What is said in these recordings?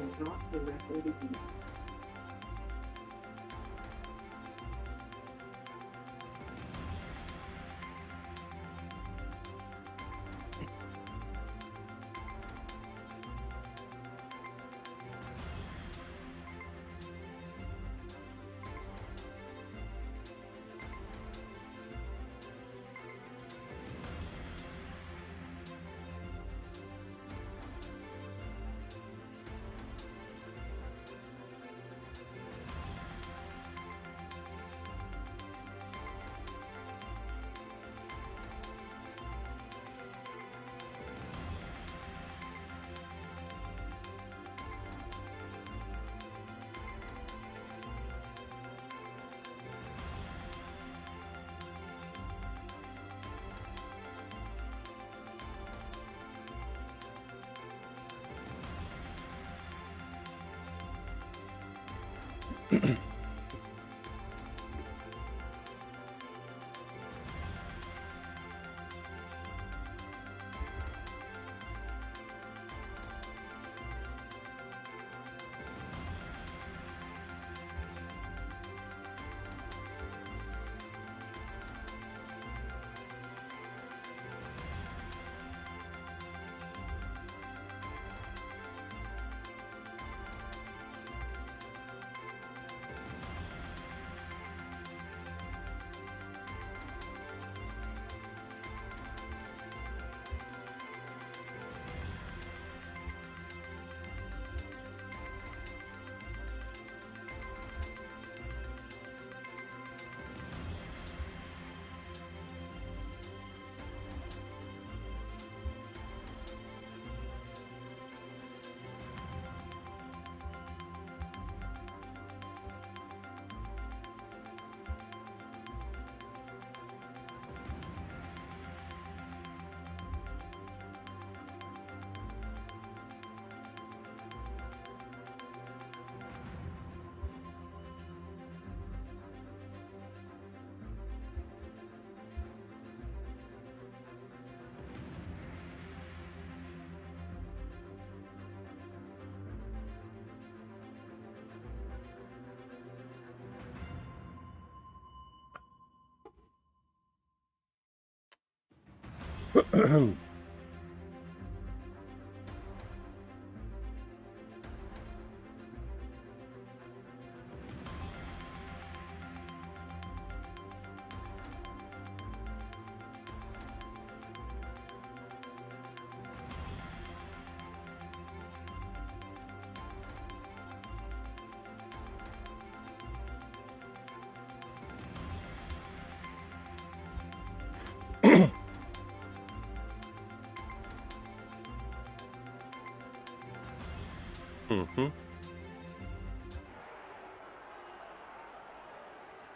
and not directly to you.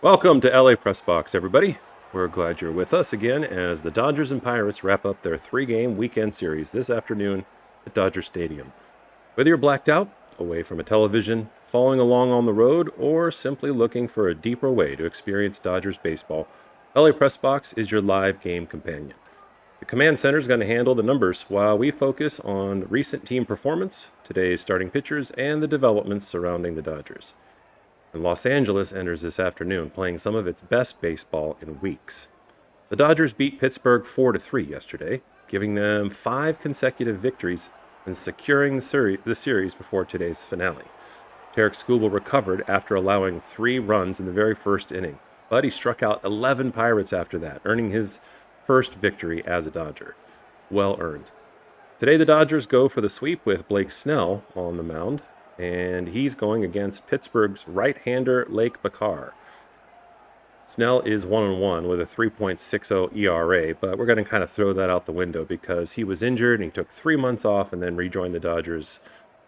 Welcome to LA Press Box, everybody. We're glad you're with us again as the Dodgers and Pirates wrap up their 3-game weekend series this afternoon at Dodger Stadium. Whether you're blacked out, away from a television, following along on the road, or simply looking for a deeper way to experience Dodgers baseball, LA Press Box is your live game companion. The command center is going to handle the numbers while we focus on recent team performance, today's starting pitchers, and the developments surrounding the Dodgers. And Los Angeles enters this afternoon playing some of its best baseball in weeks. The Dodgers beat Pittsburgh 4-3 yesterday, giving them 5 consecutive victories and securing the series before today's finale. Tarik Skubal recovered after allowing 3 runs in the very first inning, but he struck out 11 Pirates after that, earning his first victory as a Dodger. Well earned. Today the Dodgers go for the sweep with Blake Snell on the mound, and he's going against Pittsburgh's right-hander Lake Bakar. Snell is 1-1 with a 3.60 ERA, but we're going to kind of throw that out the window because he was injured and he took 3 months off and then rejoined the Dodgers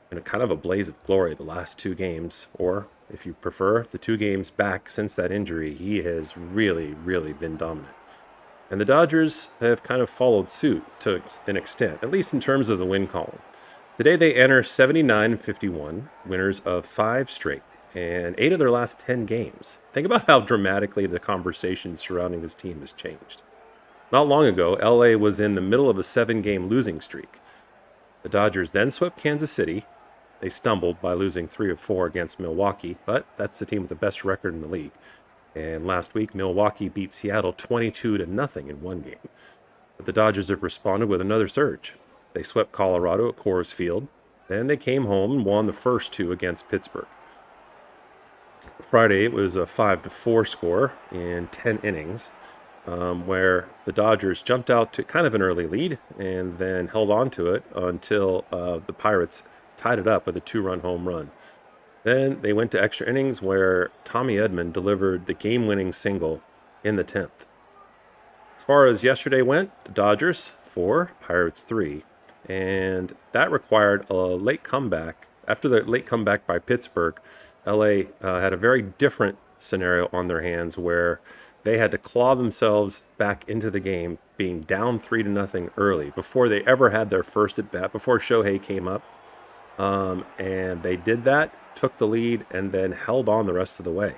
in a kind of a blaze of glory the last 2 games, or if you prefer, the 2 games back since that injury. He has really, really been dominant. And the Dodgers have kind of followed suit to an extent, at least in terms of the win column. Today they enter 79-51, winners of 5 straight, and 8 of their last 10 games. Think about how dramatically the conversation surrounding this team has changed. Not long ago, LA was in the middle of a 7-game losing streak. The Dodgers then swept Kansas City, They stumbled by losing 3 of 4 against Milwaukee, but that's the team with the best record in the league. And last week, Milwaukee beat Seattle 22-0 in one game. But the Dodgers have responded with another surge. They swept Colorado at Coors Field, then they came home and won the first 2 against Pittsburgh. Friday, it was a 5-4 score in 10 innings, where the Dodgers jumped out to kind of an early lead and then held on to it until the Pirates tied it up with a 2-run home run. Then they went to extra innings where Tommy Edman delivered the game-winning single in the 10th. As far as yesterday went, the Dodgers 4, Pirates 3, and that required a late comeback. After the late comeback by Pittsburgh, LA had a very different scenario on their hands where they had to claw themselves back into the game, being down 3-0 early before they ever had their first at bat, before Shohei came up. And they did that, took the lead, and then held on the rest of the way.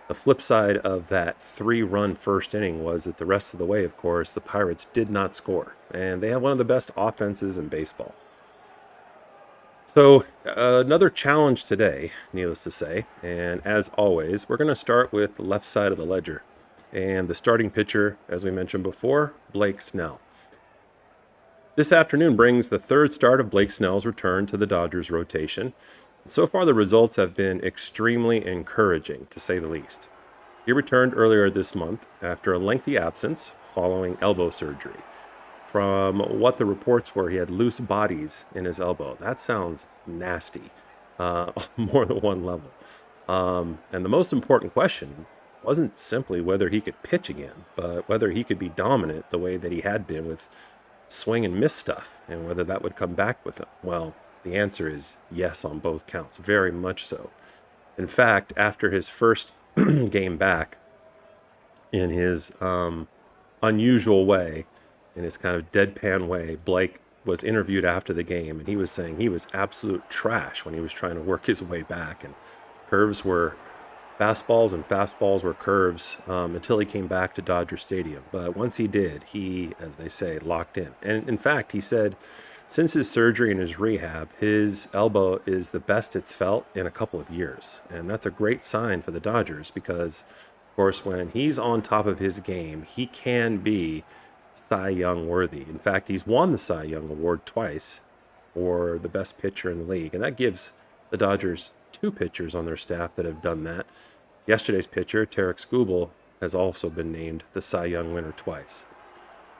The flip side of that 3-run first inning was that the rest of the way, of course, the Pirates did not score. And they have one of the best offenses in baseball. So another challenge today, needless to say. And as always, we're going to start with the left side of the ledger. And the starting pitcher, as we mentioned before, Blake Snell. This afternoon brings the third start of Blake Snell's return to the Dodgers rotation. So far, the results have been extremely encouraging, to say the least. He returned earlier this month after a lengthy absence following elbow surgery. From what the reports were, he had loose bodies in his elbow. That sounds nasty, on more than one level. And the most important question wasn't simply whether he could pitch again, but whether he could be dominant the way that he had been with swing and miss stuff, and whether that would come back with him. Well, the answer is yes on both counts, very much so. In fact, after his first game back, in his unusual way, in his kind of deadpan way, Blake was interviewed after the game, and he was saying he was absolute trash when he was trying to work his way back, and curves were fastballs and fastballs were curves until he came back to Dodger Stadium. But once he did, he, as they say, locked in. And in fact, he said since his surgery and his rehab, his elbow is the best it's felt in a couple of years. And that's a great sign for the Dodgers because, of course, when he's on top of his game, he can be Cy Young worthy. In fact, he's won the Cy Young Award twice for the best pitcher in the league. And that gives the Dodgers 2 pitchers on their staff that have done that. Yesterday's pitcher, Tarek Skubal, has also been named the Cy Young winner twice.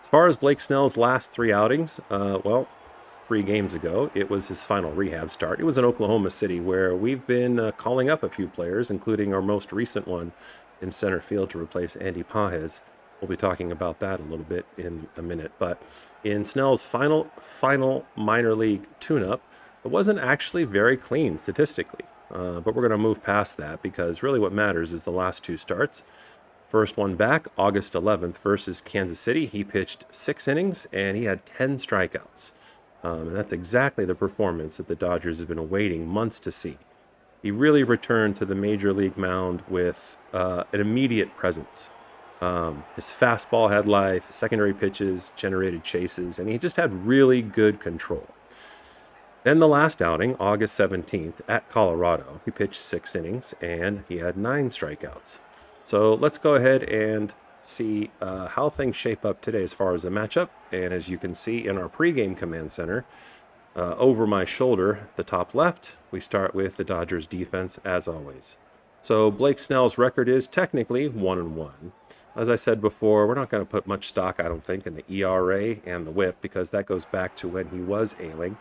As far as Blake Snell's last 3 outings, 3 games ago, it was his final rehab start. It was in Oklahoma City, where we've been calling up a few players, including our most recent one in center field to replace Andy Pages. We'll be talking about that a little bit in a minute. But in Snell's final minor league tune-up, it wasn't actually very clean statistically. But we're going to move past that because really what matters is the last 2 starts. First one back, August 11th versus Kansas City. He pitched 6 innings and he had 10 strikeouts. And that's exactly the performance that the Dodgers have been awaiting months to see. He really returned to the major league mound with an immediate presence. His fastball had life, his secondary pitches generated chases, and he just had really good control. Then the last outing, August 17th, at Colorado, he pitched 6 innings and he had 9 strikeouts. So let's go ahead and see how things shape up today as far as the matchup. And as you can see in our pregame command center, over my shoulder, the top left, we start with the Dodgers defense as always. So Blake Snell's record is technically 1-1. As I said before, we're not going to put much stock, I don't think, in the ERA and the WHIP because that goes back to when he was ailing.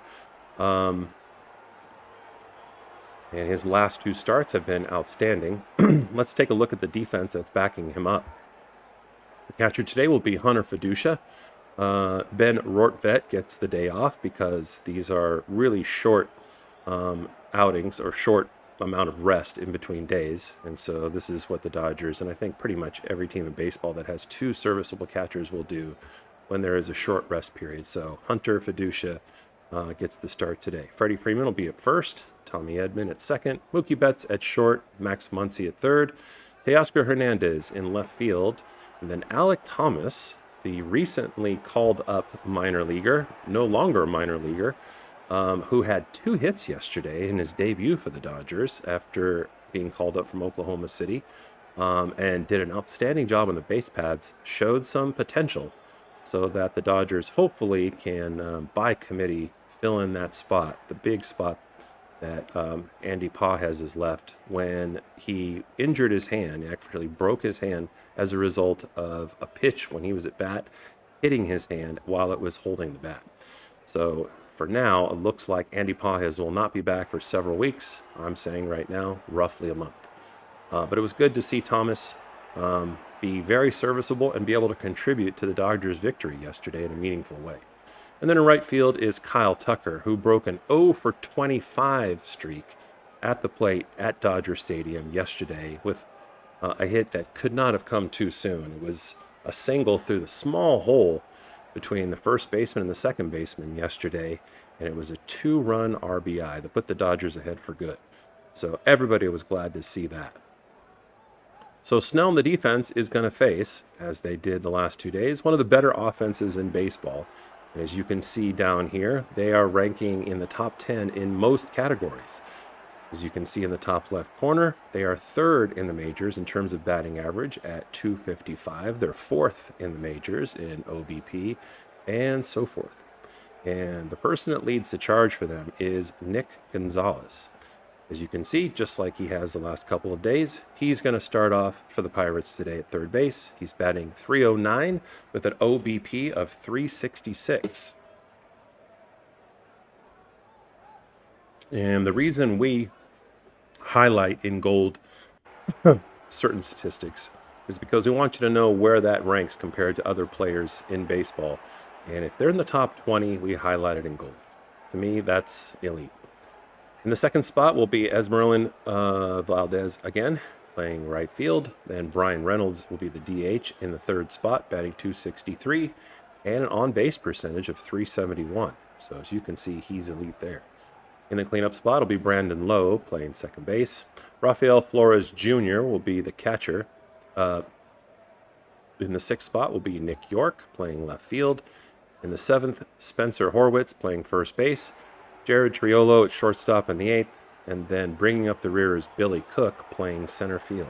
And his last 2 starts have been outstanding. Let's take a look at the defense that's backing him up. The catcher today will be Hunter Fiducia. Ben Rortvedt gets the day off because these are really short outings or short amount of rest in between days. And so this is what the Dodgers, and I think pretty much every team in baseball that has 2 serviceable catchers will do when there is a short rest period. So Hunter Fiducia gets the start today. Freddie Freeman will be at first, Tommy Edman at second, Mookie Betts at short, Max Muncy at third, Teoscar Hernandez in left field, and then Alec Thomas, the recently called up minor leaguer, no longer a minor leaguer, who had 2 hits yesterday in his debut for the Dodgers after being called up from Oklahoma City, and did an outstanding job on the base paths, showed some potential so that the Dodgers hopefully can, by committee, fill in that spot, the big spot that Andy Pages has left when he injured his hand. He actually broke his hand as a result of a pitch when he was at bat, hitting his hand while it was holding the bat. So for now, it looks like Andy Pages will not be back for several weeks. I'm saying right now, roughly a month. But it was good to see Thomas be very serviceable and be able to contribute to the Dodgers' victory yesterday in a meaningful way. And then in right field is Kyle Tucker, who broke an 0 for 25 streak at the plate at Dodger Stadium yesterday with a hit that could not have come too soon. It was a single through the small hole between the first baseman and the second baseman yesterday, and it was a 2-run RBI that put the Dodgers ahead for good. So everybody was glad to see that. So Snell and the defense is going to face, as they did the last 2 days, one of the better offenses in baseball. And as you can see down here, they are ranking in the top 10 in most categories. As you can see in the top left corner, they are 3rd in the majors in terms of batting average at .255. They're 4th in the majors in OBP and so forth. And the person that leads the charge for them is Nick Gonzalez. As you can see, just like he has the last couple of days, he's going to start off for the Pirates today at third base. He's batting .309 with an OBP of .366. And the reason we highlight in gold certain statistics is because we want you to know where that ranks compared to other players in baseball. And if they're in the top 20, we highlight it in gold. To me, that's elite. In the second spot will be Esmeralda Valdez again, playing right field. Then Brian Reynolds will be the DH in the third spot, batting .263 and an on-base percentage of .371. So as you can see, he's elite there. In the cleanup spot will be Brandon Lowe playing second base. Rafael Flores Jr. will be the catcher. In the sixth spot will be Nick York playing left field. In the seventh, Spencer Horwitz playing first base. Jared Triolo at shortstop in the eighth. And then bringing up the rear is Billy Cook playing center field.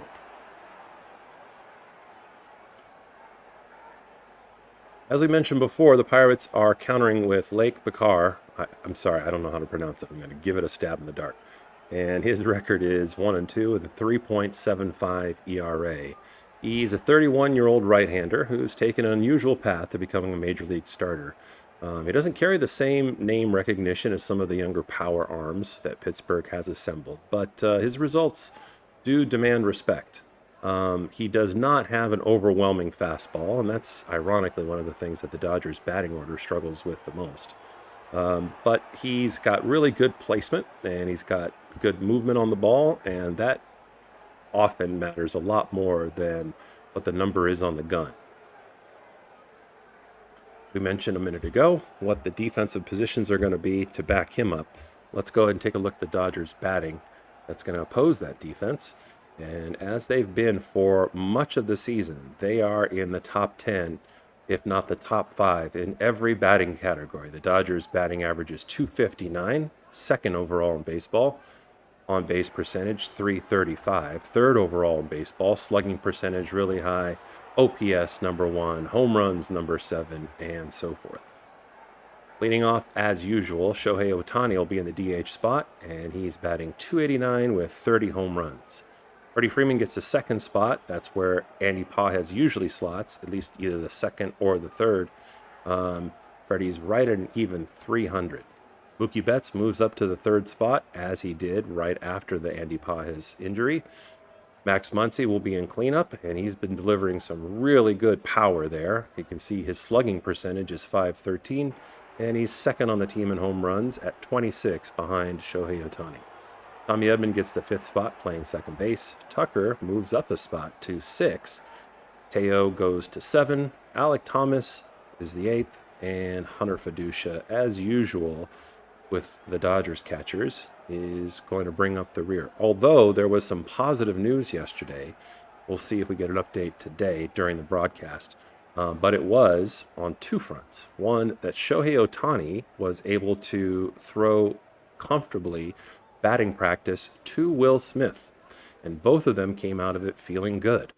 As we mentioned before, the Pirates are countering with Lake Bakar. I'm sorry, I don't know how to pronounce it. I'm going to give it a stab in the dark. And his record is 1-2 with a 3.75 ERA. He's a 31-year-old right-hander who's taken an unusual path to becoming a major league starter. He doesn't carry the same name recognition as some of the younger power arms that Pittsburgh has assembled, but his results do demand respect. He does not have an overwhelming fastball, and that's ironically one of the things that the Dodgers batting order struggles with the most. But he's got really good placement, and he's got good movement on the ball, and that often matters a lot more than what the number is on the gun. We mentioned a minute ago what the defensive positions are going to be to back him up. Let's go ahead and take a look at the Dodgers batting that's going to oppose that defense. And as they've been for much of the season, they are in the top 10, if not the top 5, in every batting category. The Dodgers' batting average is .259, second overall in baseball. On base percentage, .335, third overall in baseball. Slugging percentage really high. OPS number 1, home runs number 7, and so forth. Leading off, as usual, Shohei Ohtani will be in the DH spot, and he's batting .289 with 30 home runs. Freddie Freeman gets the second spot. That's where Andy Pages usually slots, at least either the second or the third. Freddie's right at an even 300. Mookie Betts moves up to the third spot, as he did right after the Andy Pages injury. Max Muncy will be in cleanup, and he's been delivering some really good power there. You can see his slugging percentage is .513, and he's second on the team in home runs at 26 behind Shohei Ohtani. Tommy Edman gets the fifth spot playing second base. Tucker moves up a spot to 6. Teo goes to 7. Alec Thomas is the 8th, and Hunter Fiducia, as usual with the Dodgers catchers, is going to bring up the rear. Although there was some positive news yesterday, we'll see if we get an update today during the broadcast. but it was on two fronts. One, that Shohei Ohtani was able to throw comfortably batting practice to Will Smith, and both of them came out of it feeling good.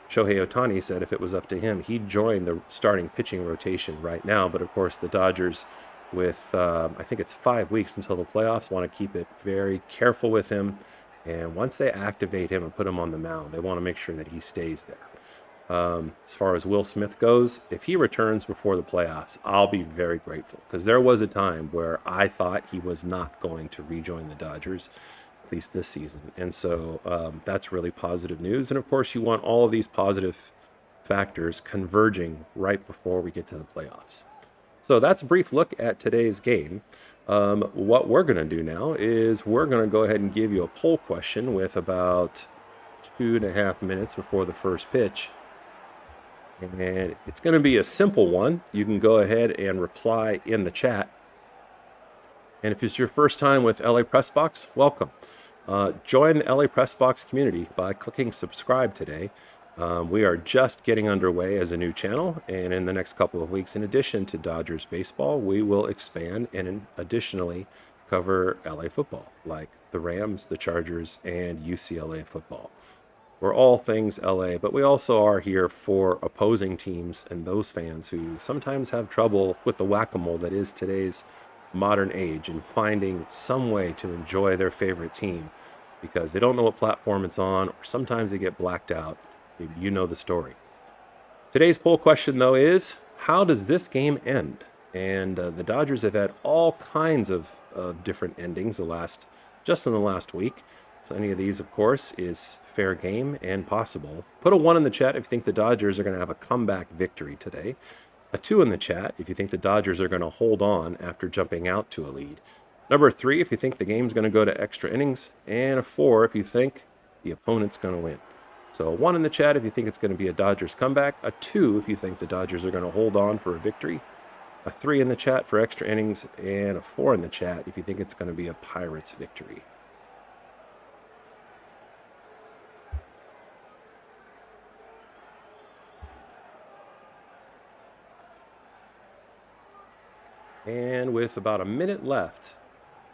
Shohei Ohtani said if it was up to him, he'd join the starting pitching rotation right now. But of course, the Dodgers, with I think it's 5 weeks until the playoffs, want to keep it very careful with him. And once they activate him and put him on the mound, they want to make sure that he stays there. As far as Will Smith goes, if he returns before the playoffs, I'll be very grateful, because there was a time where I thought he was not going to rejoin the Dodgers, at least this season. And so that's really positive news. And of course, you want all of these positive factors converging right before we get to the playoffs. So that's a brief look at today's game. What we're going to do now is we're going to go ahead and give you a poll question with about 2.5 minutes before the first pitch. And it's going to be a simple one. You can go ahead and reply in the chat. And if it's your first time with LA Press Box, welcome. Join the LA Press Box community by clicking subscribe today. We are just getting underway as a new channel, and in the next couple of weeks, in addition to Dodgers baseball, we will expand and additionally cover LA football, like the Rams, the Chargers, and UCLA football. We're all things LA, but we also are here for opposing teams and those fans who sometimes have trouble with the whack-a-mole that is today's modern age, and finding some way to enjoy their favorite team because they don't know what platform it's on, or sometimes they get blacked out. Maybe you know the story. Today's poll question, though, is how does this game end? And the Dodgers have had all kinds of different endings just in the last week. So any of these, of course, is fair game and possible. Put a 1 in the chat if you think the Dodgers are going to have a comeback victory today. A 2 in the chat if you think the Dodgers are going to hold on after jumping out to a lead. Number 3 if you think the game's going to go to extra innings. And a 4 if you think the opponent's going to win. So a 1 in the chat if you think it's going to be a Dodgers comeback. A 2 if you think the Dodgers are going to hold on for a victory. A 3 in the chat for extra innings. And a 4 in the chat if you think it's going to be a Pirates victory. And with about a minute left,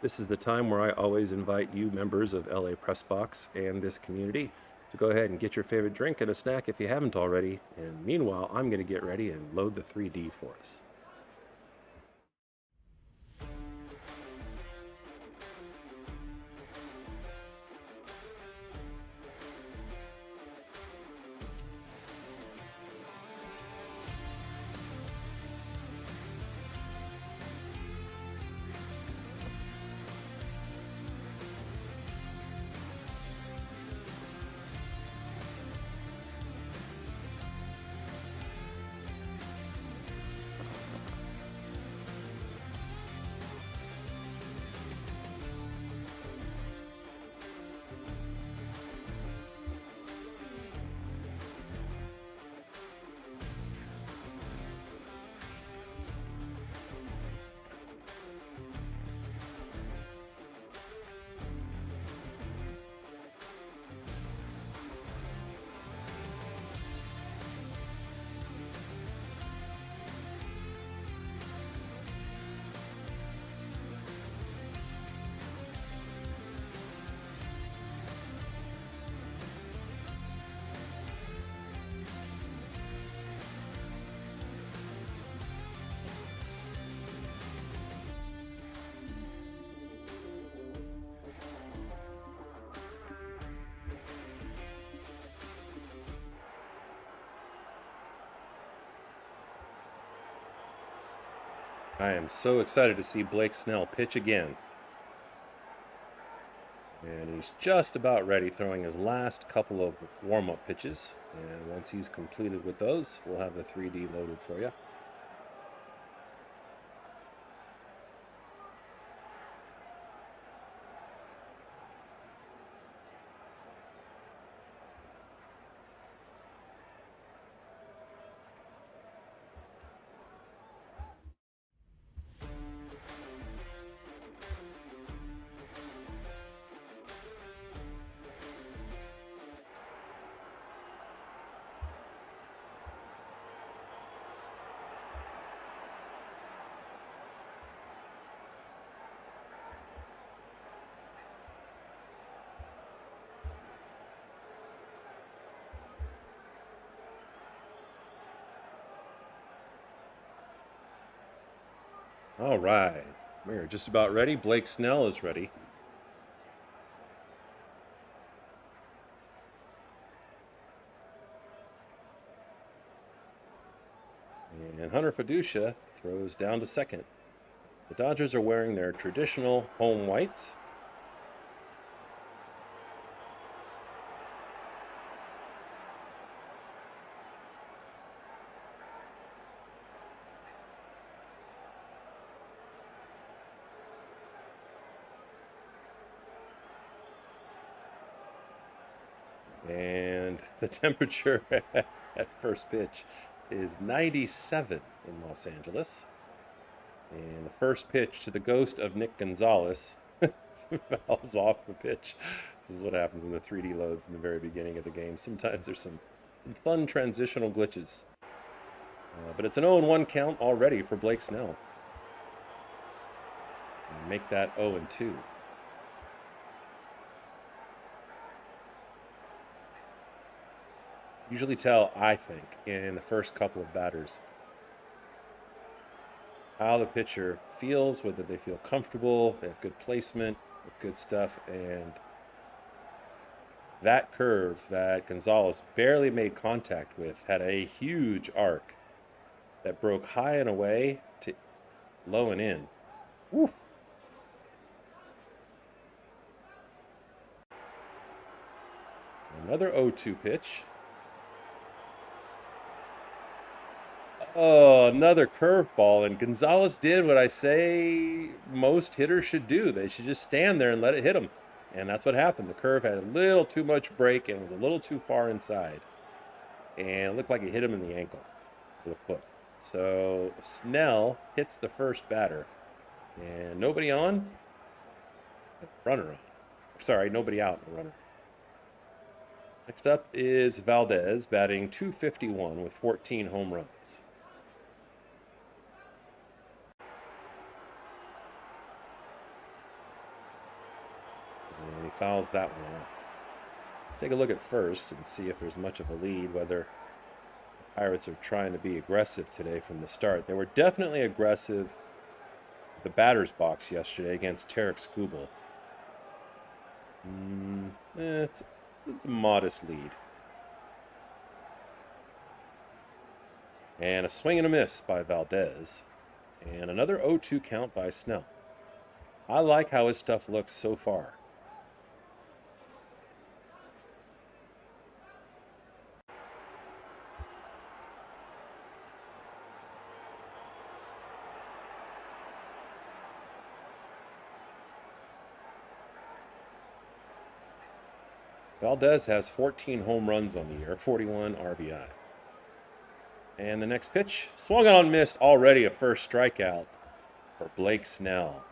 this is the time where I always invite you members of LA Press Box and this community to go ahead and get your favorite drink and a snack if you haven't already. And meanwhile, I'm going to get ready and load the 3D for us. I am so excited to see Blake Snell pitch again. And he's just about ready, throwing his last couple of warm-up pitches. And once he's completed with those, we'll have the 3D loaded for you. All right. We're just about ready. Blake Snell is ready. And Hunter Fiducia throws down to second. The Dodgers are wearing their traditional home whites. And the temperature at first pitch is 97 in Los Angeles. And the first pitch to the ghost of Nick Gonzalez fouls off the pitch. This is what happens when the 3D loads in the very beginning of the game. Sometimes there's some fun transitional glitches. But it's an 0-1 count already for Blake Snell. And make that 0-2. Usually tell, I think, in the first couple of batters how the pitcher feels, whether they feel comfortable, if they have good placement, with good stuff, and that curve that Gonzalez barely made contact with had a huge arc that broke high and away to low and in. Woof. Another 0-2 pitch. Oh, another curveball. And Gonzalez did what I say most hitters should do. They should just stand there and let it hit them. And that's what happened. The curve had a little too much break and was a little too far inside. And it looked like it hit him in the ankle with a foot. So Snell hits the first batter. And nobody on, runner on. Sorry, nobody out, runner. Next up is Valdez, batting .251 with 14 home runs. And he fouls that one off. Let's take a look at first and see if there's much of a lead, whether the Pirates are trying to be aggressive today from the start. They were definitely aggressive at the batter's box yesterday against Tarek Skubal. It's a modest lead. And a swing and a miss by Valdez. And another 0-2 count by Snell. I like how his stuff looks so far. Valdez has 14 home runs on the year, 41 RBI. And the next pitch, swung on, missed, already a first strikeout for Blake Snell.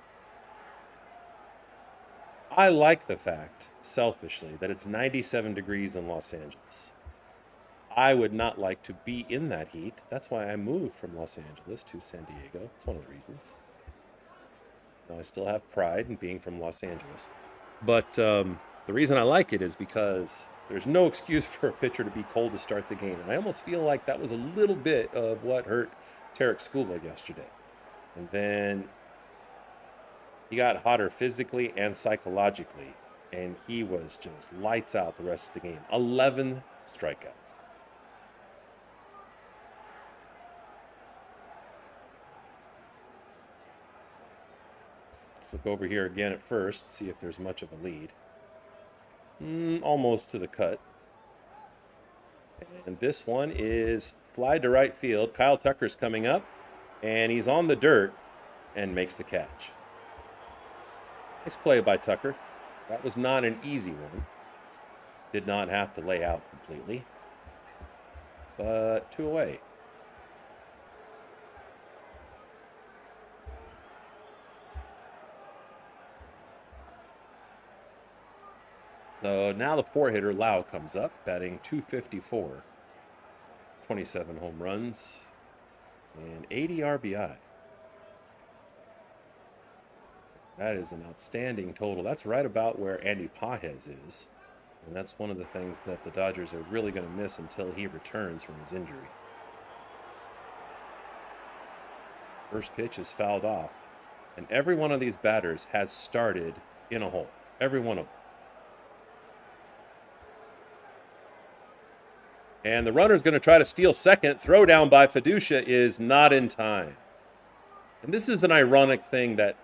I like the fact, selfishly, that it's 97 degrees in Los Angeles. I would not like to be in that heat. That's why I moved from Los Angeles to San Diego. It's one of the reasons. Now, I still have pride in being from Los Angeles. But the reason I like it is because there's no excuse for a pitcher to be cold to start the game. And I almost feel like that was a little bit of what hurt Tarek Skubal yesterday. And then he got hotter physically and psychologically. And he was just lights out the rest of the game. 11 strikeouts. Let's look over here again at first, see if there's much of a lead. Almost to the cut. And this one is fly to right field. Kyle Tucker's coming up, and he's on the dirt and makes the catch. Nice play by Tucker. That was not an easy one. Did not have to lay out completely. But 2 away. So now the 4-hitter Lau comes up, batting .254, 27 home runs, and 80 RBI. That is an outstanding total. That's right about where Andy Pages is. And that's one of the things that the Dodgers are really going to miss until he returns from his injury. First pitch is fouled off. And every one of these batters has started in a hole. Every one of them. And the runner's going to try to steal second. Throw down by Fiducia is not in time. And this is an ironic thing that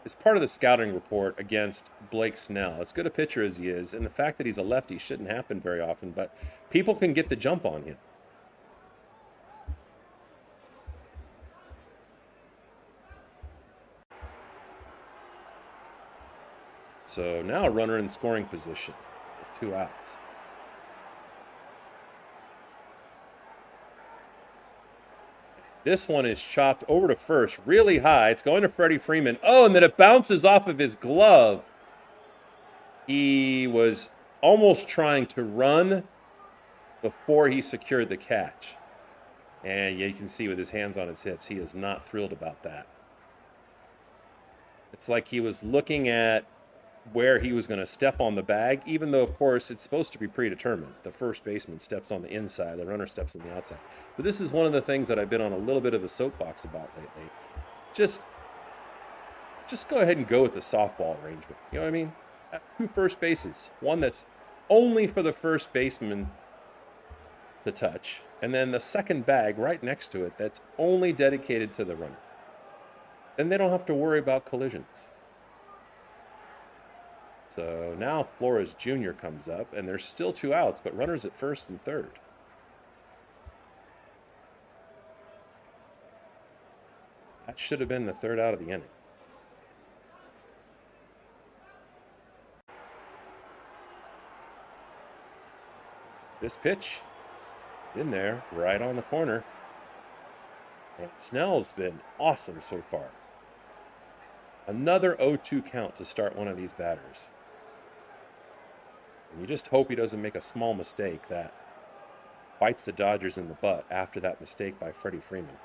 is part of the scouting report against Blake Snell. As good a pitcher as he is, and the fact that he's a lefty shouldn't happen very often, but people can get the jump on him. So now a runner in scoring position with 2 outs. This one is chopped over to first, really high. It's going to Freddie Freeman. Oh, and then it bounces off of his glove. He was almost trying to run before he secured the catch. And you can see with his hands on his hips, he is not thrilled about that. It's like he was looking at where he was going to step on the bag, even though, of course, it's supposed to be predetermined. The first baseman steps on the inside, the runner steps on the outside. But this is one of the things that I've been on a little bit of a soapbox about lately. Just go ahead and go with the softball arrangement. You know what I mean? Have 2 first bases. One that's only for the first baseman to touch, and then the second bag right next to it that's only dedicated to the runner. Then they don't have to worry about collisions. So now Flores Jr. comes up, and there's still 2 outs, but runners at first and third. That should have been the 3rd out of the inning. This pitch, in there, right on the corner. And Snell's been awesome so far. Another 0-2 count to start one of these batters. And you just hope he doesn't make a small mistake that bites the Dodgers in the butt after that mistake by Freddie Freeman.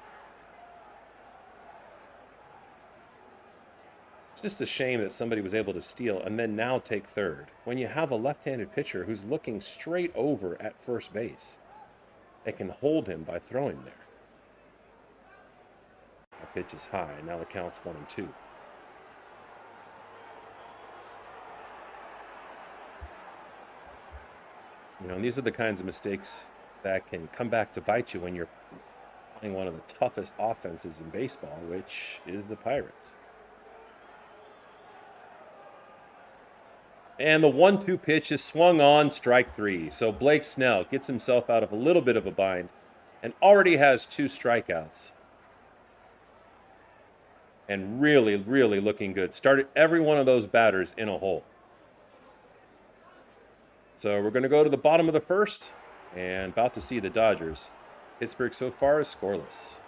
It's just a shame that somebody was able to steal and then now take third when you have a left-handed pitcher who's looking straight over at first base and can hold him by throwing there. That pitch is high. Now the count's 1-2. You know, and these are the kinds of mistakes that can come back to bite you when you're playing one of the toughest offenses in baseball, which is the Pirates. And the 1-2 pitch is swung on, strike 3. So Blake Snell gets himself out of a little bit of a bind and already has 2 strikeouts. And really, really looking good. Started every one of those batters in a hole. So we're going to go to the bottom of the first and about to see the Dodgers. Pittsburgh so far is scoreless.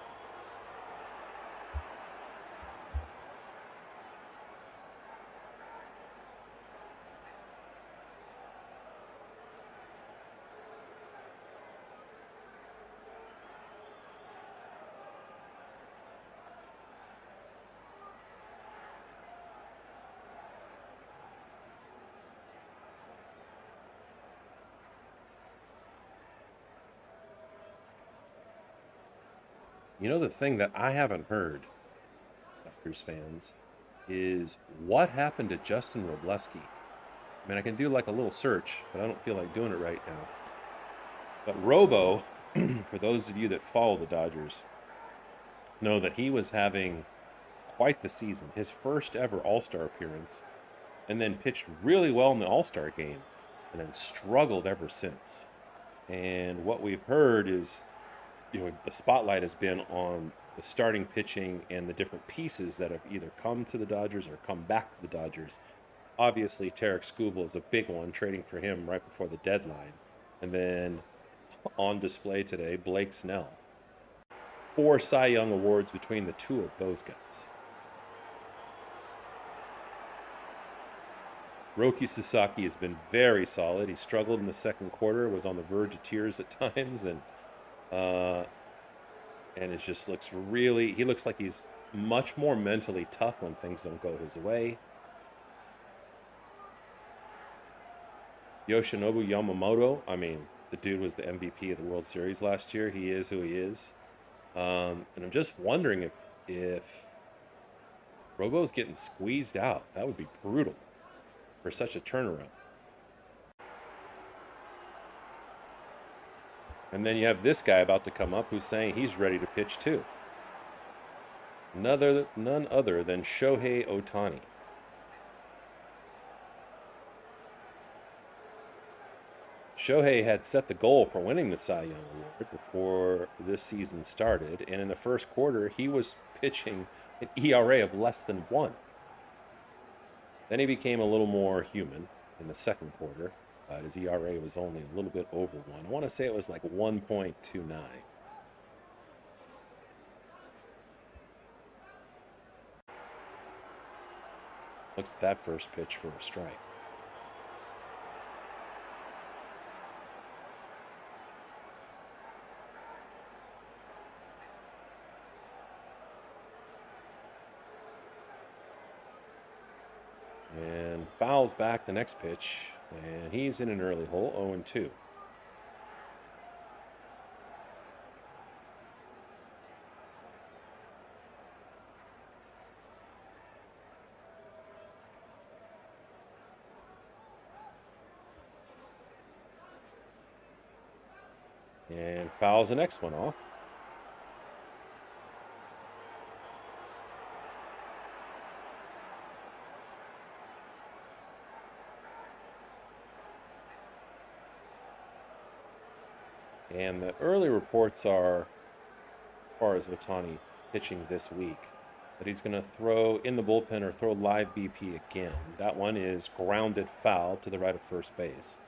You know, the thing that I haven't heard, Dodgers fans, is what happened to Justin Robleski? I mean, I can do like a little search, but I don't feel like doing it right now. But Robo, for those of you that follow the Dodgers, know that he was having quite the season. His first ever All-Star appearance, and then pitched really well in the All-Star game, and then struggled ever since. And what we've heard is, you know, the spotlight has been on the starting pitching and the different pieces that have either come to the Dodgers or come back to the Dodgers. Obviously, Tarek Skubal is a big one, trading for him right before the deadline. And then on display today, Blake Snell. 4 Cy Young awards between the 2 of those guys. Roki Sasaki has been very solid. He struggled in the second quarter, was on the verge of tears at times, and it just looks really, he looks like he's much more mentally tough when things don't go his way. Yoshinobu Yamamoto, I mean, the dude was the MVP of the World Series last year. He is who he is. And I'm just wondering if if Robo's getting squeezed out. That would be brutal for such a turnaround. And then you have this guy about to come up who's saying he's ready to pitch too. None other than Shohei Ohtani. Shohei had set the goal for winning the Cy Young Award before this season started, and in the first quarter, he was pitching an ERA of less than 1. Then he became a little more human in the second quarter, but his ERA was only a little bit over 1. I want to say it was like 1.29. Looks at that first pitch for a strike. And fouls back the next pitch, and he's in an early hole, 0-2. And fouls the next one off. And the early reports are, as far as Ohtani pitching this week, that he's going to throw in the bullpen or throw live BP again. That one is grounded foul to the right of first base.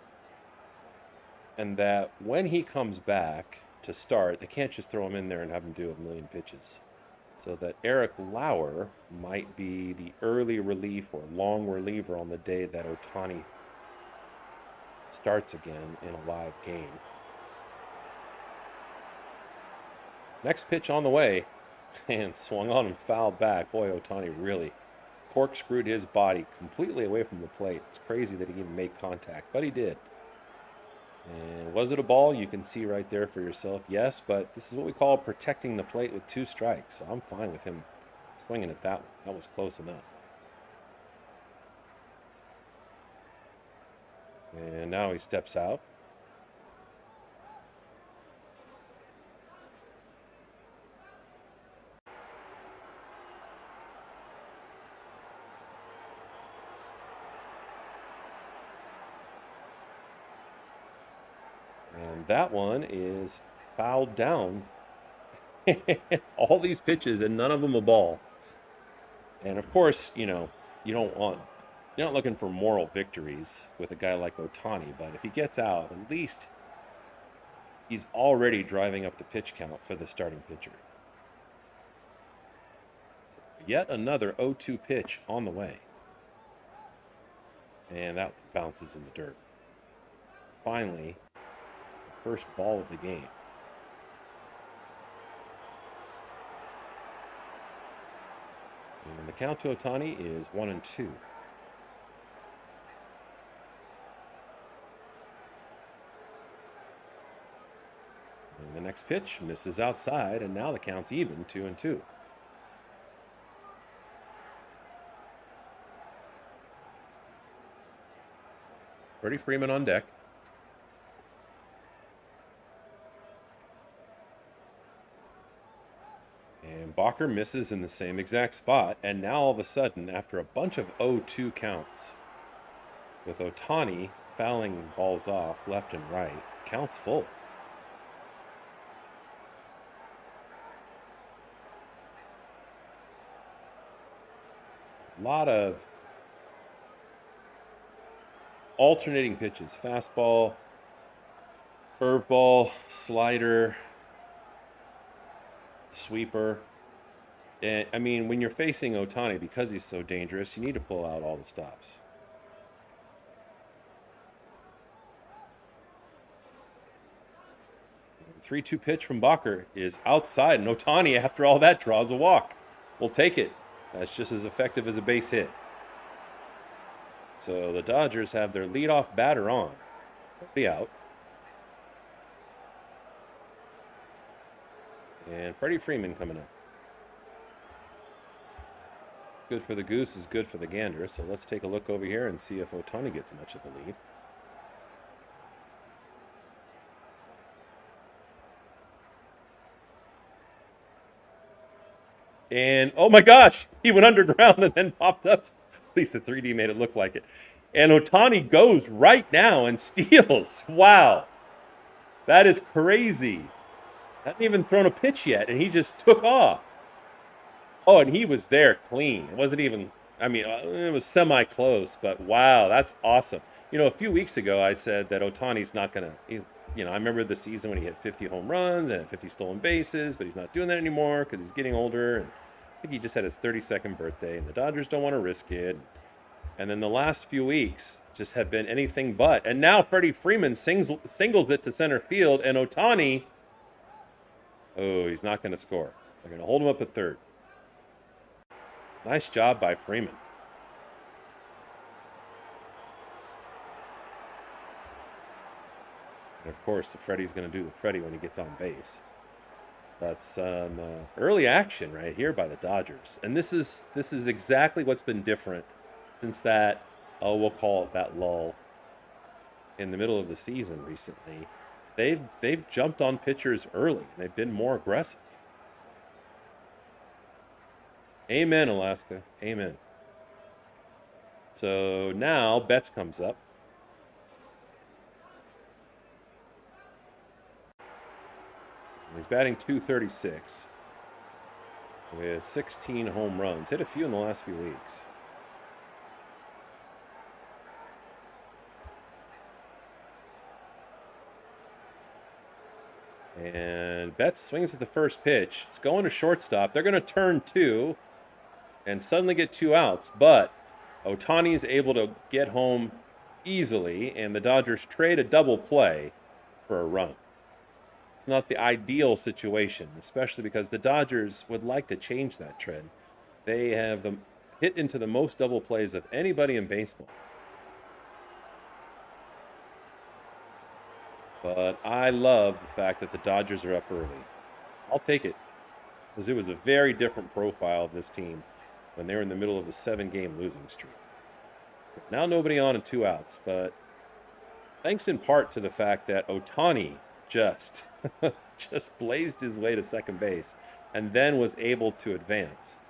And that when he comes back to start, they can't just throw him in there and have him do a million pitches. So that Eric Lauer might be the early relief or long reliever on the day that Ohtani starts again in a live game. Next pitch on the way, and swung on and fouled back. Boy, Ohtani really corkscrewed his body completely away from the plate. It's crazy that he even made contact, but he did. And was it a ball? You can see right there for yourself. Yes, but this is what we call protecting the plate with 2 strikes. So I'm fine with him swinging at that one. That was close enough. And now he steps out. And that one is fouled down. All these pitches and none of them a ball. And of course, you know, you're not looking for moral victories with a guy like Ohtani, but if he gets out, at least he's already driving up the pitch count for the starting pitcher. So yet another 0-2 pitch on the way. And that bounces in the dirt. Finally, the first ball of the game. And the count to Ohtani is 1-2. And the next pitch misses outside, and now the count's even, 2-2. Freddie Freeman on deck. And Bacher misses in the same exact spot. And now all of a sudden, after a bunch of 0-2 counts, with Ohtani fouling balls off left and right, the count's full. A lot of alternating pitches. Fastball, curveball, slider, sweeper. And I mean, when you're facing Ohtani, because he's so dangerous, you need to pull out all the stops. The 3-2 pitch from Bacher is outside, and Ohtani, after all that, draws a walk. We'll take it. That's just as effective as a base hit. So the Dodgers have their leadoff batter on. Nobody out. And Freddie Freeman coming up. Good for the goose is good for the gander. So let's take a look over here and see if Ohtani gets much of a lead. And oh my gosh, he went underground and then popped up. At least the 3D made it look like it. And Ohtani goes right now and steals. Wow. That is crazy. Hadn't even thrown a pitch yet, and he just took off. Oh, and he was there clean. It wasn't even, I mean, it was semi-close, but wow, that's awesome. You know, a few weeks ago, I said that Ohtani's not going to, I remember the season when he hit 50 home runs and 50 stolen bases, but he's not doing that anymore because he's getting older. And I think he just had his 32nd birthday, and the Dodgers don't want to risk it. And then the last few weeks just have been anything but. And now Freddie Freeman singles it to center field, and Ohtani, oh, he's not going to score. They're going to hold him up at third. Nice job by Freeman. And of course, Freddie's going to do the Freddie when he gets on base. That's some early action right here by the Dodgers. And this is exactly what's been different since that, we'll call it that lull in the middle of the season recently. They've jumped on pitchers early. They've been more aggressive. Amen, Alaska. Amen. So now Betts comes up. He's batting .236 with 16 home runs. Hit a few in the last few weeks. And Betts swings at the first pitch. It's going to shortstop. They're going to turn two and suddenly get 2 outs. But Ohtani is able to get home easily, and the Dodgers trade a double play for a run. It's not the ideal situation, especially because the Dodgers would like to change that trend. They have hit into the most double plays of anybody in baseball. But I love the fact that the Dodgers are up early. I'll take it, because it was a very different profile of this team when they were in the middle of a 7-game losing streak. So now nobody on and 2 outs, but thanks in part to the fact that Ohtani just blazed his way to second base and then was able to advance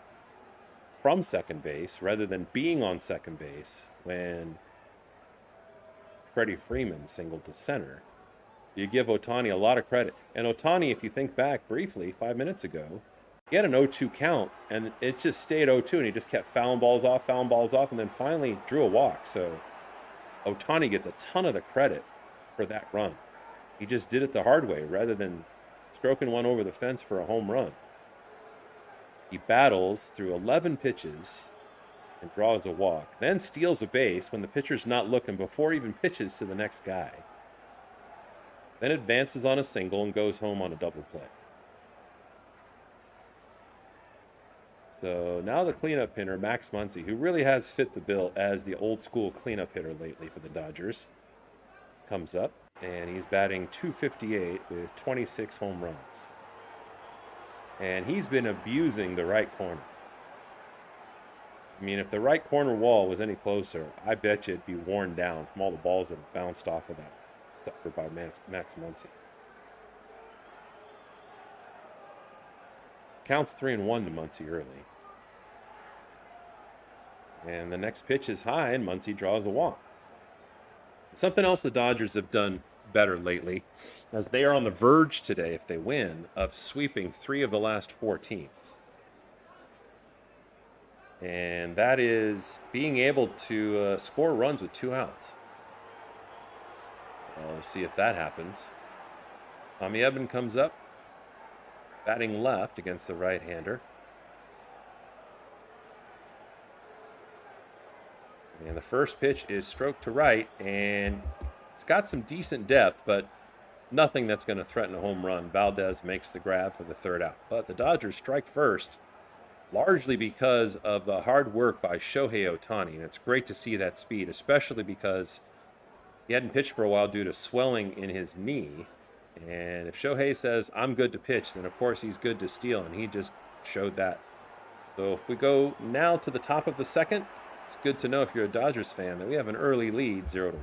from second base rather than being on second base when Freddie Freeman singled to center. You give Ohtani a lot of credit. And Ohtani, if you think back briefly 5 minutes ago, he had an 0-2 count, and it just stayed 0-2, and he just kept fouling balls off, and then finally drew a walk. So Ohtani gets a ton of the credit for that run. He just did it the hard way rather than stroking one over the fence for a home run. He battles through 11 pitches and draws a walk, then steals a base when the pitcher's not looking before he even pitches to the next guy. Then advances on a single and goes home on a double play. So now the cleanup hitter, Max Muncy, who really has fit the bill as the old school cleanup hitter lately for the Dodgers, comes up, and he's batting .258 with 26 home runs. And he's been abusing the right corner. I mean, if the right corner wall was any closer, I bet you it'd be worn down from all the balls that have bounced off of that stopper by Max Muncy. Counts 3-1 to Muncy early. And the next pitch is high, and Muncy draws a walk. Something else the Dodgers have done better lately, as they are on the verge today, if they win, of sweeping 3 of the last 4 teams. And that is being able to score runs with 2 outs. So we'll see if that happens. Tommy Edman comes up, batting left against the right-hander. And the first pitch is stroked to right, and it's got some decent depth, but nothing that's going to threaten a home run. Valdez makes the grab for the 3rd out. But the Dodgers strike first, largely because of the hard work by Shohei Ohtani. And it's great to see that speed, especially because he hadn't pitched for a while due to swelling in his knee. And if Shohei says, I'm good to pitch, then of course he's good to steal, and he just showed that. So if we go now to the top of the second, it's good to know if you're a Dodgers fan that we have an early lead, 0-1.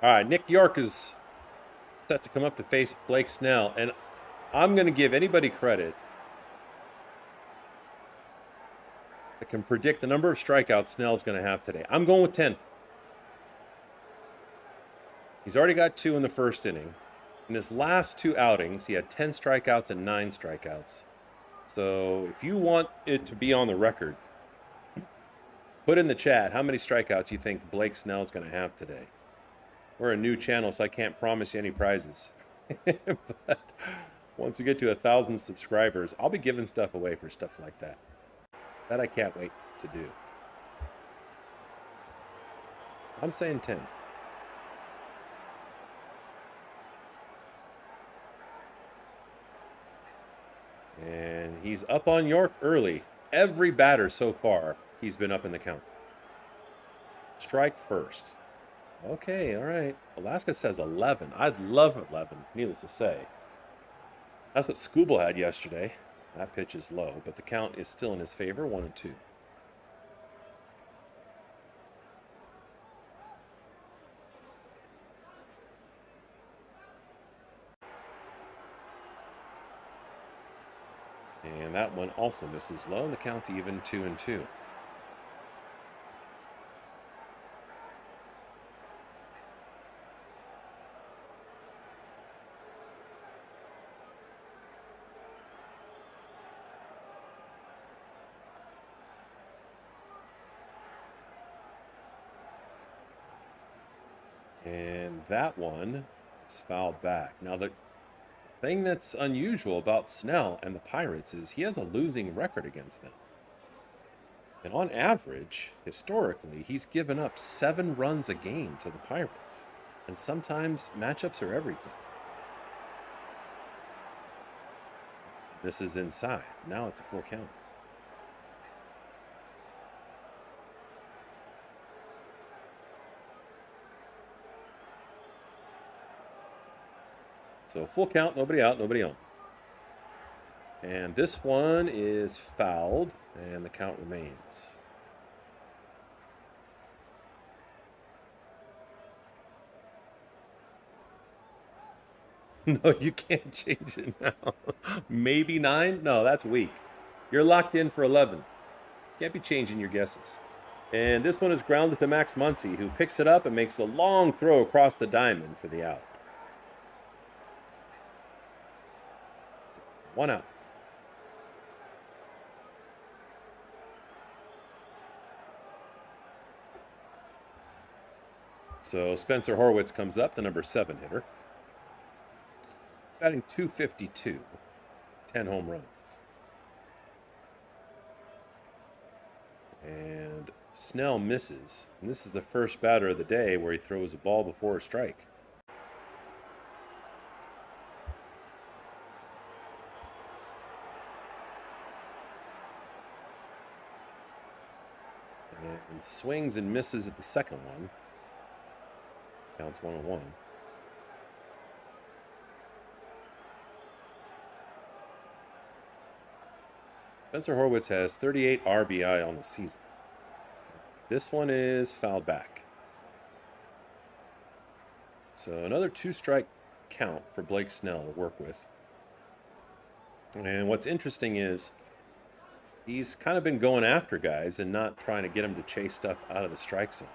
All right, Nick York is set to come up to face Blake Snell, and I'm going to give anybody credit that can predict the number of strikeouts Snell's going to have today. I'm going with 10. He's already got 2 in the first inning. In his last 2 outings, he had 10 strikeouts and 9 strikeouts. So if you want it to be on the record, put in the chat how many strikeouts you think Blake Snell's going to have today. We're a new channel, so I can't promise you any prizes. But once we get to 1,000 subscribers, I'll be giving stuff away for stuff like that. That I can't wait to do. I'm saying 10. And he's up on York early. Every batter so far, he's been up in the count. Strike first. Okay, all right. Alaska says 11. I'd love 11, needless to say. That's what Scooble had yesterday. That pitch is low, but the count is still in his favor, 1-2. And that one also misses low, and the count's even, 2-2. And that one is fouled back. Now, the thing that's unusual about Snell and the Pirates is he has a losing record against them. And on average, historically, he's given up 7 runs a game to the Pirates. And sometimes matchups are everything. This is inside. Now it's a full count. So full count, nobody out, nobody on. And this one is fouled, and the count remains. No, you can't change it now. Maybe 9? No, that's weak. You're locked in for 11. Can't be changing your guesses. And this one is grounded to Max Muncy, who picks it up and makes a long throw across the diamond for the out. 1 out. So Spencer Horwitz comes up, the number 7 hitter. Batting .252, 10 home runs. And Snell misses. And this is the first batter of the day where he throws a ball before a strike. And swings and misses at the second one. Counts 1-1. Spencer Horwitz has 38 RBI on the season. This one is fouled back. So another 2-strike count for Blake Snell to work with. And what's interesting is he's kind of been going after guys and not trying to get them to chase stuff out of the strike zone.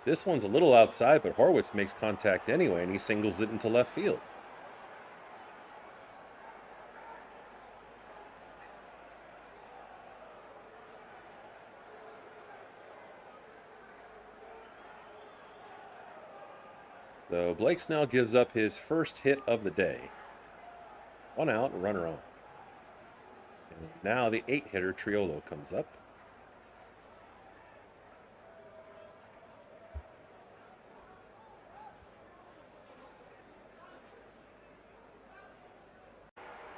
This one's a little outside, but Horwitz makes contact anyway, and he singles it into left field. So Blake Snell gives up his first hit of the day. 1 out, runner on. And now the 8-hitter Triolo comes up.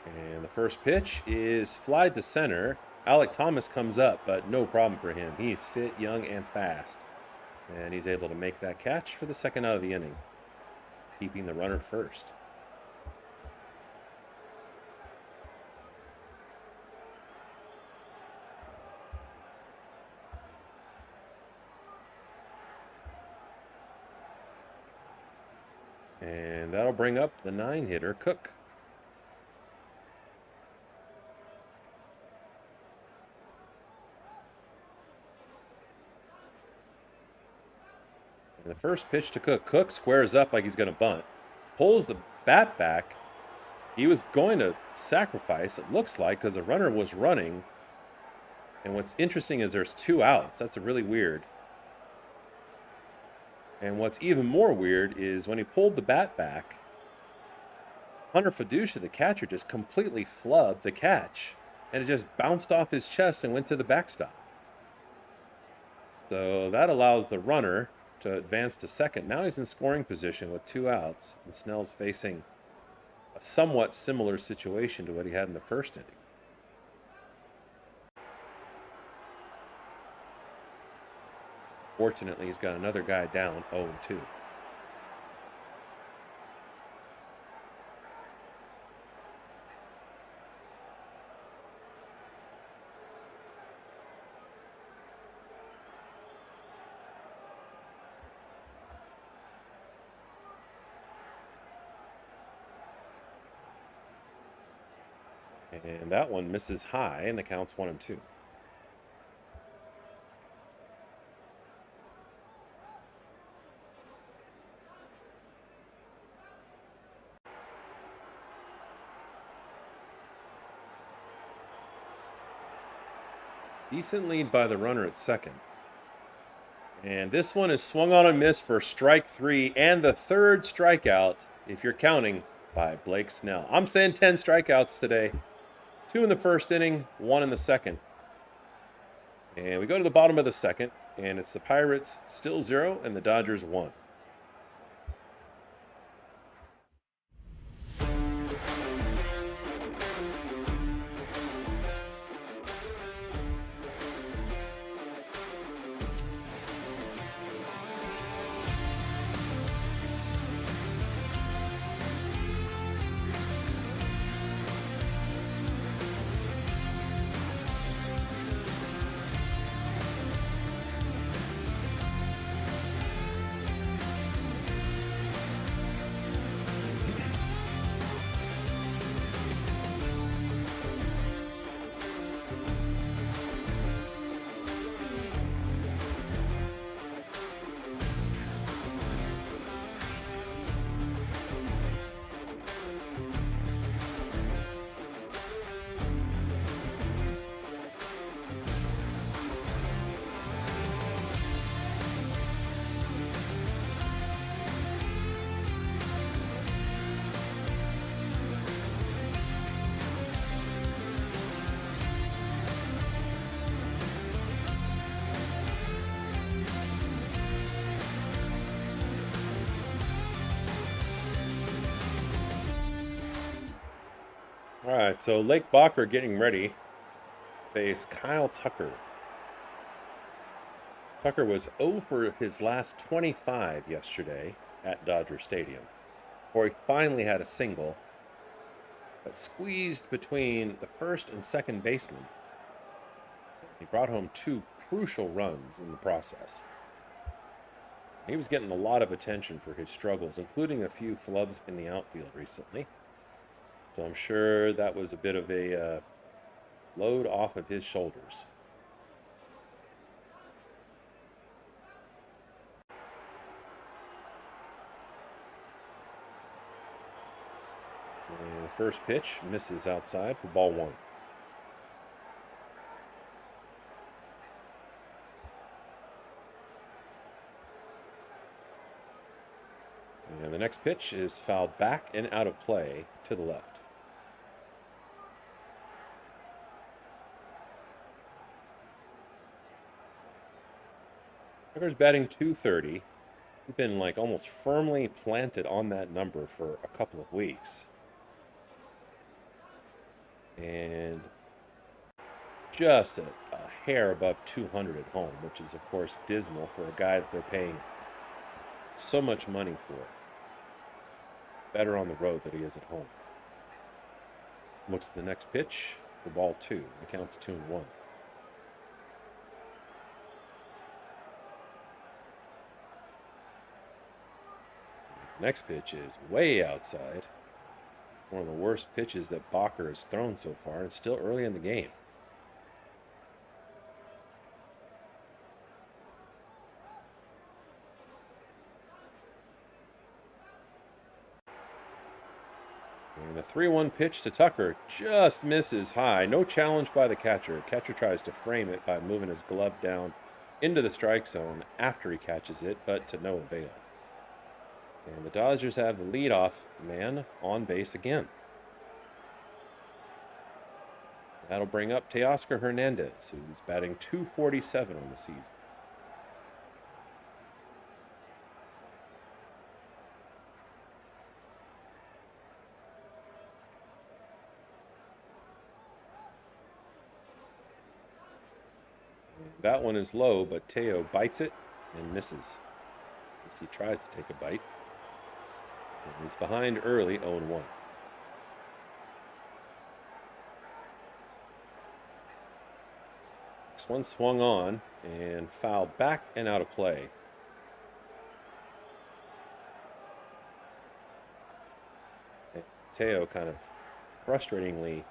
And the first pitch is flied to center. Alec Thomas comes up, but no problem for him. He's fit, young, and fast. And he's able to make that catch for the second out of the inning, keeping the runner first. And that'll bring up the 9-hitter Cook. And the first pitch to Cook. Cook squares up like he's going to bunt. Pulls the bat back. He was going to sacrifice, it looks like, because the runner was running. And what's interesting is there's 2 outs. That's really weird. And what's even more weird is when he pulled the bat back, Hunter Fiducia, the catcher, just completely flubbed the catch. And it just bounced off his chest and went to the backstop. So that allows the runner to advance to second. Now he's in scoring position with 2 outs. And Snell's facing a somewhat similar situation to what he had in the first inning. Fortunately, he's got another guy down, 0-2. And that one misses high, and the count's 1-2. Decent lead by the runner at second. And this one is swung on and missed for strike 3 and the 3rd strikeout, if you're counting, by Blake Snell. I'm saying 10 strikeouts today. 2 in the first inning, 1 in the second. And we go to the bottom of the second, and it's the Pirates still 0 and the Dodgers 1. All right, so Lake Bacher getting ready to face Kyle Tucker. Tucker was 0 for his last 25 yesterday at Dodger Stadium, where he finally had a single, but squeezed between the first and second baseman He brought home 2 crucial runs in the process. He was getting a lot of attention for his struggles, including a few flubs in the outfield recently. So I'm sure that was a bit of a load off of his shoulders. And the first pitch misses outside for ball 1. And the next pitch is fouled back and out of play to the left. Tucker's batting .230. He's been like almost firmly planted on that number for a couple of weeks. And just a hair above 200 at home, which is, of course, dismal for a guy that they're paying so much money for. Better on the road than he is at home. Looks at the next pitch for ball 2. The count's 2-1. Next pitch is way outside. One of the worst pitches that Bacher has thrown so far. It's still early in the game. And a 3-1 pitch to Tucker just misses high. No challenge by the catcher. Catcher tries to frame it by moving his glove down into the strike zone after he catches it, but to no avail. And the Dodgers have the leadoff man on base again. That'll bring up Teoscar Hernandez, who's batting .247 on the season. That one is low, but Teo bites it and misses. As he tries to take a bite. And he's behind early, 0-1. Next one swung on and fouled back and out of play. And Teo kind of frustratingly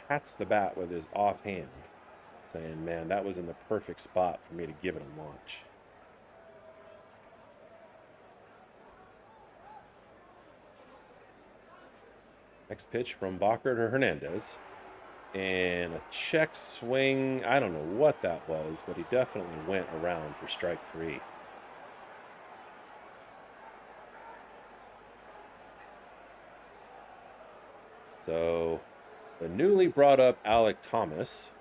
pats the bat with his offhand, saying, man, that was in the perfect spot for me to give it a launch. Next pitch from Bacher to Hernandez. And a check swing. I don't know what that was, but he definitely went around for strike 3. So the newly brought up Alek Thomas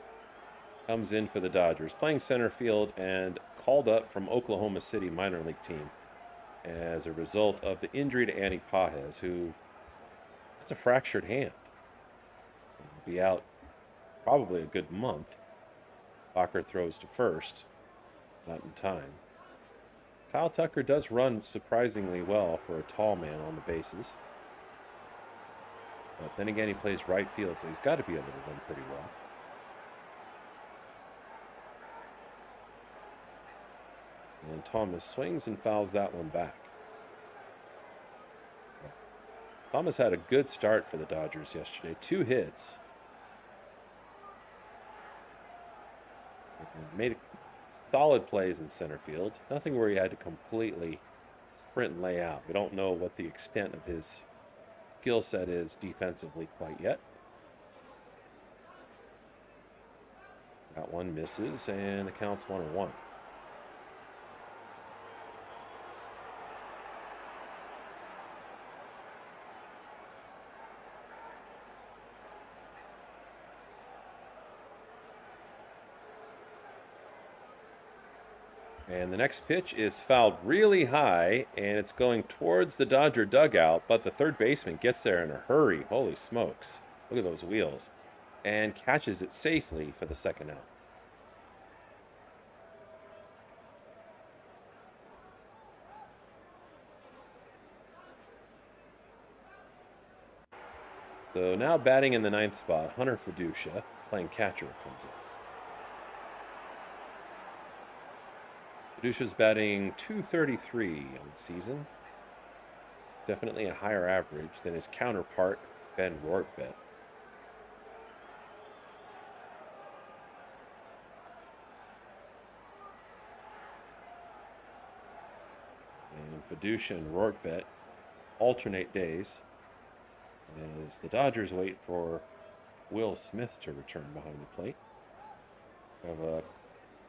comes in for the Dodgers, playing center field and called up from Oklahoma City minor league team as a result of the injury to Andy Pages, who has a fractured hand. He'll be out probably a good month. Bacher throws to first, not in time. Kyle Tucker does run surprisingly well for a tall man on the bases. But then again, he plays right field, so he's got to be able to run pretty well. And Thomas swings and fouls that one back. Thomas had a good start for the Dodgers yesterday. 2 hits. And made solid plays in center field. Nothing where he had to completely sprint and lay out. We don't know what the extent of his skill set is defensively quite yet. That one misses, and the count's 1-1. And the next pitch is fouled really high, and it's going towards the Dodger dugout, but the third baseman gets there in a hurry. Holy smokes. Look at those wheels. And catches it safely for the second out. So now batting in the 9th spot, Hunter Fiducia, playing catcher, comes in. Dusha's batting 233 on the season. Definitely a higher average than his counterpart, Ben Rortvedt. And Fiducia and Rortvedt alternate days as the Dodgers wait for Will Smith to return behind the plate. We have a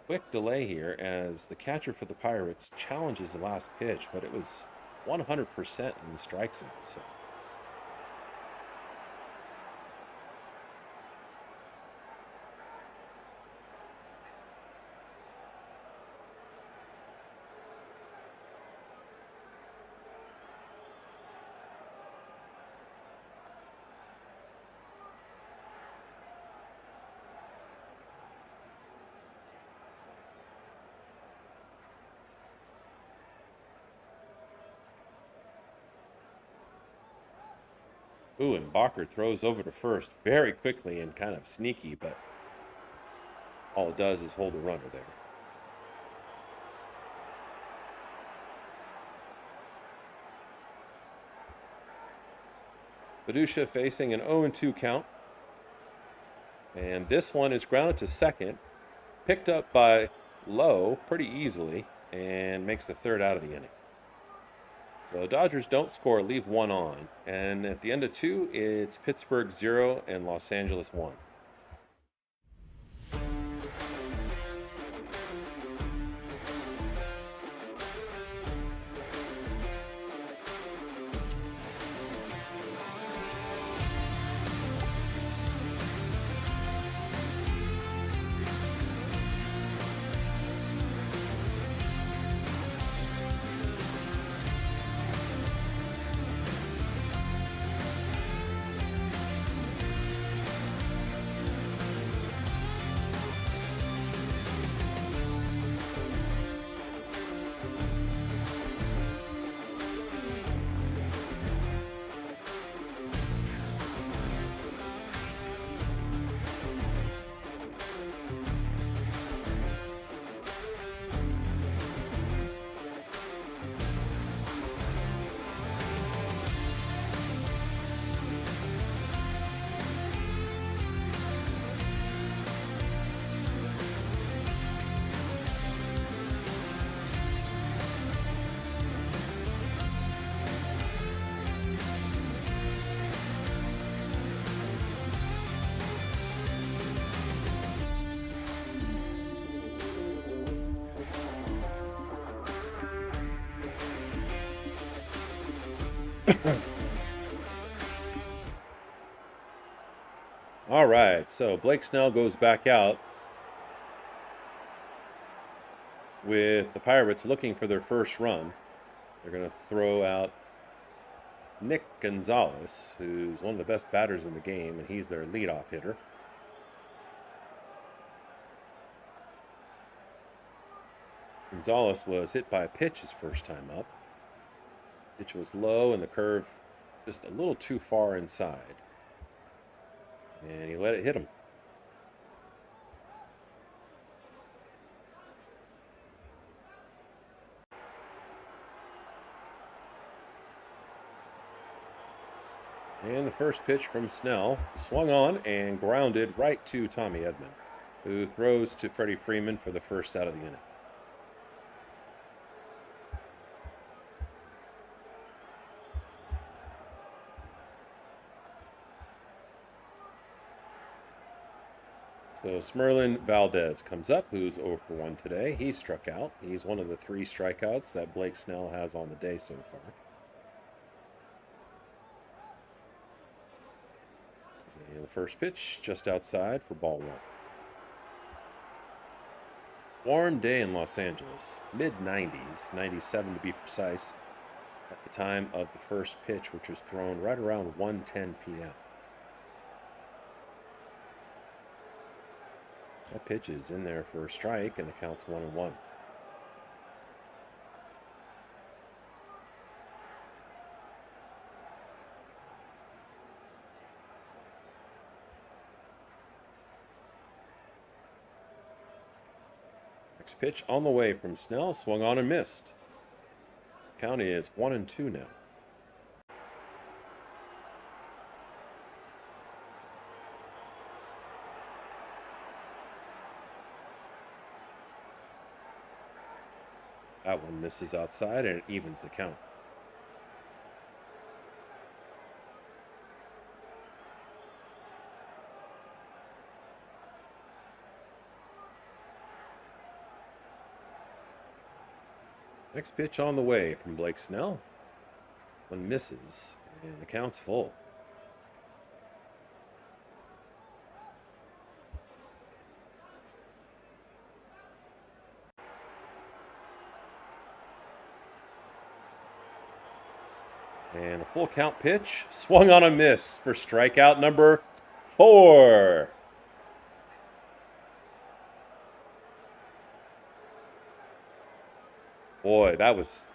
quick delay here as the catcher for the Pirates challenges the last pitch, but it was 100% in the strike zone. So ooh, and Bacher throws over to first very quickly and kind of sneaky, but all it does is hold a runner there. Fiducia facing an 0-2 count. And this one is grounded to second, picked up by Lowe pretty easily, and makes the third out of the inning. So Dodgers don't score, leave one on. And at the end of two, it's Pittsburgh 0 and Los Angeles 1. All right, so Blake Snell goes back out with the Pirates looking for their first run. They're going to throw out Nick Gonzalez, who's one of the best batters in the game, and he's their leadoff hitter. Gonzalez was hit by a pitch his first time up. Pitch was low and the curve just a little too far inside. And he let it hit him. And the first pitch from Snell swung on and grounded right to Tommy Edman, who throws to Freddie Freeman for the first out of the inning. So Smerlin Valdez comes up, who's 0 for 1 today. He struck out. He's one of the 3 strikeouts that Blake Snell has on the day so far. And the first pitch just outside for ball 1. Warm day in Los Angeles, mid-90s, 97 to be precise, at the time of the first pitch, which was thrown right around 1:10 p.m. That pitch is in there for a strike, and the count's 1-1. Next pitch on the way from Snell, swung on and missed. Count is 1-2 now. That one misses outside and it evens the count. Next pitch on the way from Blake Snell. One misses and the count's full. And a full count pitch, swung on a miss for strikeout number 4. Boy, that was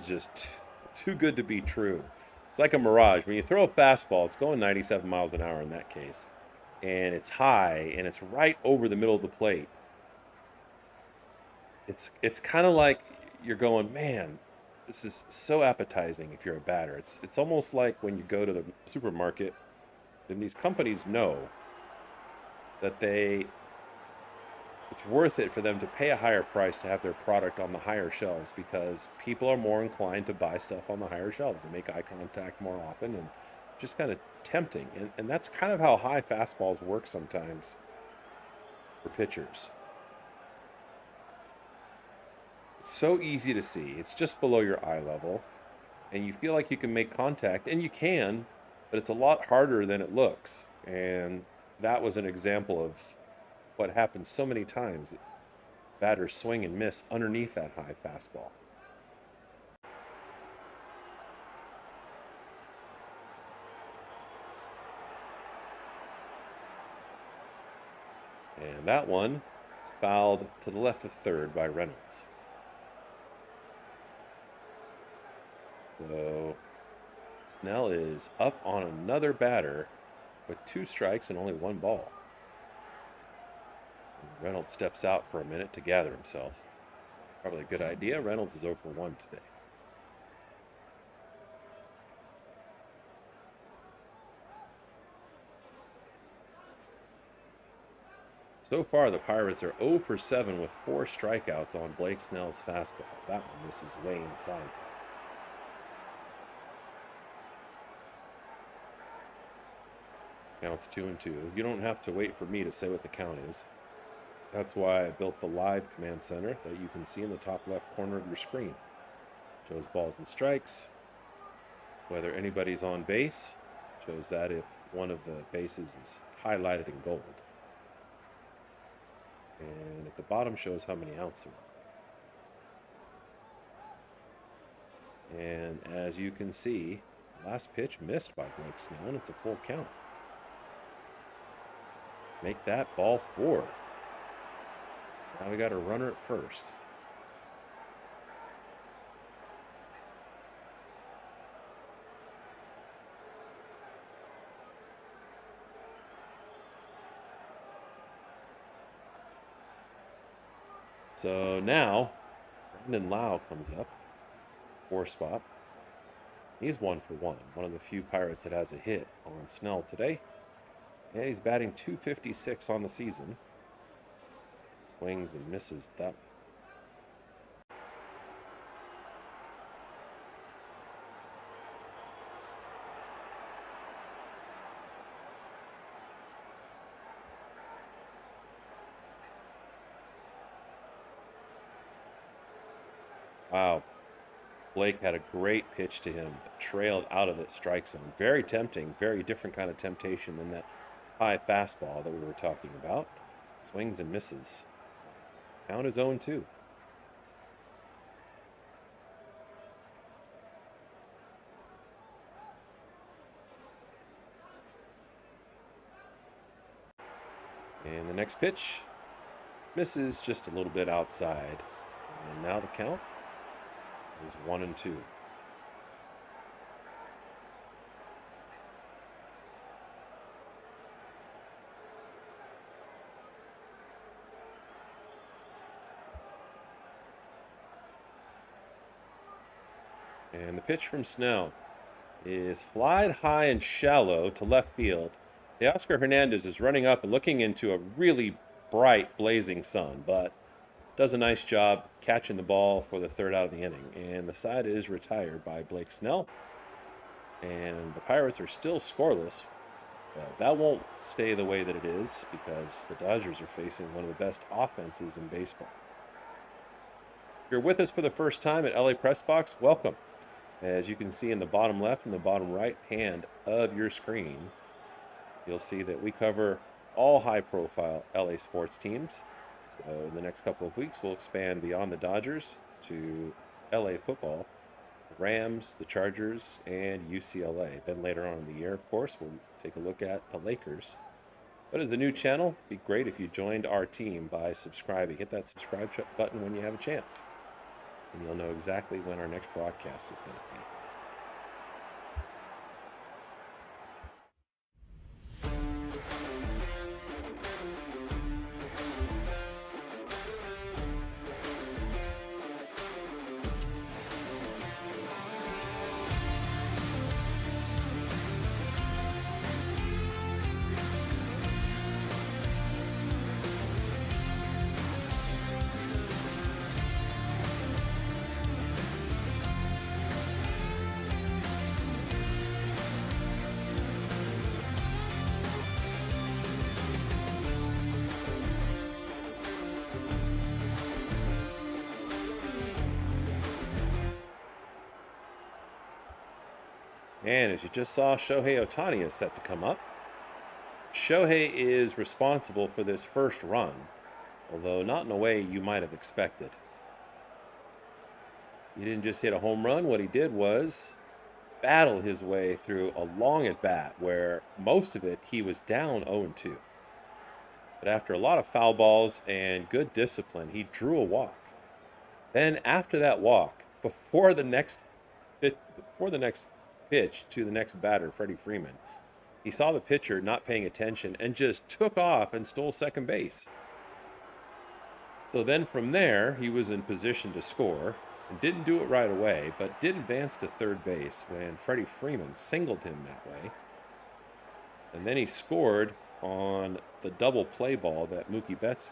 just too good to be true. It's like a mirage. When you throw a fastball, it's going 97 miles an hour in that case. And it's high and it's right over the middle of the plate. It's kind of like you're going, man, this is so appetizing if you're a batter. It's almost like when you go to the supermarket, and these companies know that it's worth it for them to pay a higher price to have their product on the higher shelves because people are more inclined to buy stuff on the higher shelves and make eye contact more often, and just kind of tempting. And that's kind of how high fastballs work sometimes for pitchers. It's so easy to see. It's just below your eye level, and you feel like you can make contact, and you can, but it's a lot harder than it looks. And that was an example of what happens so many times. Batters swing and miss underneath that high fastball. And that one is fouled to the left of third by Reynolds. So Snell is up on another batter with 2 strikes and only 1 ball. And Reynolds steps out for a minute to gather himself. Probably a good idea. Reynolds is 0 for 1 today. So far, the Pirates are 0 for 7 with 4 strikeouts on Blake Snell's fastball. That one misses way inside. Count's 2-2. You don't have to wait for me to say what the count is. That's why I built the live command center that you can see in the top left corner of your screen. Shows balls and strikes, whether anybody's on base, shows that if one of the bases is highlighted in gold. And at the bottom shows how many outs there are. And as you can see, last pitch missed by Blake Snell, and it's a full count. Make that ball 4. Now we got a runner at first. So now, Brandon Lau comes up, 4 spot. He's 1 for 1, one of the few Pirates that has a hit on Snell today. And he's batting .256 on the season. Swings and misses that. Wow. Blake had a great pitch to him that trailed out of the strike zone. Very tempting, very different kind of temptation than that high fastball that we were talking about. Swings and misses. Count is 0-2. And the next pitch misses just a little bit outside. And now the count is 1-2. And the pitch from Snell is flied high and shallow to left field. Teoscar Hernandez is running up and looking into a really bright, blazing sun, but does a nice job catching the ball for the third out of the inning. And the side is retired by Blake Snell. And the Pirates are still scoreless. But that won't stay the way that it is because the Dodgers are facing one of the best offenses in baseball. If you're with us for the first time at LA Press Box, welcome. As you can see in the bottom left and the bottom right hand of your screen, you'll see that we cover all high-profile LA sports teams. So in the next couple of weeks, we'll expand beyond the Dodgers to LA football, the Rams, the Chargers, and UCLA. Then later on in the year, of course, we'll take a look at the Lakers. But as a new channel, it'd be great if you joined our team by subscribing. Hit that subscribe button when you have a chance, and you'll know exactly when our next broadcast is going to be. And as you just saw, Shohei Ohtani is set to come up. Shohei is responsible for this first run, although not in a way you might have expected. He didn't just hit a home run. What he did was battle his way through a long at bat where most of it he was down 0-2. But after a lot of foul balls and good discipline, he drew a walk. Then after that walk, before the next pitch to the next batter, Freddie Freeman, he saw the pitcher not paying attention and just took off and stole second base. So then from there, he was in position to score and didn't do it right away, but did advance to third base when Freddie Freeman singled him that way. And then he scored on the double play ball that Mookie Betts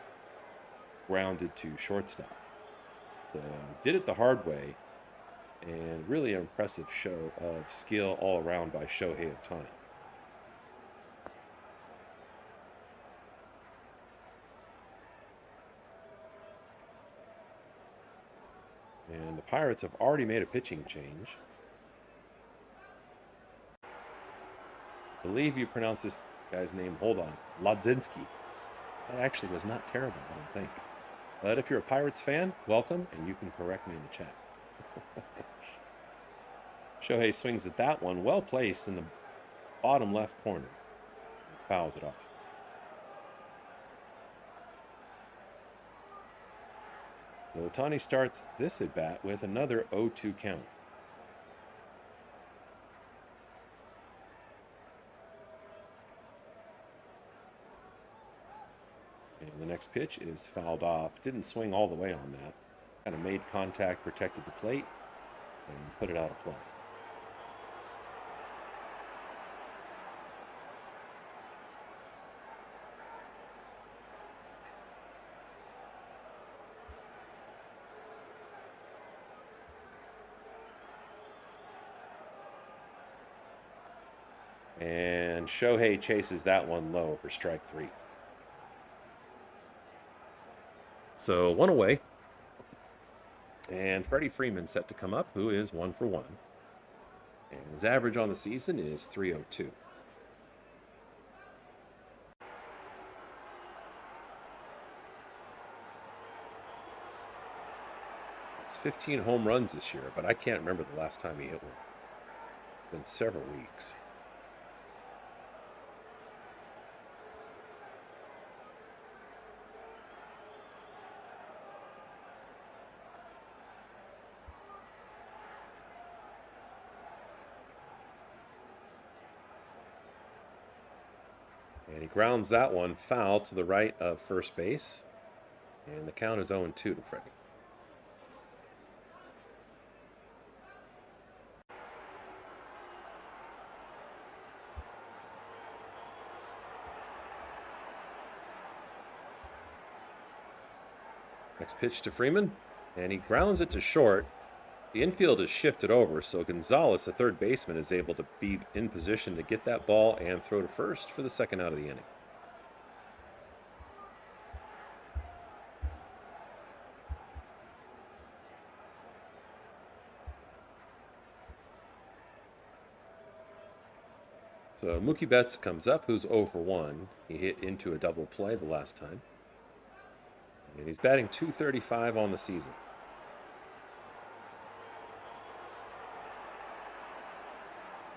grounded to shortstop. So did it the hard way, and really an impressive show of skill all around by Shohei Ohtani. And the Pirates have already made a pitching change. I believe you pronounce this guy's name, hold on, Ladzinski. That actually was not terrible, I don't think. But if you're a Pirates fan, welcome, and you can correct me in the chat. Shohei swings at that one, well placed in the bottom left corner. Fouls it off. So Ohtani starts this at bat with another 0-2 count. And the next pitch is fouled off. Didn't swing all the way on that. Kind of made contact, protected the plate, and put it out of play. And Shohei chases that one low for strike three. So one away. And Freddie Freeman set to come up, who is 1 for 1. And his average on the season is .302. It's 15 home runs this year, but I can't remember the last time he hit one. It's been several weeks. And he grounds that one foul to the right of first base. And the count is 0-2 to Freddie. Next pitch to Freeman, and he grounds it to short. The infield is shifted over, so Gonzalez, the third baseman, is able to be in position to get that ball and throw to first for the second out of the inning. So Mookie Betts comes up, who's 0 for 1. He hit into a double play the last time. And he's batting .235 on the season.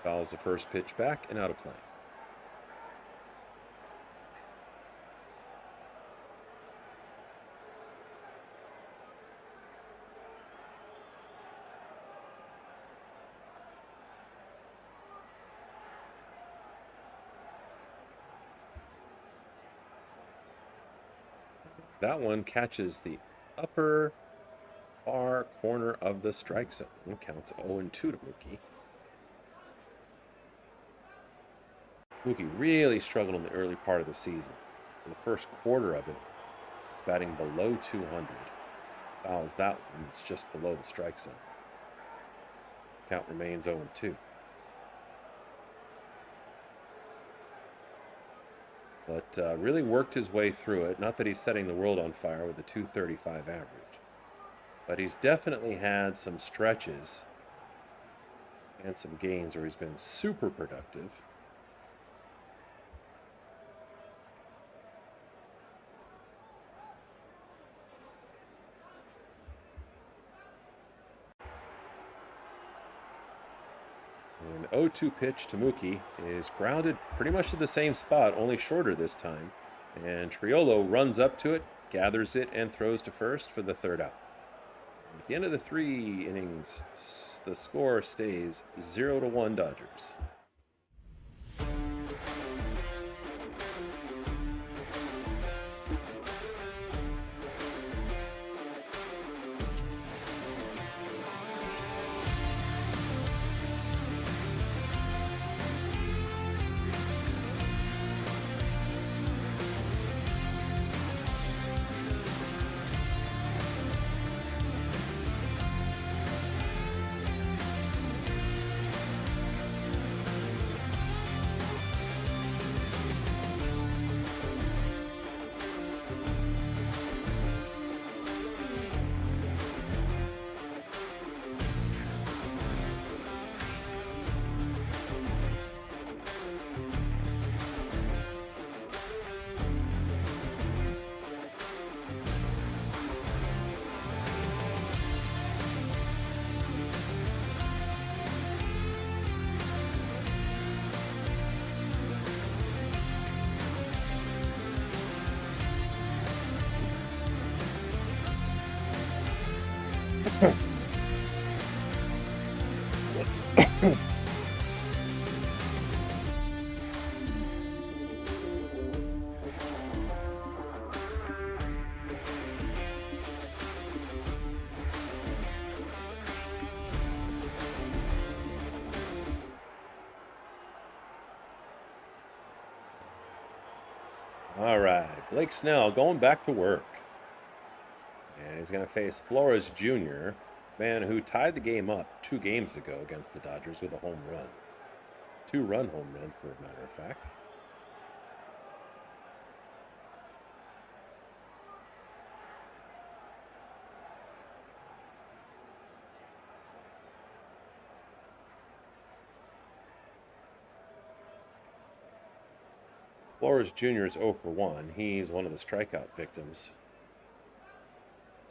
Fouls the first pitch back and out of play. That one catches the upper far corner of the strike zone. It counts 0-2 to Mookie. Mookie really struggled in the early part of the season. In the first quarter of it, he's batting below 200. Fouls that one, it's just below the strike zone. Count remains 0-2. But really worked his way through it. Not that he's setting the world on fire with a .235 average, but he's definitely had some stretches and some games where he's been super productive. An 0-2 pitch to Mookie is grounded pretty much to the same spot, only shorter this time. And Triolo runs up to it, gathers it, and throws to first for the third out. At the end of the 3 innings, the score stays 0-1 Dodgers. All right, Blake Snell going back to work. And he's going to face Flores Jr., man who tied the game up 2 games ago against the Dodgers with a home run. 2-run home run, for a matter of fact. Flores Jr. is 0 for 1. He's one of the strikeout victims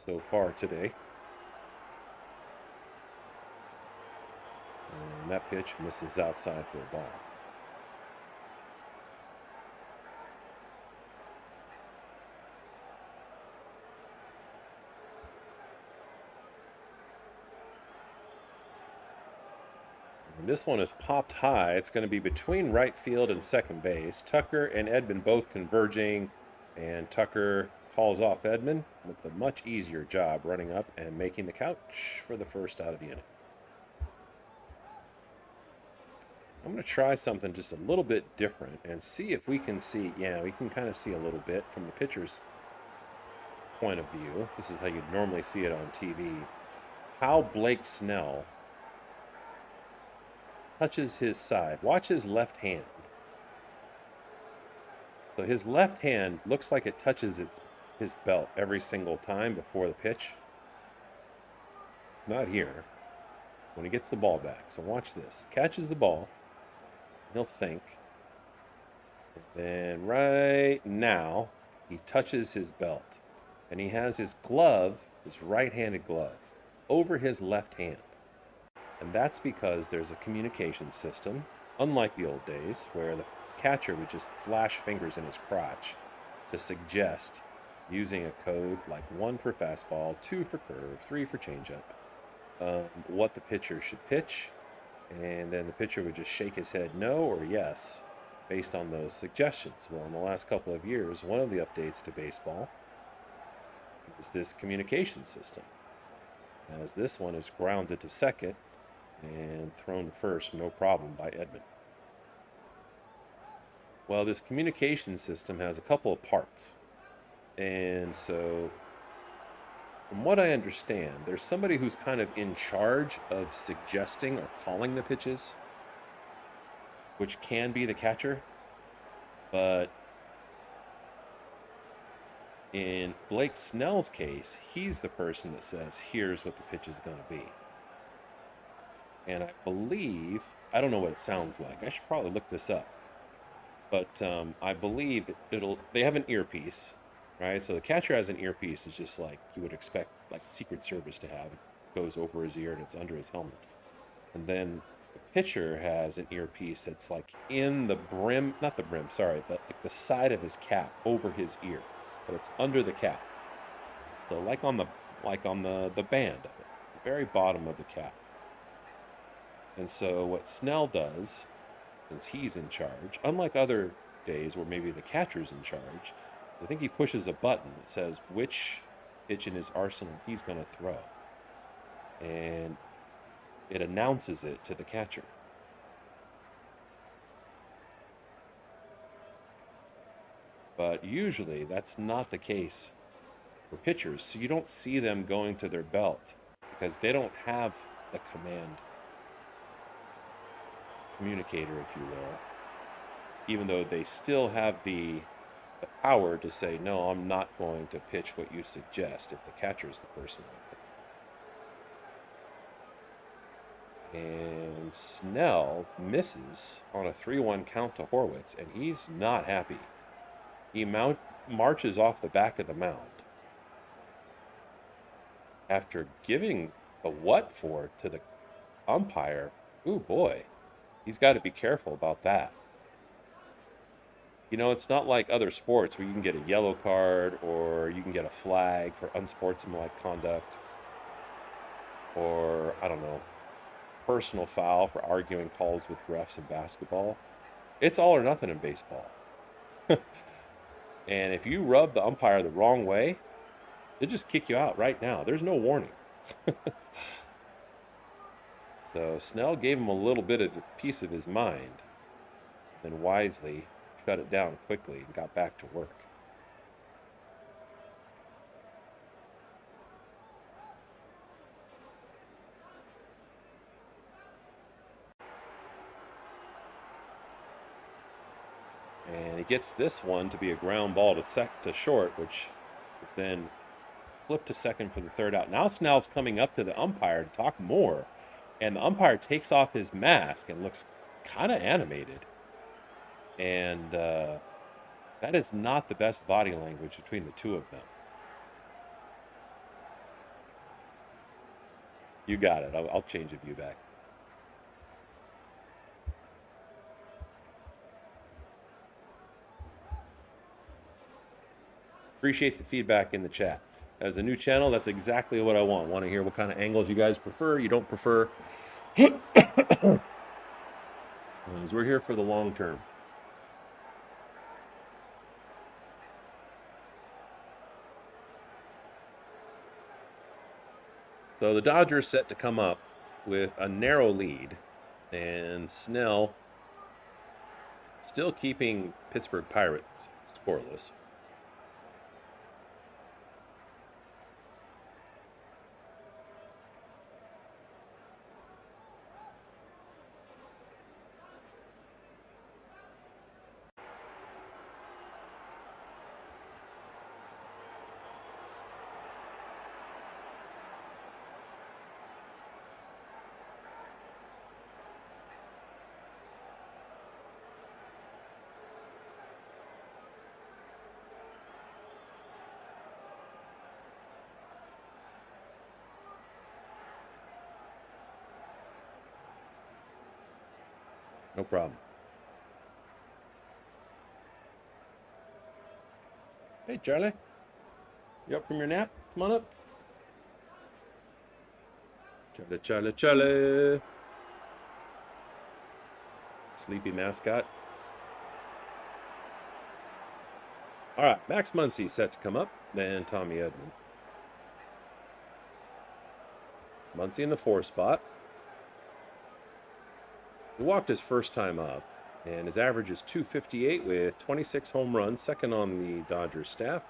so far today. And that pitch misses outside for a ball. And this one is popped high. It's going to be between right field and second base. Tucker and Edman both converging, and Tucker calls off Edman with a much easier job running up and making the couch for the first out of the inning. I'm going to try something just a little bit different and see if we can see, yeah, we can kind of see a little bit from the pitcher's point of view, this is how you'd normally see it on TV, how Blake Snell touches his side. Watch his left hand. So his left hand looks like it touches his belt every single time before the pitch. Not here. When he gets the ball back. So watch this. Catches the ball. He'll think. And then right now, he touches his belt. And he has his glove, his right-handed glove, over his left hand. And that's because there's a communication system, unlike the old days, where the catcher would just flash fingers in his crotch to suggest, using a code like 1 for fastball, 2 for curve, 3 for changeup, what the pitcher should pitch, and then the pitcher would just shake his head no or yes based on those suggestions. Well, in the last couple of years, one of the updates to baseball is this communication system, as this one is grounded to second and thrown to first, no problem, by Edman. Well, this communication system has a couple of parts. And so, from what I understand, there's somebody who's kind of in charge of suggesting or calling the pitches, which can be the catcher. But in Blake Snell's case, he's the person that says, here's what the pitch is going to be. And I believe, I don't know what it sounds like. I should probably look this up. But I believe they have an earpiece, right? So the catcher has an earpiece. It's just like you would expect, like Secret Service to have. It goes over his ear and it's under his helmet. And then the pitcher has an earpiece that's like in the brim, not the brim, sorry, the side of his cap, over his ear, but it's under the cap. So like on the band of it, the very bottom of the cap. And so what Snell does, since he's in charge, unlike other days where maybe the catcher's in charge, I think he pushes a button that says which pitch in his arsenal he's going to throw. And it announces it to the catcher. But usually that's not the case for pitchers. So you don't see them going to their belt because they don't have the command communicator, if you will, even though they still have the power to say, no, I'm not going to pitch what you suggest if the catcher is the person with it. And Snell misses on a 3-1 count to Horwitz, and he's not happy. He marches off the back of the mound after giving the what for to the umpire. Ooh, boy. He's got to be careful about that. You know, it's not like other sports where you can get a yellow card or you can get a flag for unsportsmanlike conduct or, I don't know, personal foul for arguing calls with refs in basketball. It's all or nothing in baseball. And if you rub the umpire the wrong way, they'll just kick you out right now. There's no warning. So Snell gave him a little bit of a piece of his mind, then wisely shut it down quickly and got back to work. And he gets this one to be a ground ball to short, which is then flipped to second for the third out. Now Snell's coming up to the umpire to talk more. And the umpire takes off his mask and looks kind of animated. And that is not the best body language between the two of them. You got it. I'll change the view back. Appreciate the feedback in the chat. As a new channel, that's exactly what I want. Want to hear what kind of angles you guys prefer, you don't prefer. As we're here for the long term. So the Dodgers set to come up with a narrow lead, and Snell still keeping Pittsburgh Pirates scoreless. No problem. Hey, Charlie. You up from your nap? Come on up. Charlie, Charlie, Charlie. Sleepy mascot. All right, Max Muncy set to come up, then Tommy Edman. Muncy in the 4 spot. He walked his first time up, and his average is 258 with 26 home runs, second on the Dodgers staff,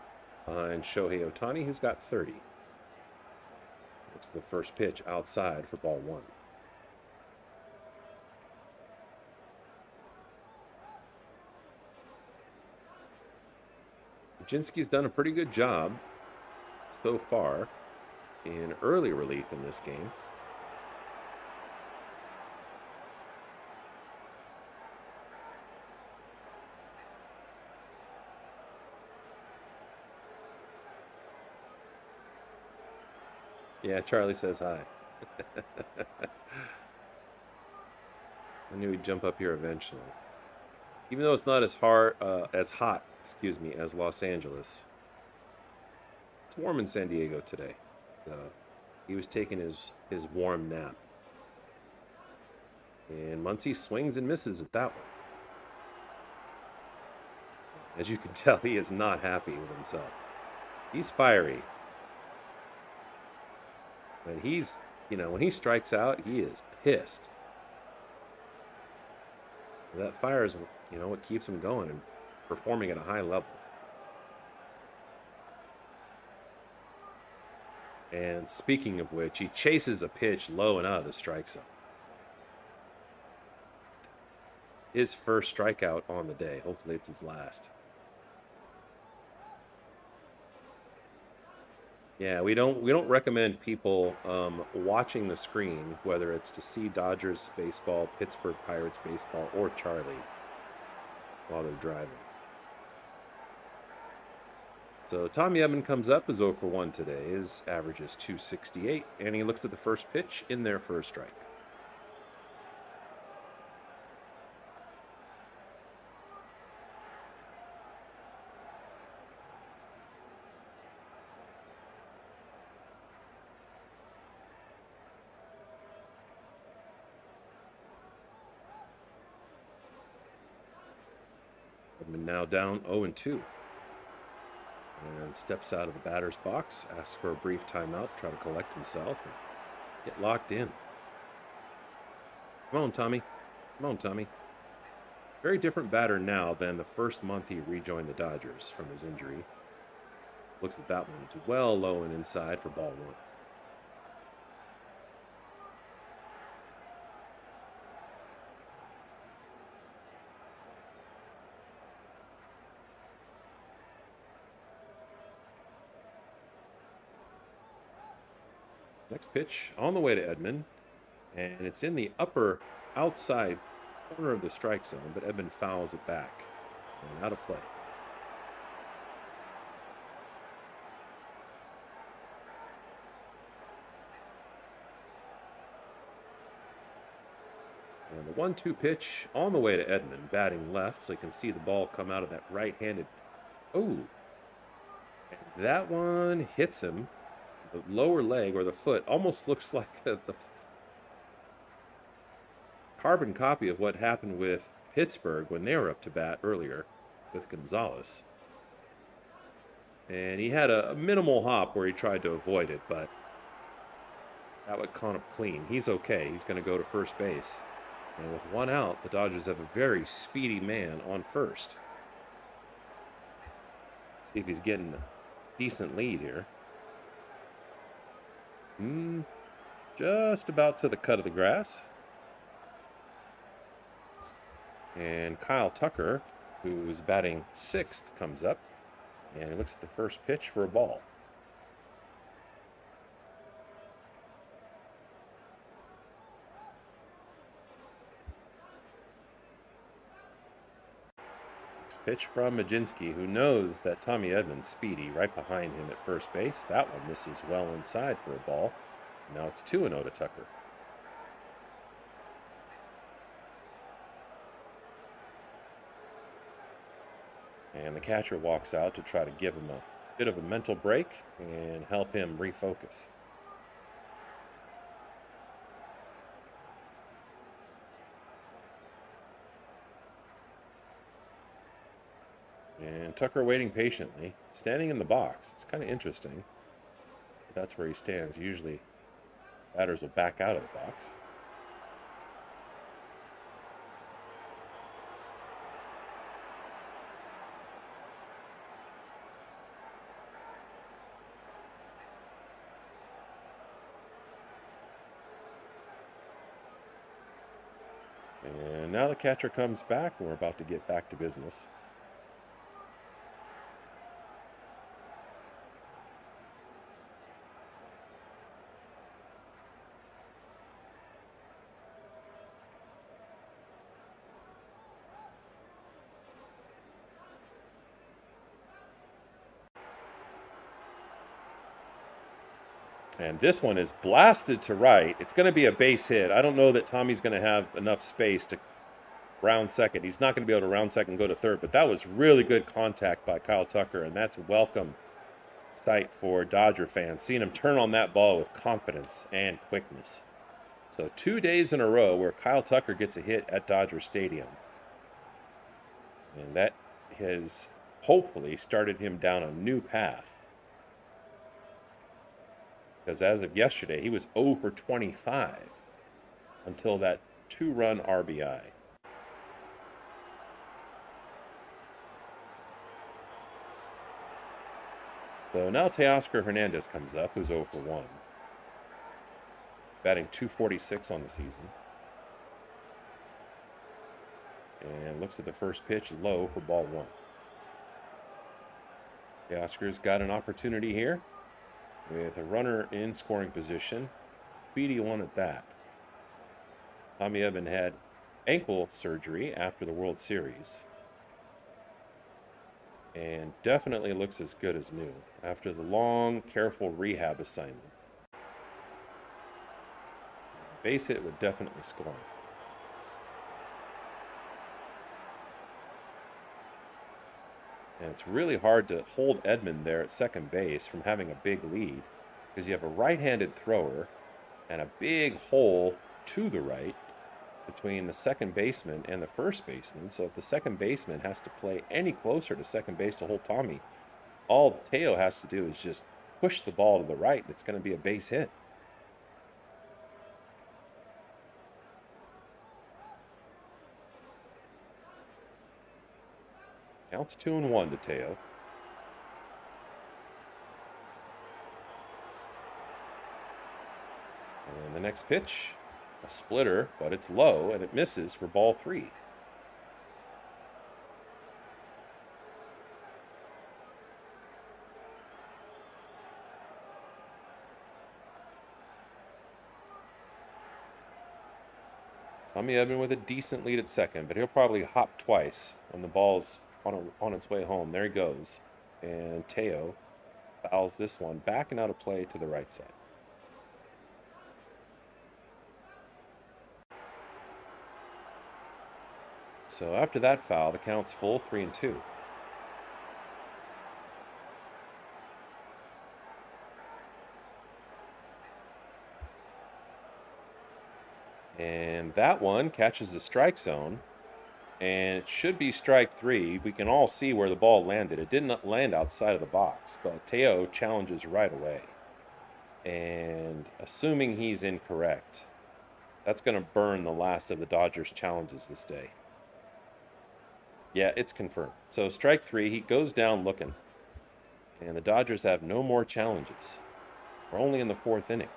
behind Shohei Ohtani, who's got 30. Looks the first pitch outside for ball 1. Majinski's done a pretty good job so far in early relief in this game. Yeah, Charlie says hi. I knew he'd jump up here eventually. Even though it's not as hot, as Los Angeles. It's warm in San Diego today. He was taking his warm nap. And Muncy swings and misses at that one. As you can tell, he is not happy with himself. He's fiery. And he's, when he strikes out, he is pissed. That fire is, what keeps him going and performing at a high level. And speaking of which, he chases a pitch low and out of the strike zone. His first strikeout on the day. Hopefully it's his last. Yeah, we don't recommend people watching the screen, whether it's to see Dodgers baseball, Pittsburgh Pirates baseball, or Charlie, while they're driving. So Tommy Edman comes up as 0 for 1 today. His average is 268, and he looks at the first pitch in there for a strike. Edman now down 0-2. And steps out of the batter's box, asks for a brief timeout, try to collect himself, and get locked in. Come on, Tommy. Come on, Tommy. Very different batter now than the first month he rejoined the Dodgers from his injury. Looks at that one. It's well low and inside for ball 1. Next pitch on the way to Edman, and it's in the upper outside corner of the strike zone, but Edman fouls it back and out of play. And the 1-2 pitch on the way to Edman, batting left, so you can see the ball come out of that right-handed. Oh, and that one hits him. The lower leg or the foot almost looks like the carbon copy of what happened with Pittsburgh when they were up to bat earlier with Gonzalez. And he had a minimal hop where he tried to avoid it, but that would count up clean. He's okay. He's going to go to first base. And with 1 out, the Dodgers have a very speedy man on first. See if he's getting a decent lead here. Just about to the cut of the grass. And Kyle Tucker, who's batting 6th, comes up. And he looks at the first pitch for a ball. Next pitch from Majinski, who knows that Tommy Edman's speedy right behind him at first base. That one misses well inside for a ball. Now it's 2-0 to Tucker. And the catcher walks out to try to give him a bit of a mental break and help him refocus. And Tucker waiting patiently, standing in the box. It's kind of interesting. That's where he stands. Usually batters will back out of the box. And now the catcher comes back, and we're about to get back to business. And this one is blasted to right. It's going to be a base hit. I don't know that Tommy's going to have enough space to round second. He's not going to be able to round second, go to third. But that was really good contact by Kyle Tucker, and that's a welcome sight for Dodger fans, seeing him turn on that ball with confidence and quickness. So 2 days in a row where Kyle Tucker gets a hit at Dodger Stadium. And that has hopefully started him down a new path. Because as of yesterday, he was 0 for 25 until that 2-run RBI. So now Teoscar Hernandez comes up, who's 0 for 1. Batting .246 on the season. And looks at the first pitch, low for ball 1. Teoscar's got an opportunity here with a runner in scoring position. Speedy one at that. Tommy Edman had ankle surgery after the World Series. And definitely looks as good as new after the long, careful rehab assignment. Base hit would definitely score. And it's really hard to hold Edman there at second base from having a big lead because you have a right-handed thrower and a big hole to the right between the second baseman and the first baseman. So if the second baseman has to play any closer to second base to hold Tommy, all Teo has to do is just push the ball to the right, and it's going to be a base hit. Counts 2-1 to Teo. And the next pitch, a splitter, but it's low, and it misses for ball 3. Tommy Edman with a decent lead at second, but he'll probably hop twice when the ball's on its way home. There he goes. And Teo fouls this one back and out of play to the right side. So after that foul, the count's full 3-2. And that one catches the strike zone. And it should be strike 3. We can all see where the ball landed. It did not land outside of the box, but Teo challenges right away. And assuming he's incorrect, that's going to burn the last of the Dodgers' challenges this day. Yeah, it's confirmed. So strike 3, he goes down looking. And the Dodgers have no more challenges. We're only in the 4th inning.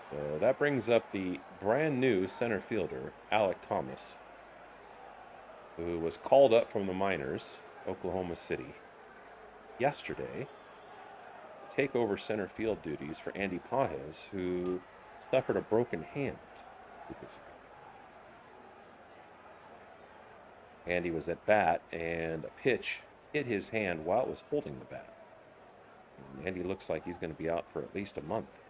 So that brings up the brand new center fielder, Alek Thomas, who was called up from the minors, Oklahoma City, yesterday to take over center field duties for Andy Pages, who suffered a broken hand 2 weeks ago. Andy was at bat, and a pitch hit his hand while it was holding the bat. And Andy looks like he's going to be out for at least a month.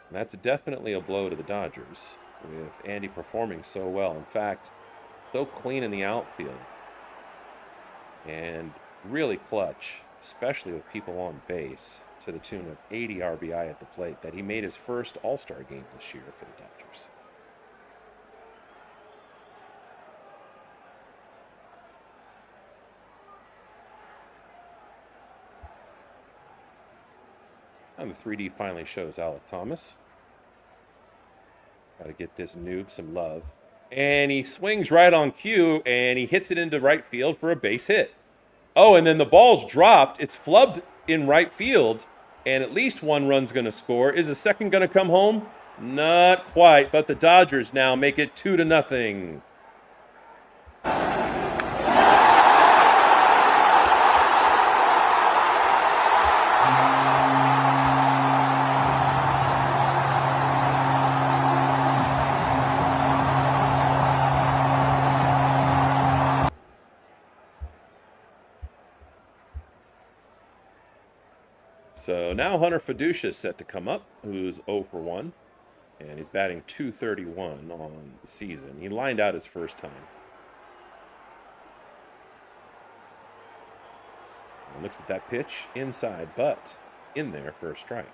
And that's definitely a blow to the Dodgers. with Andy performing so well. In fact, so clean in the outfield and really clutch, especially with people on base, to the tune of 80 RBI at the plate, that he made his first All-Star game this year for the Dodgers. And the 3D finally shows Alec Thomas. Got to get this noob some love. And he swings right on cue, and he hits it into right field for a base hit. Oh, and then the ball's dropped. It's flubbed in right field, and at least one run's going to score. Is a second going to come home? Not quite, but the Dodgers now make it 2-0. So now Hunter Fiducia is set to come up, who's 0 for 1, and he's batting .231 on the season. He lined out his first time. And looks at that pitch, inside, but in there for a strike.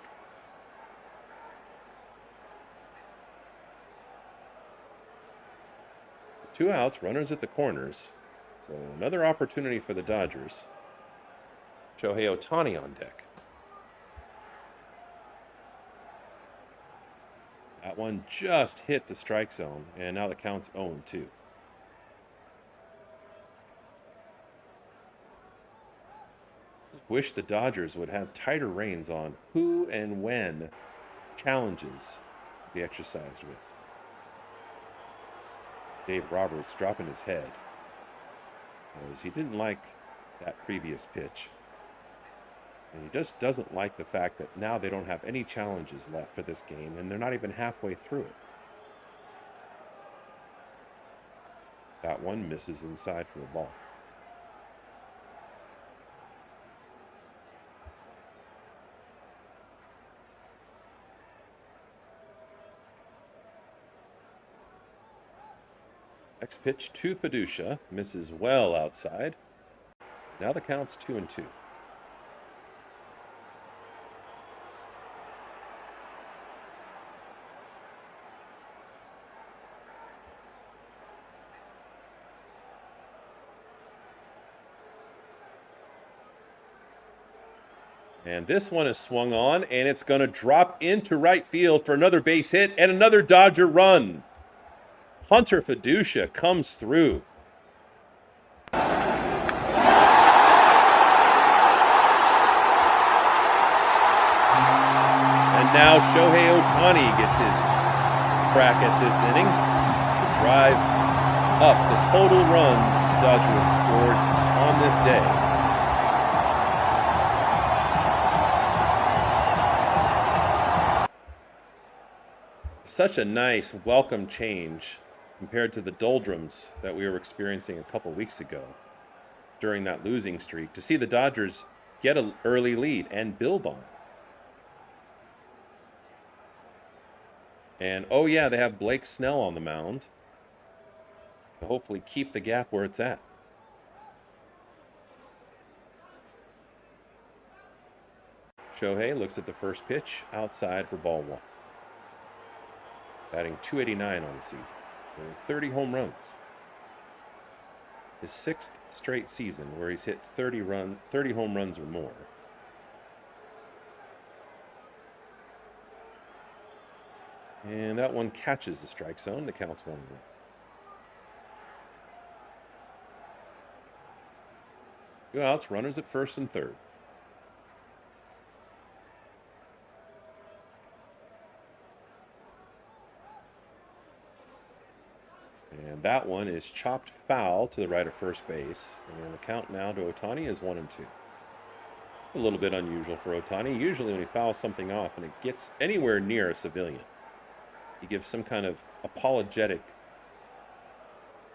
Two outs, runners at the corners. So another opportunity for the Dodgers. Shohei Ohtani on deck. That one just hit the strike zone, and now the count's 0-2. Wish the Dodgers would have tighter reins on who and when challenges be exercised with. Dave Roberts dropping his head because he didn't like that previous pitch. And he just doesn't like the fact that now they don't have any challenges left for this game, and they're not even halfway through it. That one misses inside for a ball. Next pitch to Fiducia, misses well outside. Now the count's 2-2. And this one is swung on, and it's going to drop into right field for another base hit and another Dodger run. Hunter Fiducia comes through. And now Shohei Ohtani gets his crack at this inning to drive up the total runs the Dodgers have scored on this day. Such a nice welcome change compared to the doldrums that we were experiencing a couple weeks ago during that losing streak, to see the Dodgers get an early lead and build on it. And oh yeah, they have Blake Snell on the mound to hopefully keep the gap where it's at. Shohei looks at the first pitch, outside for ball one. Batting .289 on the season, with 30 home runs. His sixth straight season where he's hit 30 home runs or more. And that one catches the strike zone. The count's 1-1. Two outs, runners at first and third. And that one is chopped foul to the right of first base. And the count now to Ohtani is 1-2. It's a little bit unusual for Ohtani. Usually when he fouls something off and it gets anywhere near a civilian, he gives some kind of apologetic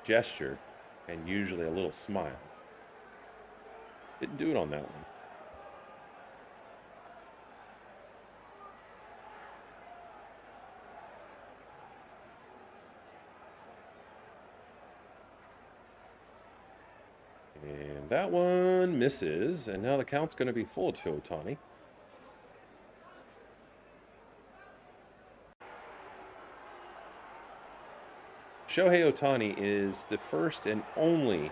gesture and usually a little smile. Didn't do it on that one. that one misses, and now the count's going to be full to Ohtani. Shohei Ohtani is the first and only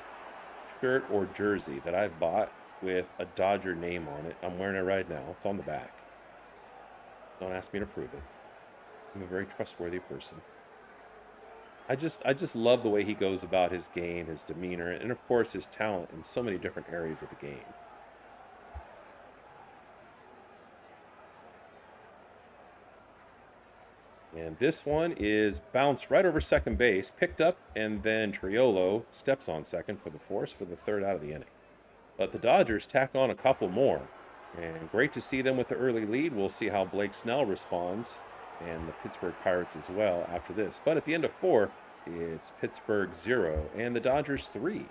shirt or jersey that I've bought with a Dodger name on it. I'm wearing it right now. It's on the back. Don't ask me to prove it. I'm a very trustworthy person. I just love the way he goes about his game, his demeanor, and of course his talent in so many different areas of the game. And this one is bounced right over second base, picked up, and then Triolo steps on second for the force for the third out of the inning. But the Dodgers tack on a couple more, and great to see them with the early lead. We'll see how Blake Snell responds, and the Pittsburgh Pirates as well after this. But at the end of 4, it's Pittsburgh 0 and the Dodgers 3.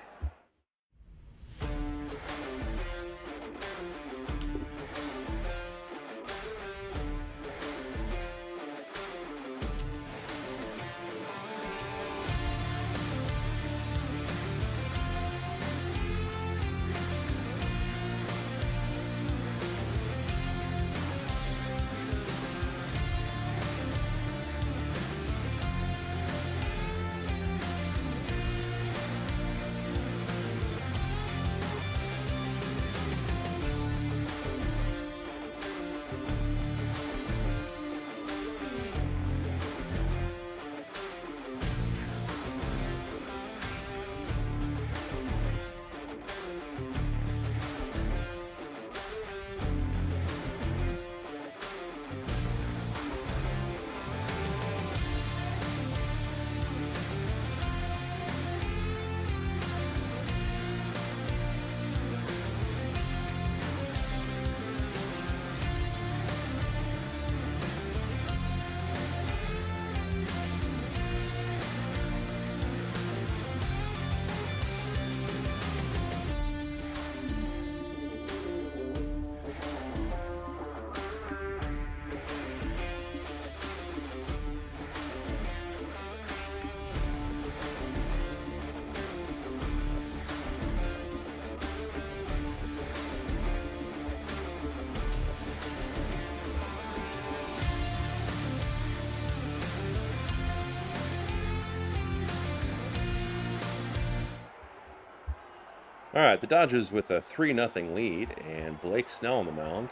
All right, the Dodgers with a 3-0 lead and Blake Snell on the mound.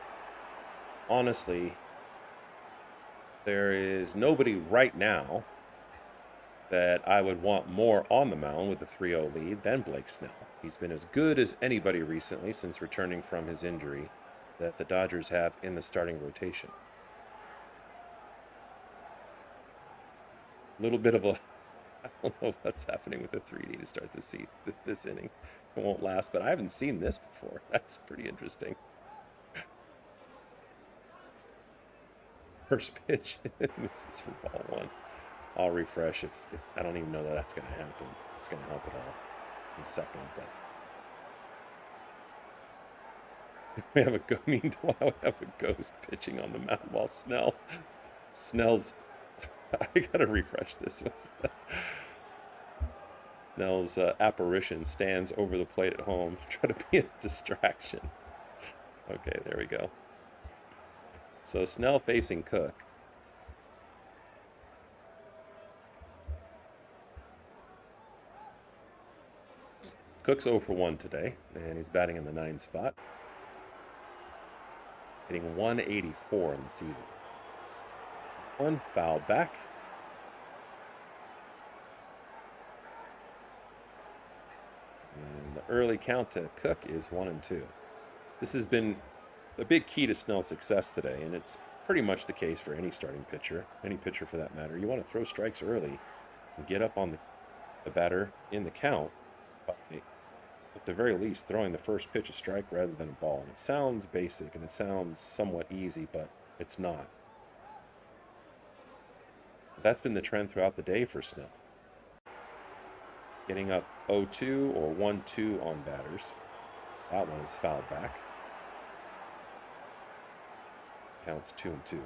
Honestly, there is nobody right now that I would want more on the mound with a 3-0 lead than Blake Snell. He's been as good as anybody recently since returning from his injury that the Dodgers have in the starting rotation. A little bit of a I don't know what's happening with the 3D to start this inning. It won't last, but I haven't seen this before. That's pretty interesting. First pitch misses for ball 1. I'll refresh if I don't even know that that's going to happen. It's going to help at all in a second, but we have meanwhile we have a ghost pitching on the mound while Snell's I gotta refresh this. Snell's apparition stands over the plate at home, try to be a distraction. Okay, there we go. So Snell facing Cook. Cook's 0 for 1 today, and he's batting in the 9 spot. Hitting 184 in the season. One foul back. And the early count to Cook is 1-2. This has been a big key to Snell's success today, and it's pretty much the case for any starting pitcher, any pitcher for that matter. You want to throw strikes early and get up on the batter in the count by, at the very least, throwing the first pitch a strike rather than a ball. And it sounds basic and it sounds somewhat easy, but it's not. That's been the trend throughout the day for Snell. Getting up 0-2 or 1-2 on batters. That one is fouled back. Counts 2-2.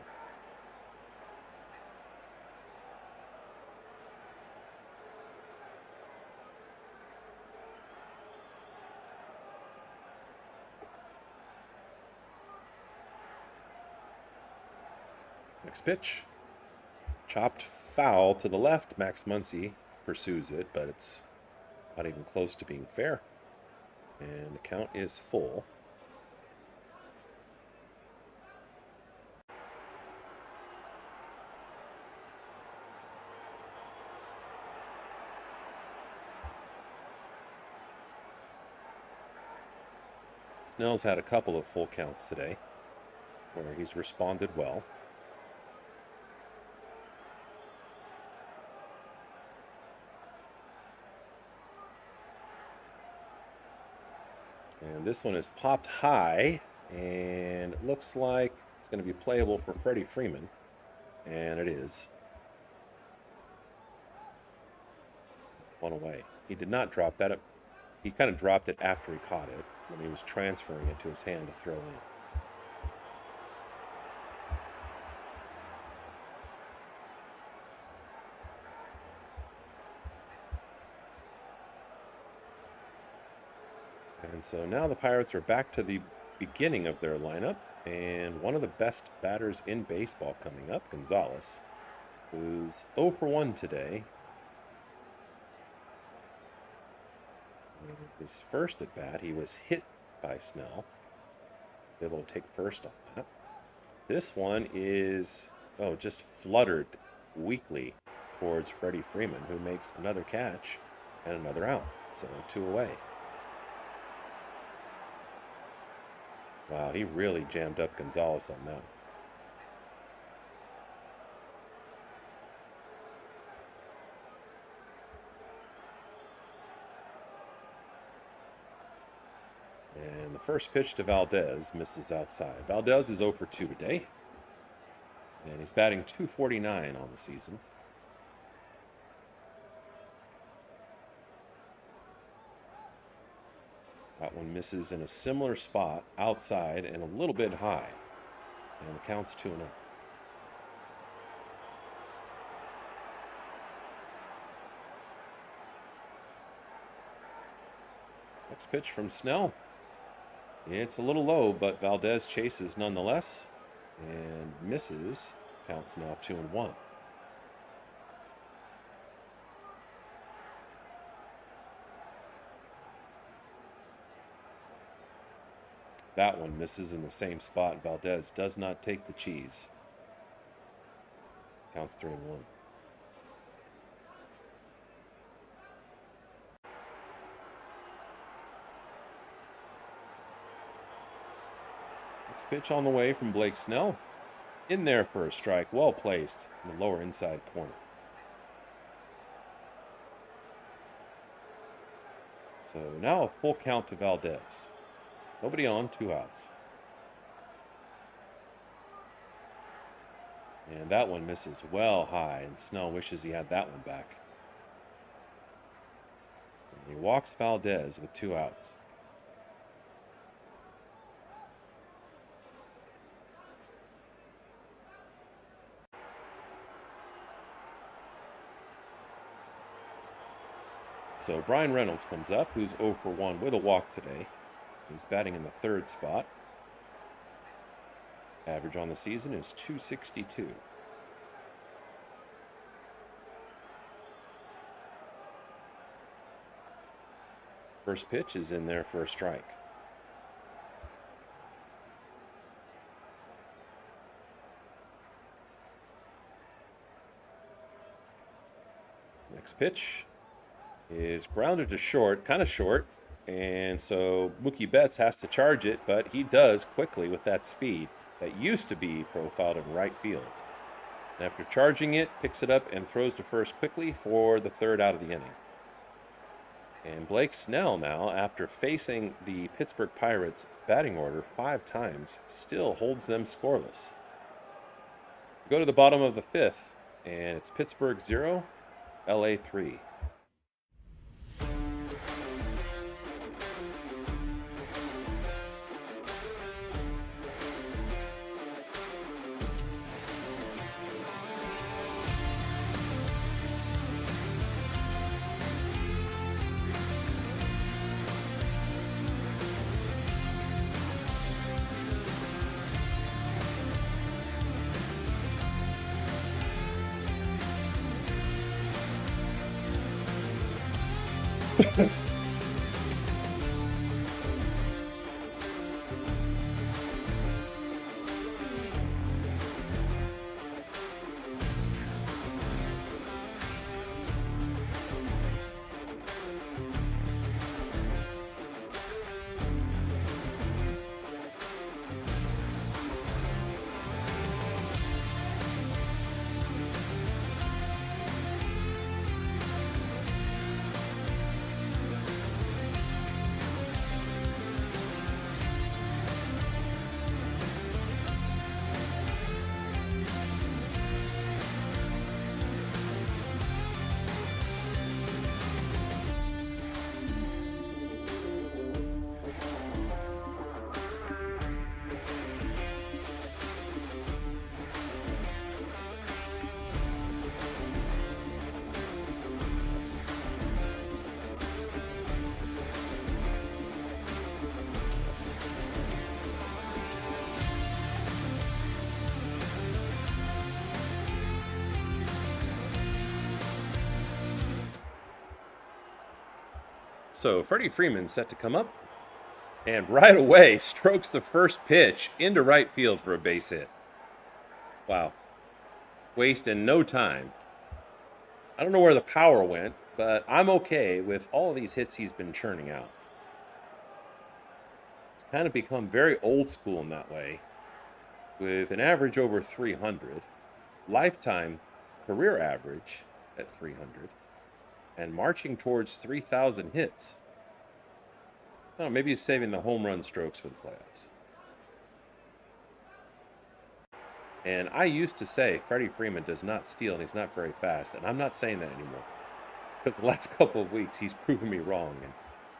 Next pitch. Chopped foul to the left. Max Muncy pursues it, but it's not even close to being fair. And the count is full. Snell's had a couple of full counts today where he's responded well. And this one is popped high, and it looks like it's going to be playable for Freddie Freeman. And it is. One away. He did not drop that. He kind of dropped it after he caught it when he was transferring it to his hand to throw in. And so now the Pirates are back to the beginning of their lineup, and one of the best batters in baseball coming up, Gonzalez, who's 0 for 1 today. In his first at bat, he was hit by Snell. Able to take first on that. This one is, just fluttered weakly towards Freddie Freeman, who makes another catch and another out. So 2 away. Wow, he really jammed up Gonzalez on that. And the first pitch to Valdez misses outside. Valdez is 0 for 2 today. And he's batting .249 on the season. That one misses in a similar spot outside and a little bit high. And the count's 2-0. Next pitch from Snell. It's a little low, but Valdez chases nonetheless and misses. Counts now 2-1. That one misses in the same spot. Valdez does not take the cheese. Counts 3-1. Next pitch on the way from Blake Snell. In there for a strike. Well placed in the lower inside corner. So now a full count to Valdez. Nobody on, 2 outs. And that one misses well high, and Snell wishes he had that one back. And he walks Valdez with 2 outs. So Brian Reynolds comes up, who's 0 for 1 with a walk today. He's batting in the 3rd spot. Average on the season is .262. First pitch is in there for a strike. Next pitch is grounded to short, kind of short. And so Mookie Betts has to charge it, but he does quickly with that speed that used to be profiled in right field. And after charging it, picks it up and throws to first quickly for the 3rd out of the inning. And Blake Snell now, after facing the Pittsburgh Pirates batting order 5 times, still holds them scoreless. Go to the bottom of the 5th, and it's Pittsburgh 0, LA 3. So Freddie Freeman set to come up, and right away strokes the first pitch into right field for a base hit. Wow. Wasting no time. I don't know where the power went, but I'm okay with all of these hits he's been churning out. It's kind of become very old school in that way, with an average over 300, lifetime career average at 300, and marching towards 3,000 hits. I don't know, maybe he's saving the home run strokes for the playoffs. And I used to say Freddie Freeman does not steal and he's not very fast, and I'm not saying that anymore. Because the last couple of weeks he's proven me wrong.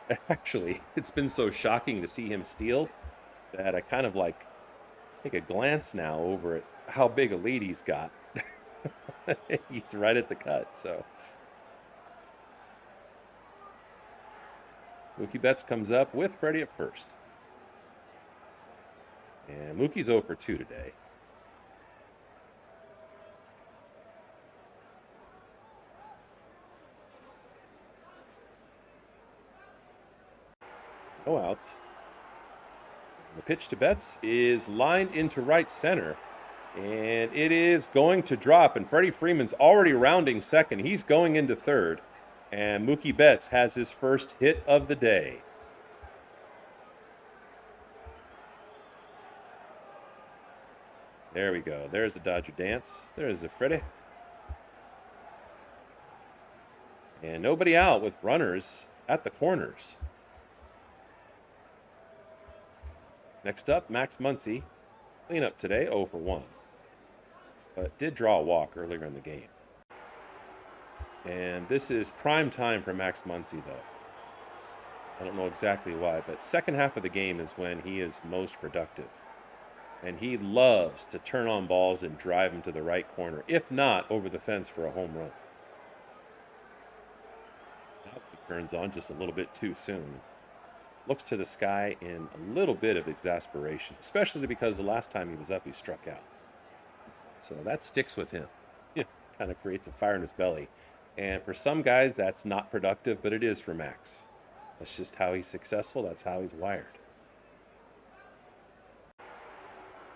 And actually, it's been so shocking to see him steal that I kind of like take a glance now over at how big a lead he's got. He's right at the cut, so. Mookie Betts comes up with Freddie at first. And Mookie's 0 for 2 today. No outs. The pitch to Betts is lined into right center. And it is going to drop. And Freddie Freeman's already rounding second. He's going into third. And Mookie Betts has his first hit of the day. There we go. There's the Dodger dance. There's the Freddie. And nobody out with runners at the corners. Next up, Max Muncy. Cleanup today, 0 for 1. But did draw a walk earlier in the game. And this is prime time for Max Muncy, though. I don't know exactly why, but second half of the game is when he is most productive. And he loves to turn on balls and drive them to the right corner, if not over the fence for a home run. Now he turns on just a little bit too soon. Looks to the sky in a little bit of exasperation, especially because the last time he was up, he struck out. So that sticks with him. Yeah, kind of creates a fire in his belly. And for some guys, that's not productive, but it is for Max. That's just how he's successful. That's how he's wired.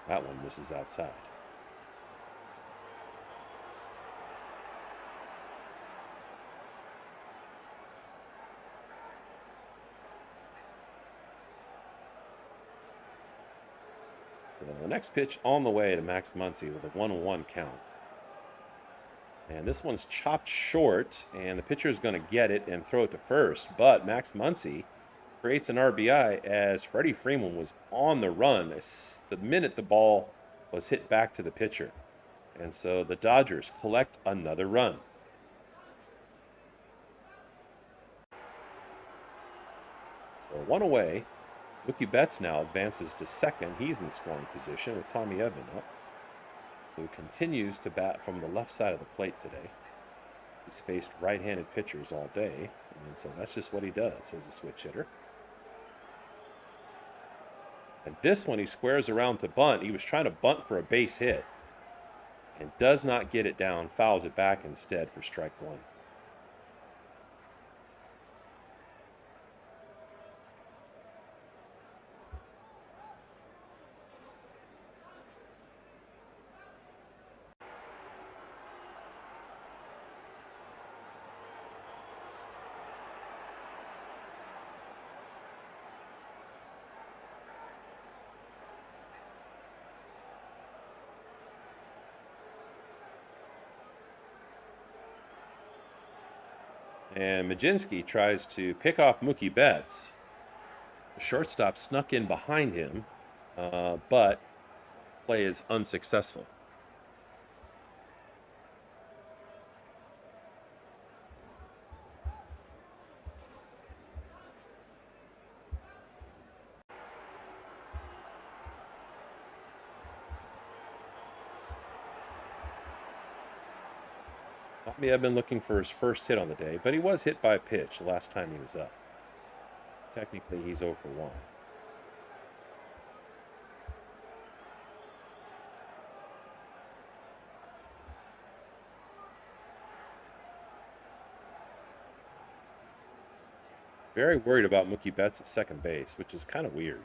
That one misses outside. So the next pitch on the way to Max Muncy with a 1-1 count. And this one's chopped short, and the pitcher is going to get it and throw it to first. But Max Muncy creates an RBI as Freddie Freeman was on the run the minute the ball was hit back to the pitcher. And so the Dodgers collect another run. So 1 away. Mookie Betts now advances to second. He's in scoring position with Tommy Edman up, who continues to bat from the left side of the plate today. He's faced right-handed pitchers all day, and so that's just what he does as a switch hitter. And this one he squares around to bunt. He was trying to bunt for a base hit and does not get it down, fouls it back instead for strike 1. And Majinski tries to pick off Mookie Betts. The shortstop snuck in behind him, but play is unsuccessful. May have been looking for his first hit on the day, but he was hit by a pitch the last time he was up. Technically, he's 0 for 1. Very worried about Mookie Betts at second base, which is kind of weird.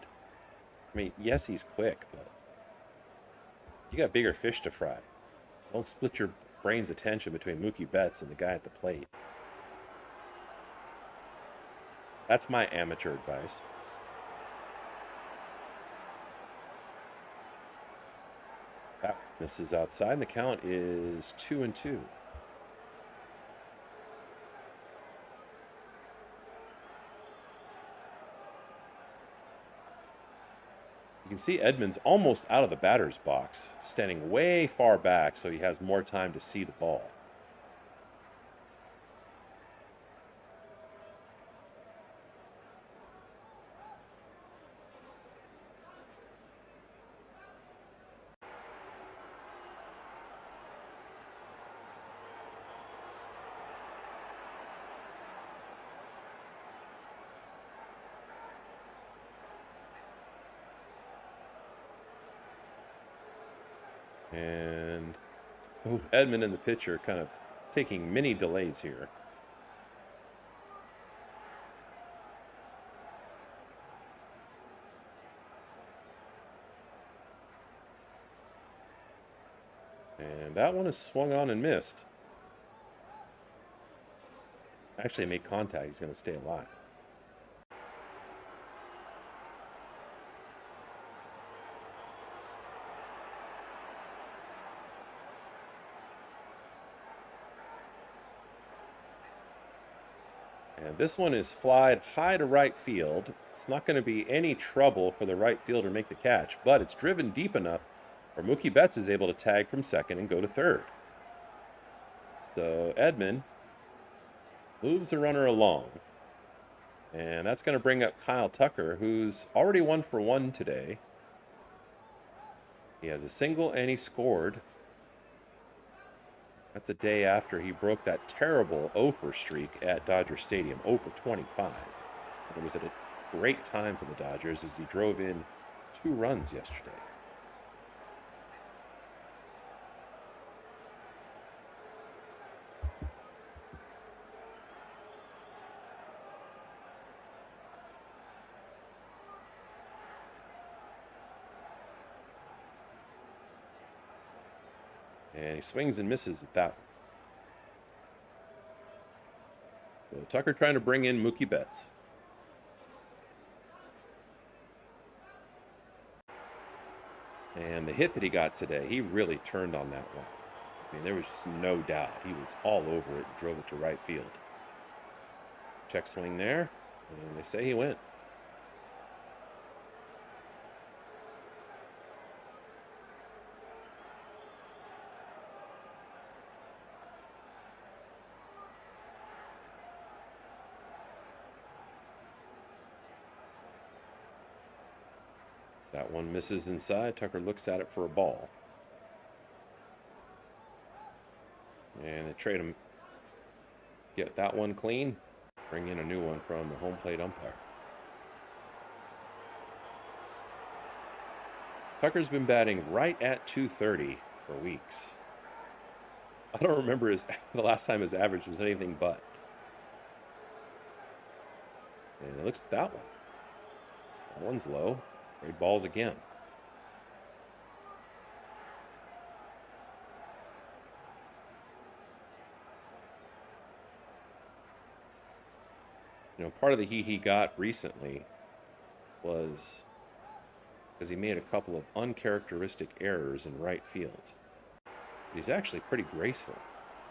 I mean, yes, he's quick, but you got bigger fish to fry. Don't split your brain's attention between Mookie Betts and the guy at the plate. That's my amateur advice. That misses outside, and the count is 2-2. You can see Edmonds almost out of the batter's box, standing way far back so he has more time to see the ball. And both Edmund and the pitcher kind of taking mini delays here. And that one is swung on and missed. Actually made contact. He's going to stay alive. And this one is flied high to right field. It's not going to be any trouble for the right fielder to make the catch, but it's driven deep enough where Mookie Betts is able to tag from second and go to third. So Edman moves the runner along. And that's going to bring up Kyle Tucker, who's already 1 for 1 today. He has a single and he scored. That's a day after he broke that terrible 0 for streak at Dodger Stadium, 0 for 25. And it was at a great time for the Dodgers as he drove in 2 runs yesterday. And he swings and misses at that one. So Tucker trying to bring in Mookie Betts. And the hit that he got today, he really turned on that one. I mean, there was just no doubt. He was all over it and drove it to right field. Check swing there, and they say he went. That one misses inside. Tucker looks at it for a ball. And they trade him. Get that one clean. Bring in a new one from the home plate umpire. Tucker's been batting right at .230 for weeks. I don't remember the last time his average was anything but. And it looks at that one. That one's low. Trade balls again. You know, part of the heat he got recently was because he made a couple of uncharacteristic errors in right field. But he's actually pretty graceful,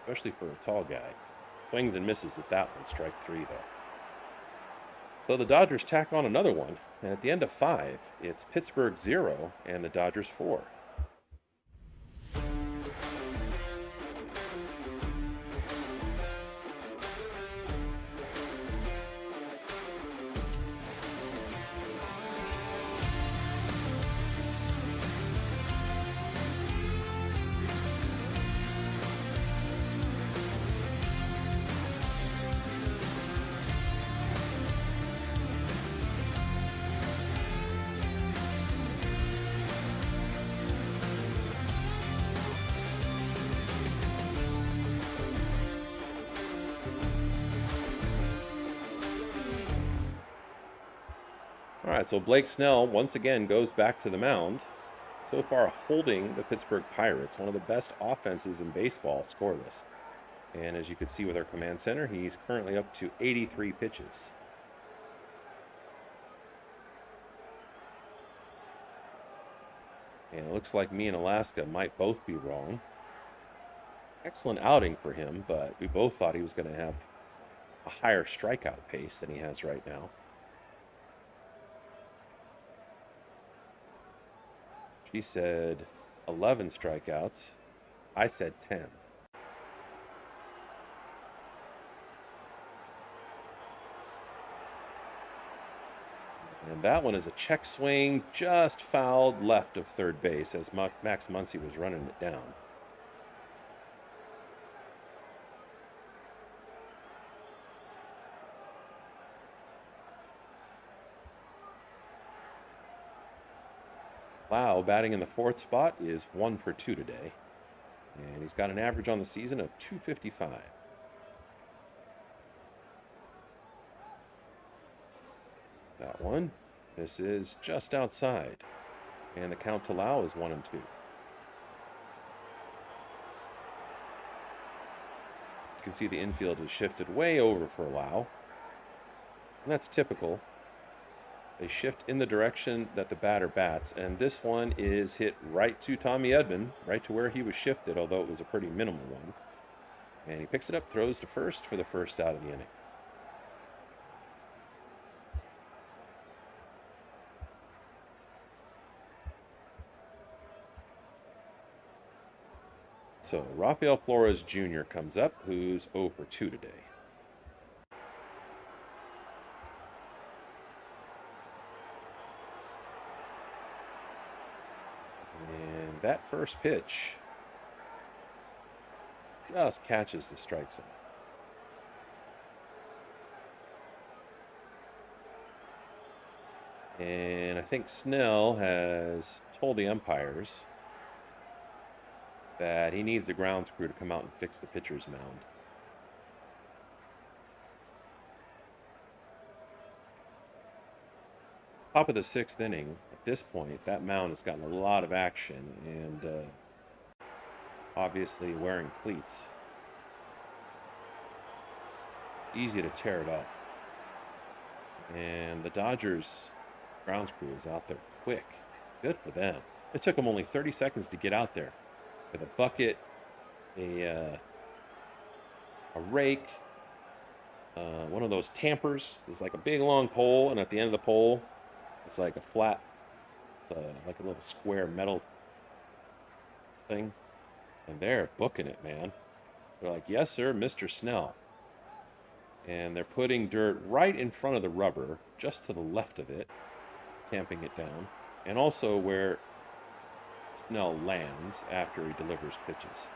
especially for a tall guy. Swings and misses at that one. Strike 3, though. So the Dodgers tack on another one. And at the end of 5, it's Pittsburgh 0 and the Dodgers 4. All right, so Blake Snell once again goes back to the mound. So far, holding the Pittsburgh Pirates, one of the best offenses in baseball, scoreless. And as you can see with our command center, he's currently up to 83 pitches. And it looks like me and Alaska might both be wrong. Excellent outing for him, but we both thought he was going to have a higher strikeout pace than he has right now. She said 11 strikeouts. I said 10. And that one is a check swing, just fouled left of third base as Max Muncy was running it down. Lau, batting in the 4th spot, is 1 for 2 today. And he's got an average on the season of .255. That one. This is just outside. And the count to Lau is 1-2. You can see the infield has shifted way over for Lau. And that's typical. They shift in the direction that the batter bats, and this one is hit right to Tommy Edman, right to where he was shifted, although it was a pretty minimal one. And he picks it up, throws to first for the first out of the inning. So Rafael Flores Jr. comes up, who's 0 for 2 today. And that first pitch just catches the strike zone. And I think Snell has told the umpires that he needs the grounds crew to come out and fix the pitcher's mound. Top of the 6th inning, at this point, that mound has gotten a lot of action and obviously wearing cleats. Easy to tear it up. And the Dodgers grounds crew is out there quick. Good for them. It took them only 30 seconds to get out there with a bucket, a rake, one of those tampers. It's like a big long pole, and at the end of the pole, it's like a flat, like a little square metal thing. And they're booking it, man. They're like, yes, sir, Mr. Snell. And they're putting dirt right in front of the rubber, just to the left of it, tamping it down. And also where Snell lands after he delivers pitches.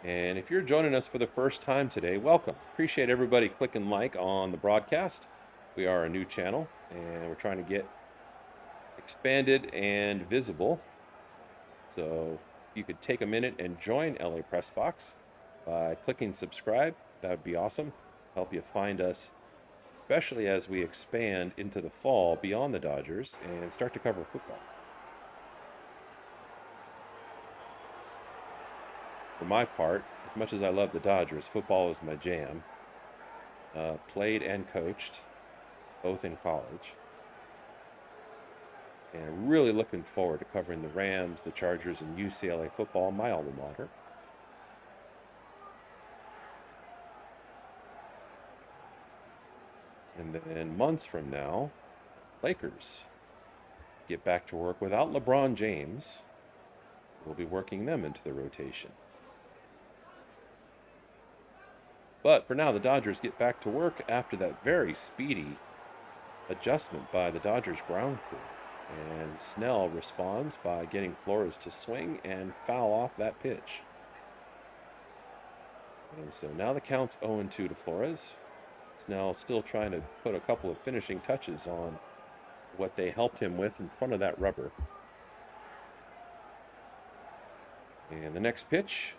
And if you're joining us for the first time today, welcome. Appreciate everybody clicking like on the broadcast. We are a new channel, and we're trying to get expanded and visible. So you could take a minute and join LA Press Box by clicking subscribe. That would be awesome. Help you find us, especially as we expand into the fall beyond the Dodgers and start to cover football. For my part, as much as I love the Dodgers, football is my jam. Played and coached, both in college. And really looking forward to covering the Rams, the Chargers, and UCLA football, my alma mater. And then months from now, Lakers get back to work without LeBron James. We'll be working them into the rotation. But for now, the Dodgers get back to work after that very speedy adjustment by the Dodgers ground crew. And Snell responds by getting Flores to swing and foul off that pitch. And so now the count's 0-2 to Flores. Snell still trying to put a couple of finishing touches on what they helped him with in front of that rubber. And the next pitch,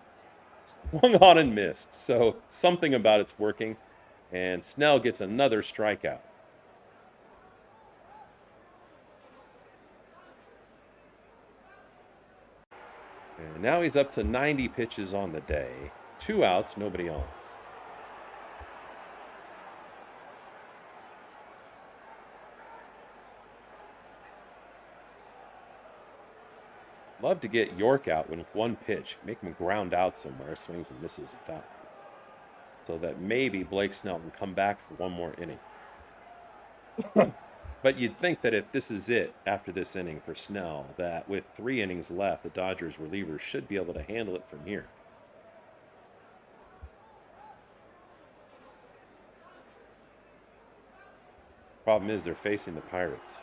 swung on and missed. So something about it's working. And Snell gets another strikeout. And now he's up to 90 pitches on the day. 2 outs, nobody on. Love to get York out with one pitch. Make him ground out somewhere. Swings and misses at that one. So that maybe Blake Snell can come back for one more inning. But you'd think that if this is it after this inning for Snell, that with 3 innings left, the Dodgers relievers should be able to handle it from here. Problem is they're facing the Pirates.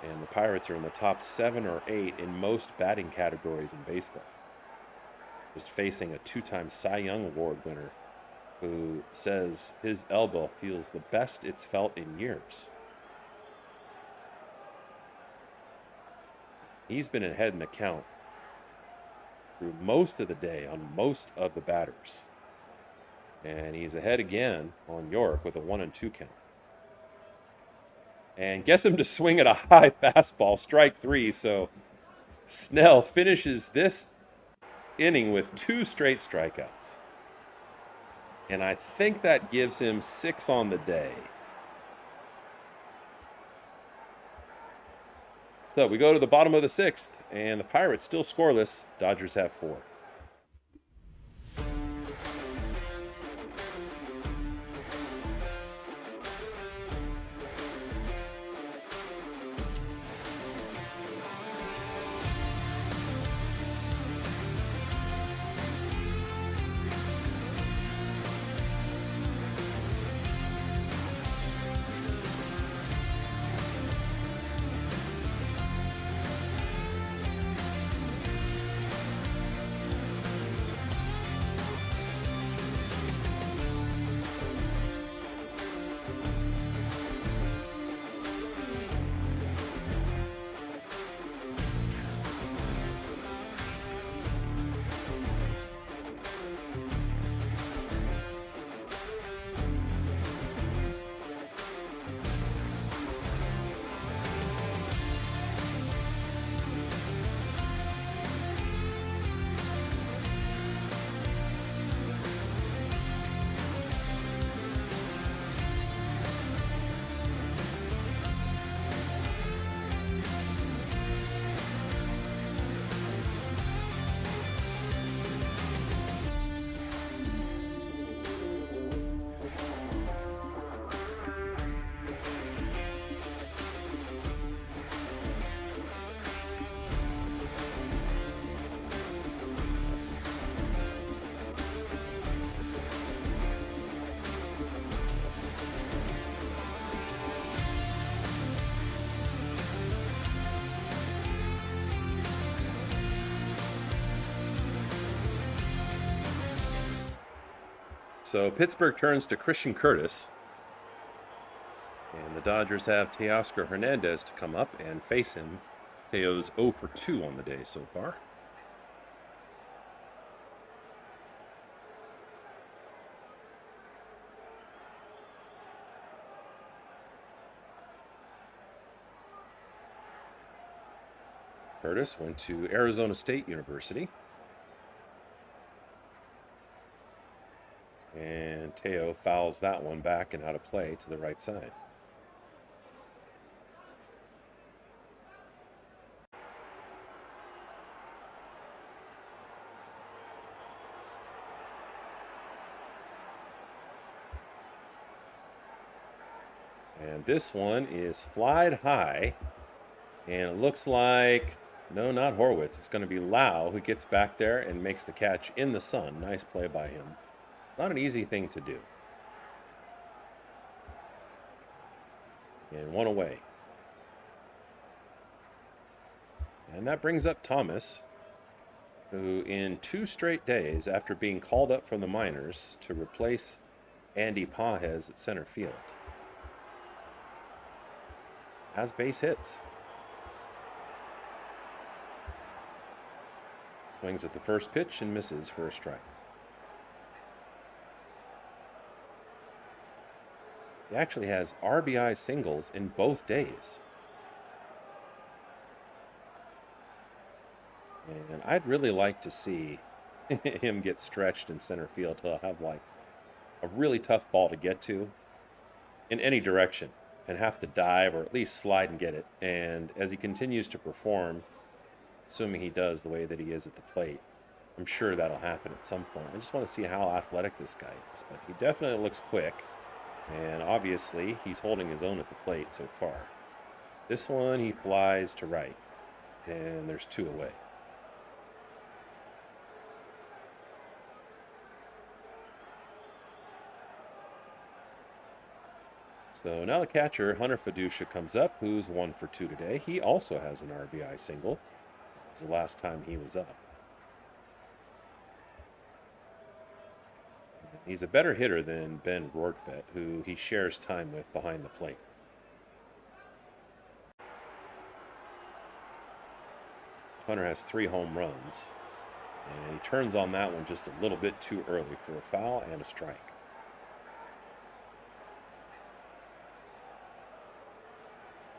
And the Pirates are in the top 7 or 8 in most batting categories in baseball. Just facing a 2-time Cy Young Award winner who says his elbow feels the best it's felt in years. He's been ahead in the count through most of the day on most of the batters. And he's ahead again on York with a 1-2 count. And gets him to swing at a high fastball, strike 3. So Snell finishes this inning with 2 straight strikeouts. And I think that gives him 6 on the day. So we go to the bottom of the 6th, and the Pirates still scoreless. Dodgers have 4. So Pittsburgh turns to Christian Curtis. And the Dodgers have Teoscar Hernandez to come up and face him. Teo's 0 for 2 on the day so far. Curtis went to Arizona State University. And Teo fouls that one back and out of play to the right side. And this one is flied high. And it looks like, no, not Horwitz. It's going to be Lau who gets back there and makes the catch in the sun. Nice play by him. Not an easy thing to do. And one away. And that brings up Thomas, who in 2 straight days, after being called up from the minors to replace Andy Pajes at center field, has base hits. Swings at the first pitch and misses for a strike. He actually has RBI singles in both days. And I'd really like to see him get stretched in center field. He'll have like a really tough ball to get to in any direction and have to dive or at least slide and get it. And as he continues to perform, assuming he does the way that he is at the plate, I'm sure that'll happen at some point. I just want to see how athletic this guy is. But he definitely looks quick. And obviously, he's holding his own at the plate so far. This one, he flies to right. And there's 2 away. So now the catcher, Hunter Fiducia, comes up, who's 1 for 2 today. He also has an RBI single. It was the last time he was up. He's a better hitter than Ben Rortvedt, who he shares time with behind the plate. Hunter has 3 home runs, and he turns on that one just a little bit too early for a foul and a strike.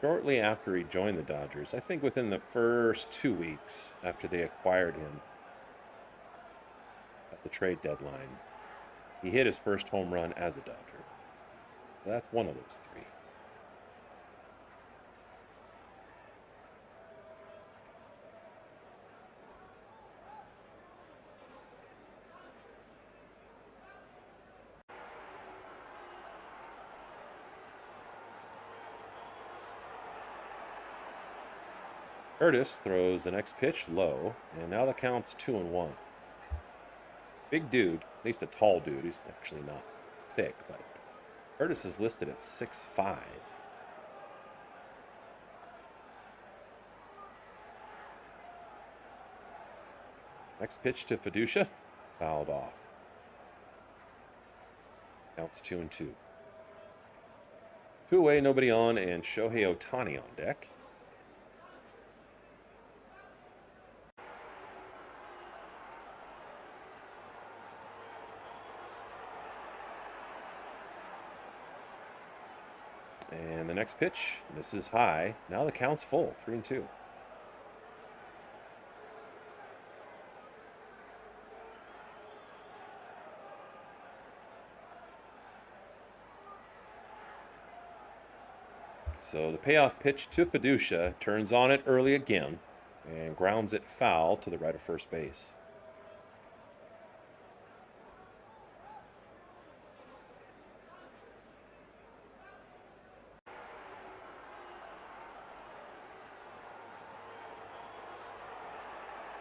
Shortly after he joined the Dodgers, I think within the first 2 weeks after they acquired him at the trade deadline, he hit his first home run as a Dodger. That's one of those 3. Curtis throws the next pitch low, and now the count's 2-1. Big dude, at least a tall dude. He's actually not thick, but Curtis is listed at 6'5". Next pitch to Fiducia, fouled off. Counts 2-2. 2 away, nobody on, and Shohei Ohtani on deck. And the next pitch misses high. Now the count's full, 3-2. So the payoff pitch to Fiducia turns on it early again and grounds it foul to the right of first base.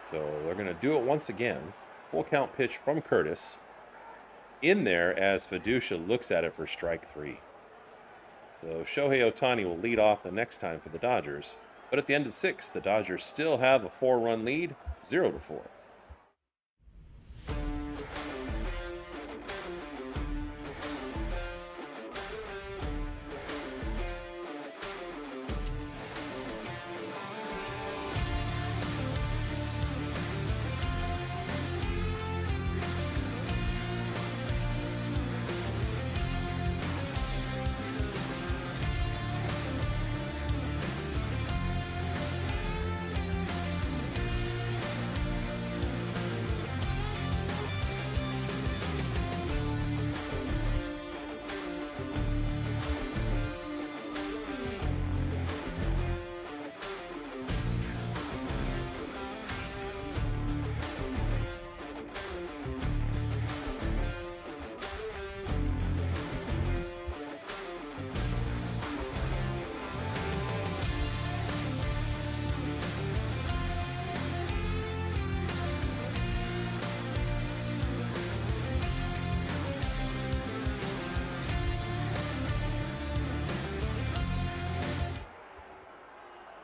So they're going to do it once again. Full count pitch from Curtis. In there as Fiducia looks at it for strike 3. So Shohei Ohtani will lead off the next time for the Dodgers. But at the end of the 6th, the Dodgers still have a 4-run lead, 0-4.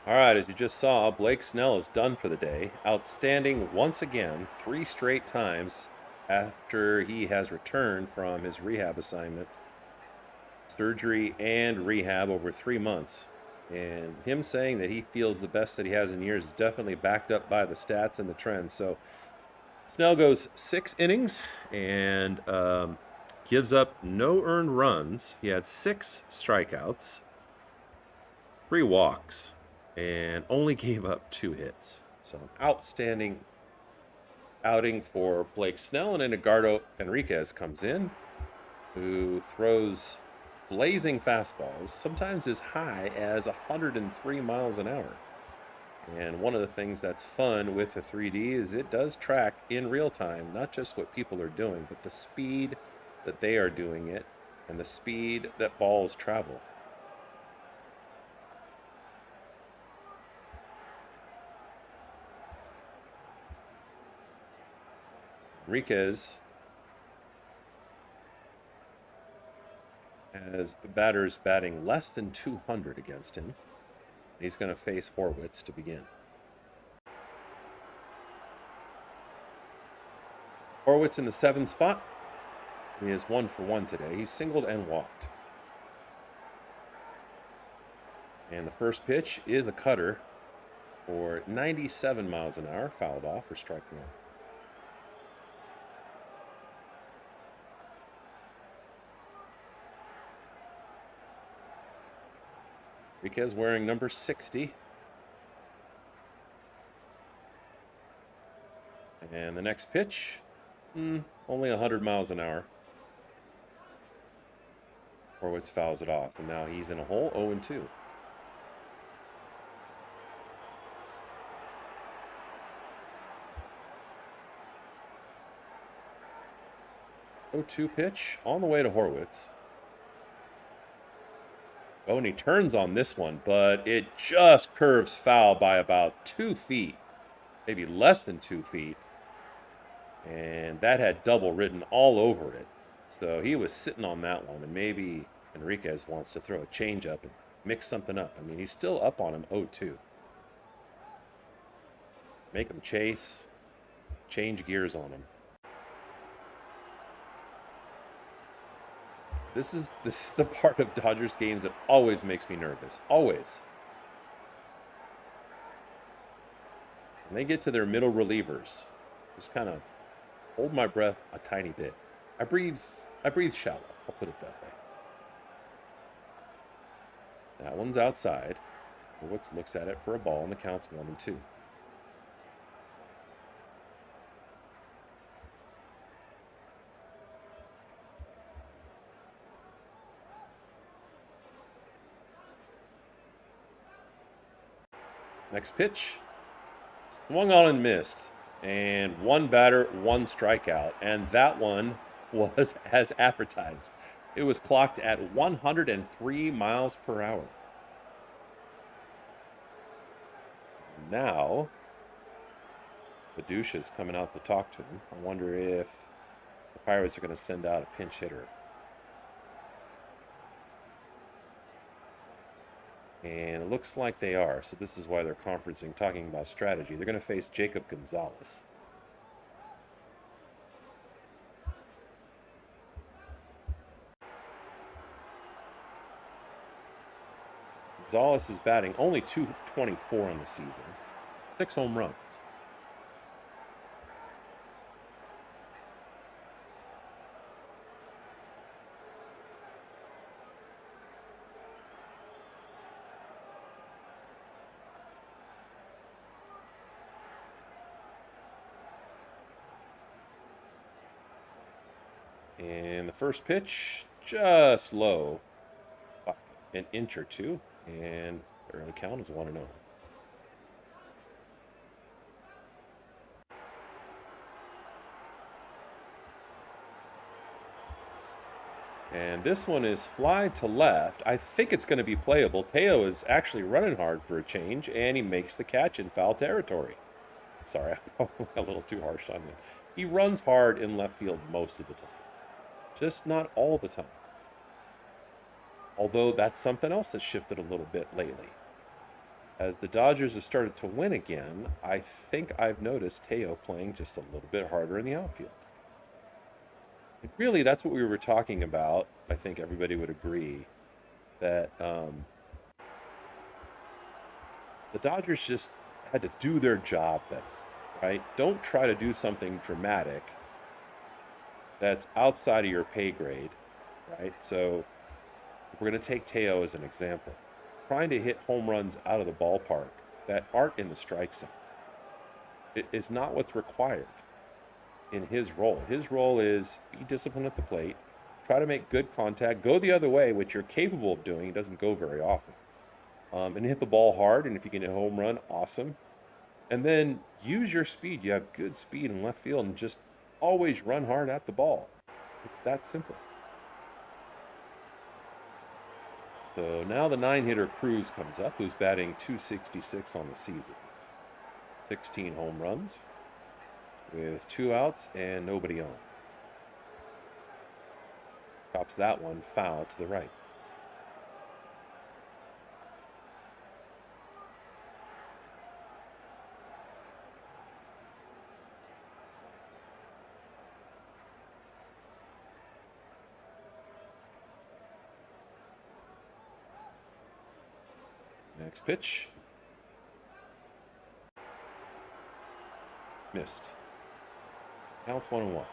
All right, as you just saw, Blake Snell is done for the day. Outstanding once again, 3 straight times after he has returned from his rehab assignment, surgery and rehab over 3 months. And him saying that he feels the best that he has in years is definitely backed up by the stats and the trends. So Snell goes 6 innings and gives up no earned runs. He had 6 strikeouts, 3 walks, and only gave up 2 hits. So outstanding outing for Blake Snell. And then Edgardo Enriquez comes in, who throws blazing fastballs, sometimes as high as 103 miles an hour. And one of the things that's fun with the 3D is it does track in real time, not just what people are doing, but the speed that they are doing it and the speed that balls travel. Enriquez has batters batting less than 200 against him. He's going to face Horwitz to begin. Horwitz in the 7th spot. He is 1 for 1 today. He's singled and walked. And the first pitch is a cutter for 97 miles an hour, fouled off for strike 1. Enriquez wearing number 60. And the next pitch, only 100 miles an hour. Horwitz fouls it off, and now he's in a hole, 0-2. Oh, 2 pitch on the way to Horwitz. Oh, and he turns on this one, but it just curves foul by about 2 feet, maybe less than 2 feet. And that had double written all over it. So he was sitting on that one, and maybe Enriquez wants to throw a changeup and mix something up. I mean, he's still up on him 0-2. Make him chase, change gears on him. This is the part of Dodgers games that always makes me nervous. Always. When they get to their middle relievers, just kind of hold my breath a tiny bit. I breathe shallow. I'll put it that way. That one's outside. Horwitz looks at it for a ball, and the count's 1-2. Next pitch, swung on and missed, and 1 batter, 1 strikeout, and that one was as advertised. It was clocked at 103 miles per hour. Now, Badusha's coming out to talk to him. I wonder if the Pirates are going to send out a pinch hitter. And it looks like they are, so this is why they're conferencing, talking about strategy. They're going to face Jacob Gonzalez. Gonzalez is batting only .224 on the season. 6 home runs. And the first pitch, just low, by an inch or two, and the early count is 1-0. And this one is fly to left. I think it's going to be playable. Teo is actually running hard for a change, and he makes the catch in foul territory. Sorry, I'm probably a little too harsh on him. He runs hard in left field most of the time. Just not all the time. Although that's something else that shifted a little bit lately. As the Dodgers have started to win again, I think I've noticed Teo playing just a little bit harder in the outfield. And really, that's what we were talking about. I think everybody would agree that the Dodgers just had to do their job better, right? Don't try to do something dramatic that's outside of your pay grade, right? So we're going to take Teo as an example. Trying to hit home runs out of the ballpark that aren't in the strike zone. It is not what's required in his role. His role is be disciplined at the plate, try to make good contact, go the other way, which you're capable of doing. It doesn't go very often. And hit the ball hard, and if you can hit a home run, awesome. And then use your speed. You have good speed in left field, and just always run hard at the ball. It's that simple. So now the 9-hitter Cruz comes up, who's batting .266 on the season. 16 home runs with 2 outs and nobody on. Drops that one foul to the right. Next pitch. Missed. Counts 1-1.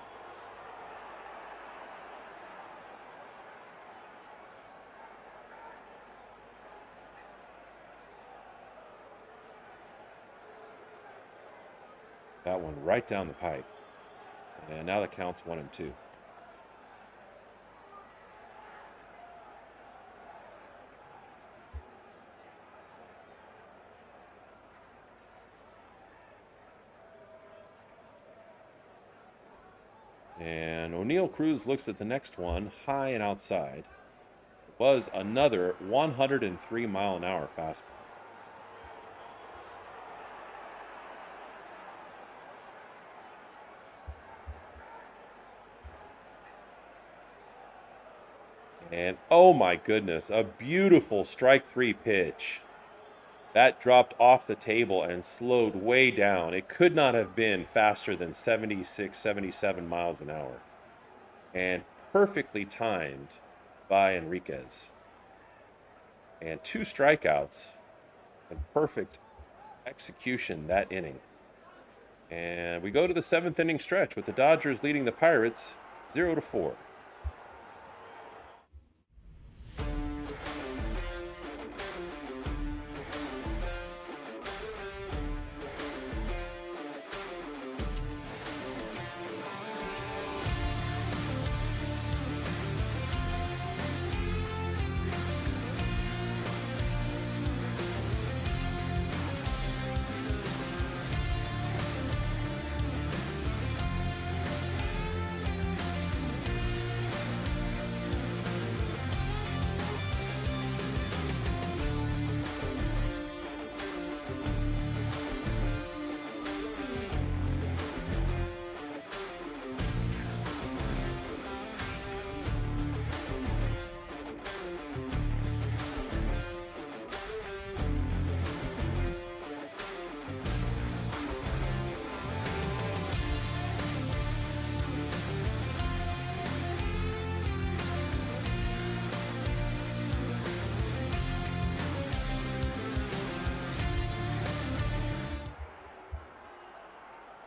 That one right down the pipe. And now the count's 1-2. And O'Neill Cruz looks at the next one, high and outside. It was another 103-mile-an-hour fastball. And oh my goodness, a beautiful strike 3 pitch. That dropped off the table and slowed way down. It could not have been faster than 76, 77 miles an hour. And perfectly timed by Enriquez. And 2 strikeouts and perfect execution that inning. And we go to the 7th inning stretch with the Dodgers leading the Pirates 0-4.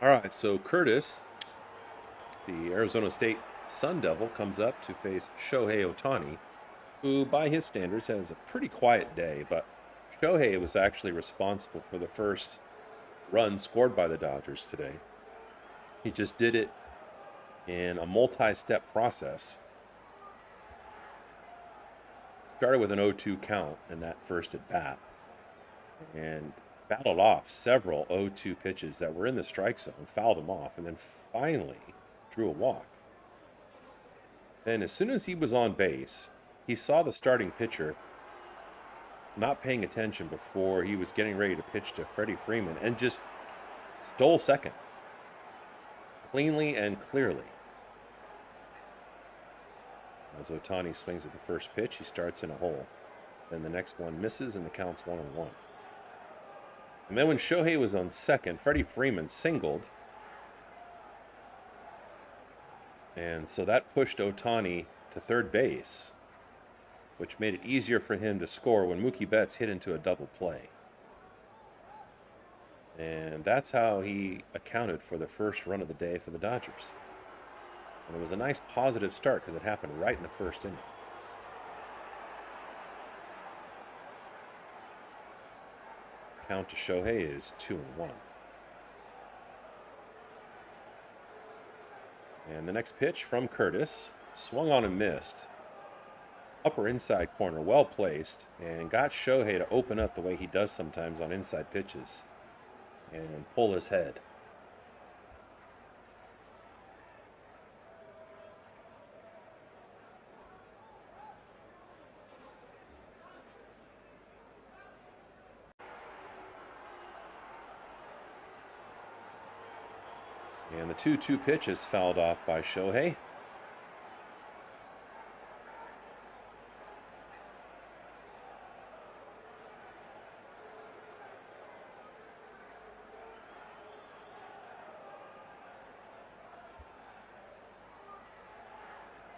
All right, so Curtis, the Arizona State Sun Devil, comes up to face Shohei Ohtani, who by his standards has a pretty quiet day, but Shohei was actually responsible for the first run scored by the Dodgers today. He just did it in a multi-step process. Started with an 0-2 count in that first at bat, and battled off several 0-2 pitches that were in the strike zone, fouled them off, and then finally drew a walk. Then as soon as he was on base, he saw the starting pitcher not paying attention before he was getting ready to pitch to Freddie Freeman and just stole second. Cleanly and clearly. As Ohtani swings at the first pitch, he starts in a hole. Then the next one misses and the count's 1-1. And then when Shohei was on second, Freddie Freeman singled. And so that pushed Ohtani to third base, which made it easier for him to score when Mookie Betts hit into a double play. And that's how he accounted for the first run of the day for the Dodgers. And it was a nice positive start because it happened right in the first inning. Count to Shohei is 2-1. And the next pitch from Curtis, swung on and missed. Upper inside corner, well placed, and got Shohei to open up the way he does sometimes on inside pitches and pull his head. And the 2-2 pitch is fouled off by Shohei.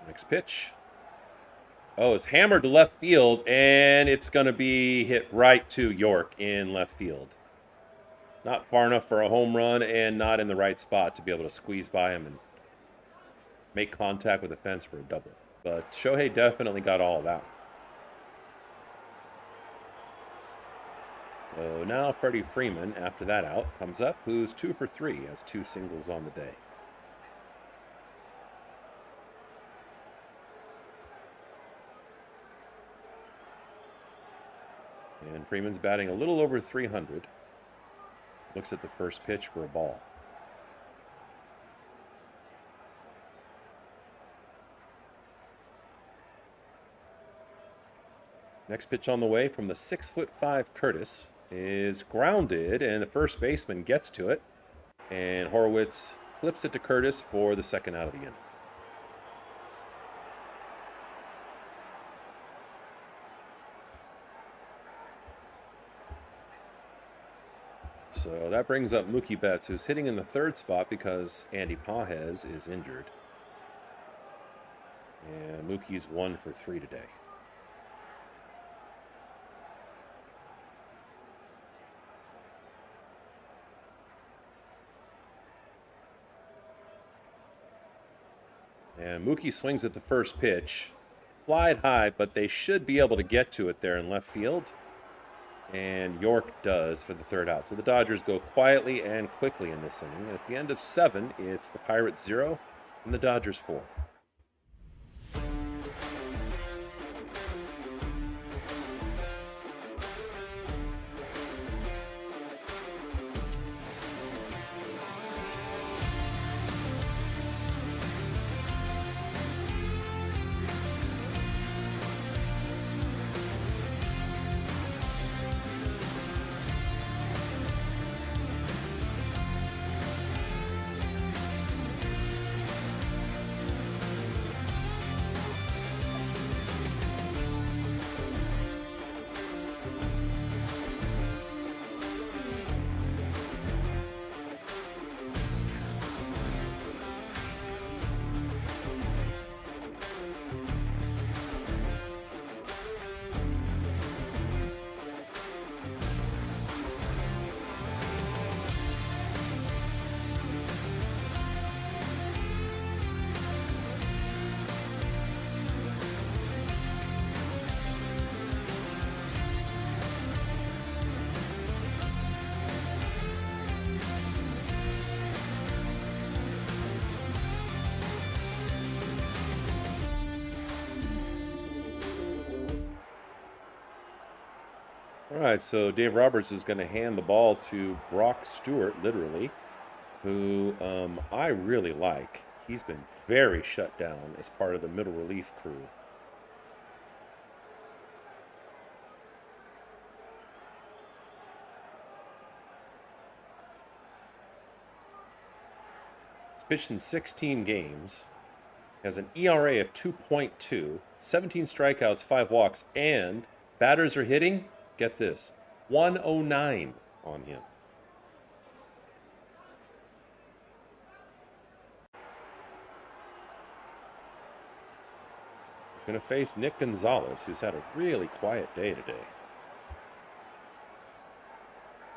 Next pitch. Oh, it's hammered to left field, and it's going to be hit right to York in left field. Not far enough for a home run and not in the right spot to be able to squeeze by him and make contact with the fence for a double. But Shohei definitely got all of that. So now Freddie Freeman, after that out, comes up, who's 2 for 3, has 2 singles on the day. And Freeman's batting a little over 300. Looks at the first pitch for a ball. Next pitch on the way from the 6'5" Curtis is grounded, and the first baseman gets to it. And Horowitz flips it to Curtis for the second out of the inning. So that brings up Mookie Betts, who's hitting in the third spot because Andy Pages is injured. And Mookie's 1 for 3 today. And Mookie swings at the first pitch. Flied high, but they should be able to get to it there in left field. And York does for the third out. So the Dodgers go quietly and quickly in this inning. And at the end of 7, it's the Pirates 0 and the Dodgers 4. All right, so Dave Roberts is going to hand the ball to Brock Stewart, literally, who I really like. He's been very shut down as part of the middle relief crew. He's pitched in 16 games, has an ERA of 2.2, 17 strikeouts, 5 walks, and batters are hitting, get this, 109. on him. He's going to face Nick Gonzalez, who's had a really quiet day today.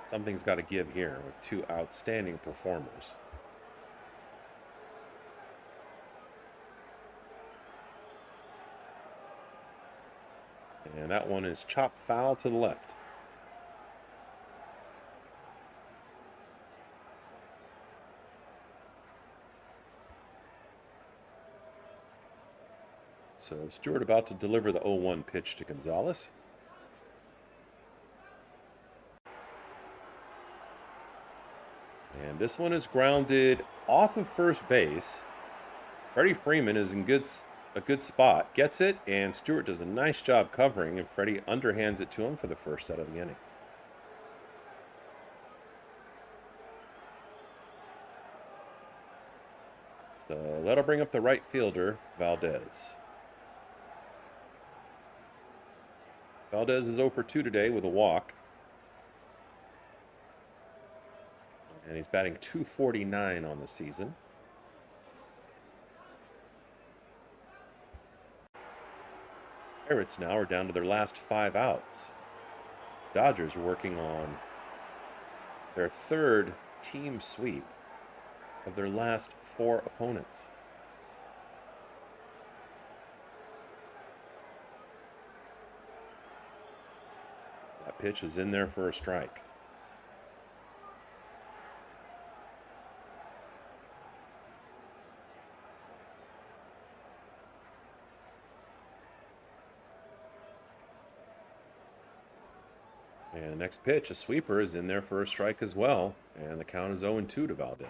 Something's got to give here with two outstanding performers. And that one is chopped foul to the left. So Stewart about to deliver the 0-1 pitch to Gonzalez. And this one is grounded off of first base. Freddie Freeman is in a good spot. Gets it, and Stewart does a nice job covering, and Freddie underhands it to him for the first out of the inning. So that'll bring up the right fielder, Valdez. Valdez is 0 for 2 today with a walk. And he's batting .249 on the season. Pirates now are down to their last 5 outs. Dodgers are working on their third team sweep of their last 4 opponents. That pitch is in there for a strike. And the next pitch, a sweeper, is in there for a strike as well. And the count is 0-2 to Valdez.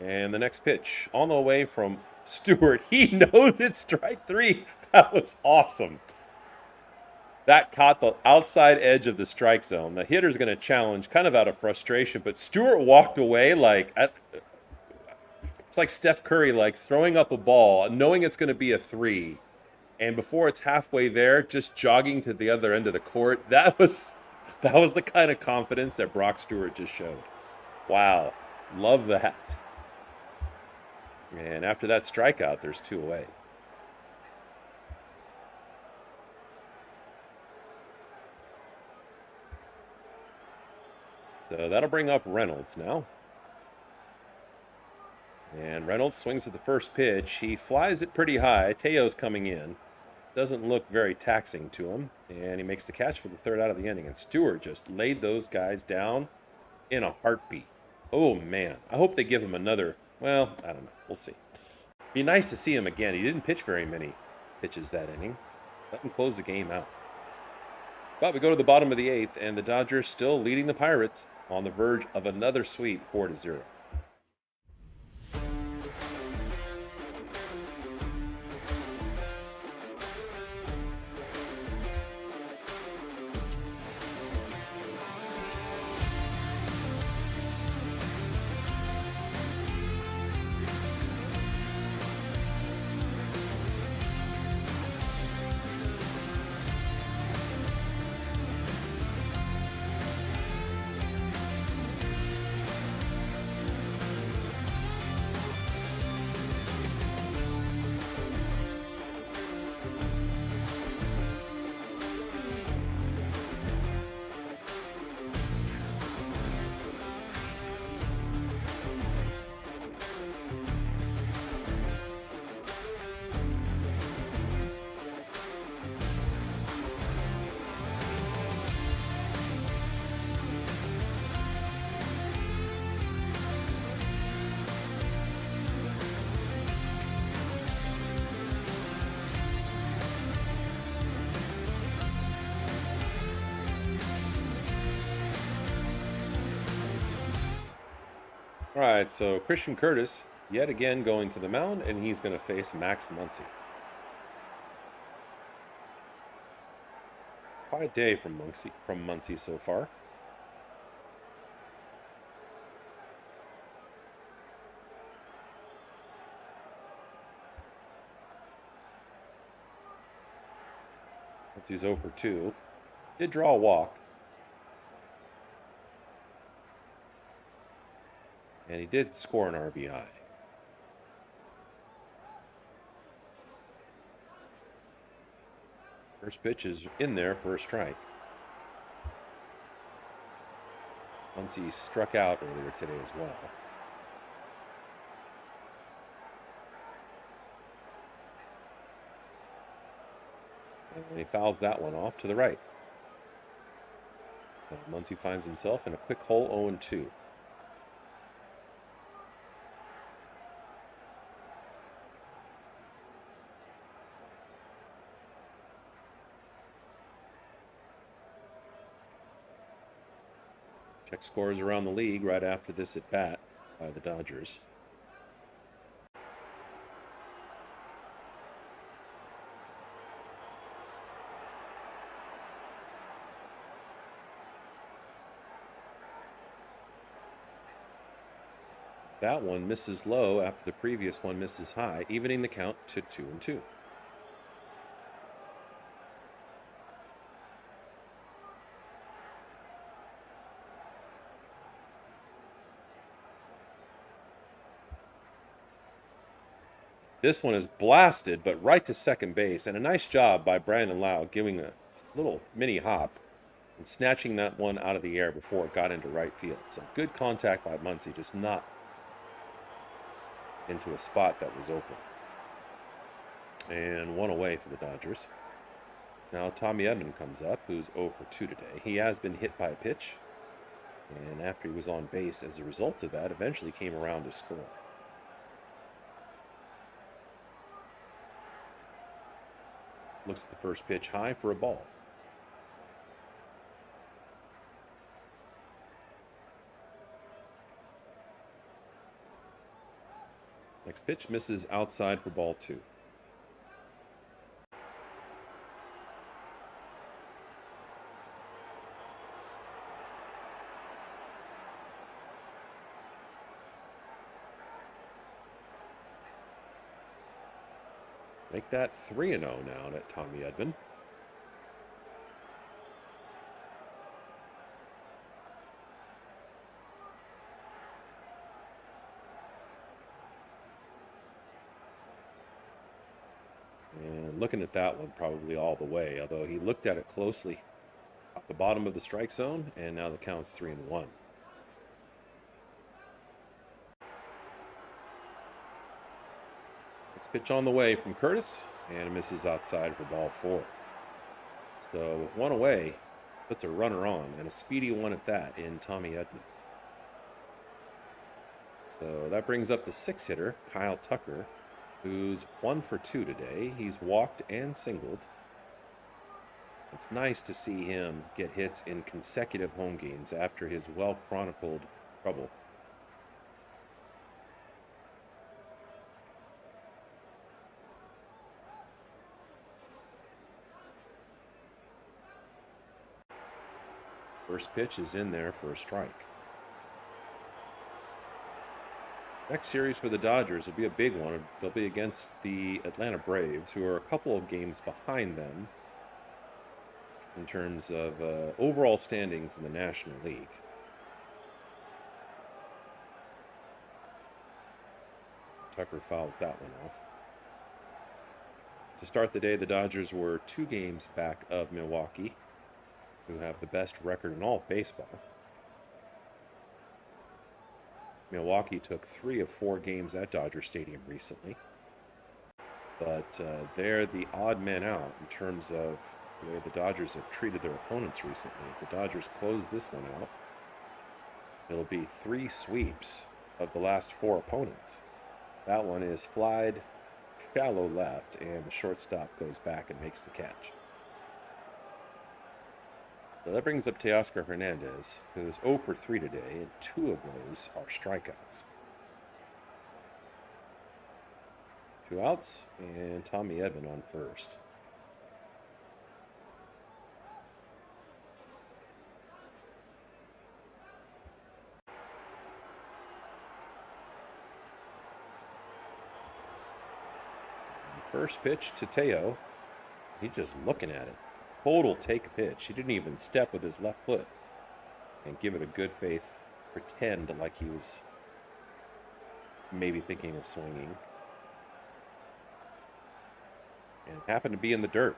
And the next pitch, on the way from Stewart. He knows it's strike 3. That was awesome. That caught the outside edge of the strike zone. The hitter's going to challenge kind of out of frustration, but Stewart walked away like it's like Steph Curry, like throwing up a ball, knowing it's going to be a 3. And before it's halfway there, just jogging to the other end of the court. That was the kind of confidence that Brock Stewart just showed. Wow. Love that. And after that strikeout, there's 2 away. So that'll bring up Reynolds now. And Reynolds swings at the first pitch. He flies it pretty high. Teo's coming in. Doesn't look very taxing to him. And he makes the catch for the 3rd out of the inning. And Stewart just laid those guys down in a heartbeat. Oh, man. I hope they give him another. Well, I don't know. We'll see. Be nice to see him again. He didn't pitch very many pitches that inning. Let him close the game out. But we go to the bottom of the 8th, and the Dodgers still leading the Pirates on the verge of another sweep, 4-0. All right, so Christian Curtis yet again going to the mound, and he's going to face Max Muncy. Quiet day from Muncy so far. He's 0 for 2. Did draw a walk. And he did score an RBI. First pitch is in there for a strike. Muncy struck out earlier today as well. And he fouls that one off to the right. So Muncy finds himself in a quick hole 0-2. Check scores around the league right after this at bat by the Dodgers. That one misses low after the previous one misses high, evening the count to 2-2. This one is blasted, but right to second base, and a nice job by Brandon Lau giving a little mini hop and snatching that one out of the air before it got into right field. So good contact by Muncy, just not into a spot that was open. And one away for the Dodgers. Now Tommy Edman comes up, who's 0 for 2 today. He has been hit by a pitch, and after he was on base as a result of that, eventually came around to score. Looks at the first pitch high for a ball. Next pitch misses outside for ball 2. Make that 3-0 now at Tommy Edman. And looking at that one probably all the way, although he looked at it closely at the bottom of the strike zone, and now the count's 3-1. Pitch on the way from Curtis, and it misses outside for ball 4. So with one away, puts a runner on, and a speedy one at that in Tommy Edman. So that brings up the 6-hitter, Kyle Tucker, who's 1 for 2 today. He's walked and singled. It's nice to see him get hits in consecutive home games after his well-chronicled trouble. First pitch is in there for a strike. Next series for the Dodgers will be a big one. They'll be against the Atlanta Braves, who are a couple of games behind them in terms of overall standings in the National League. Tucker fouls that one off. To start the day, the Dodgers were 2 games back of Milwaukee, who have the best record in all of baseball. Milwaukee took 3 of 4 games at Dodger Stadium recently, but they're the odd man out in terms of the way the Dodgers have treated their opponents recently. If the Dodgers close this one out, it'll be 3 sweeps of the last 4 opponents. That one is flied shallow left, and the shortstop goes back and makes the catch. So that brings up Teoscar Hernandez, who's 0 for 3 today, and 2 of those are strikeouts. 2 outs, and Tommy Edman on first. First pitch to Teo. He's just looking at it. total take pitch. He didn't even step with his left foot and give it a good faith pretend like he was maybe thinking of swinging. And it happened to be in the dirt.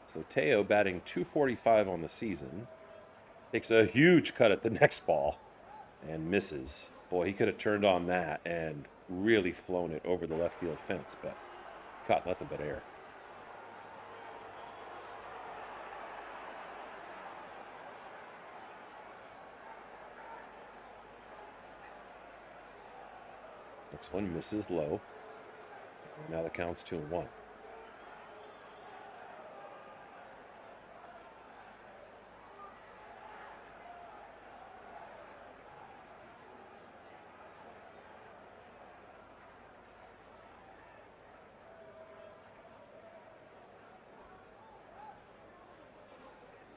So Teo batting .245 on the season. Takes a huge cut at the next ball and misses. Boy, he could have turned on that and really flown it over the left field fence, but caught nothing but air. Next one misses low. And now the count's 2-1.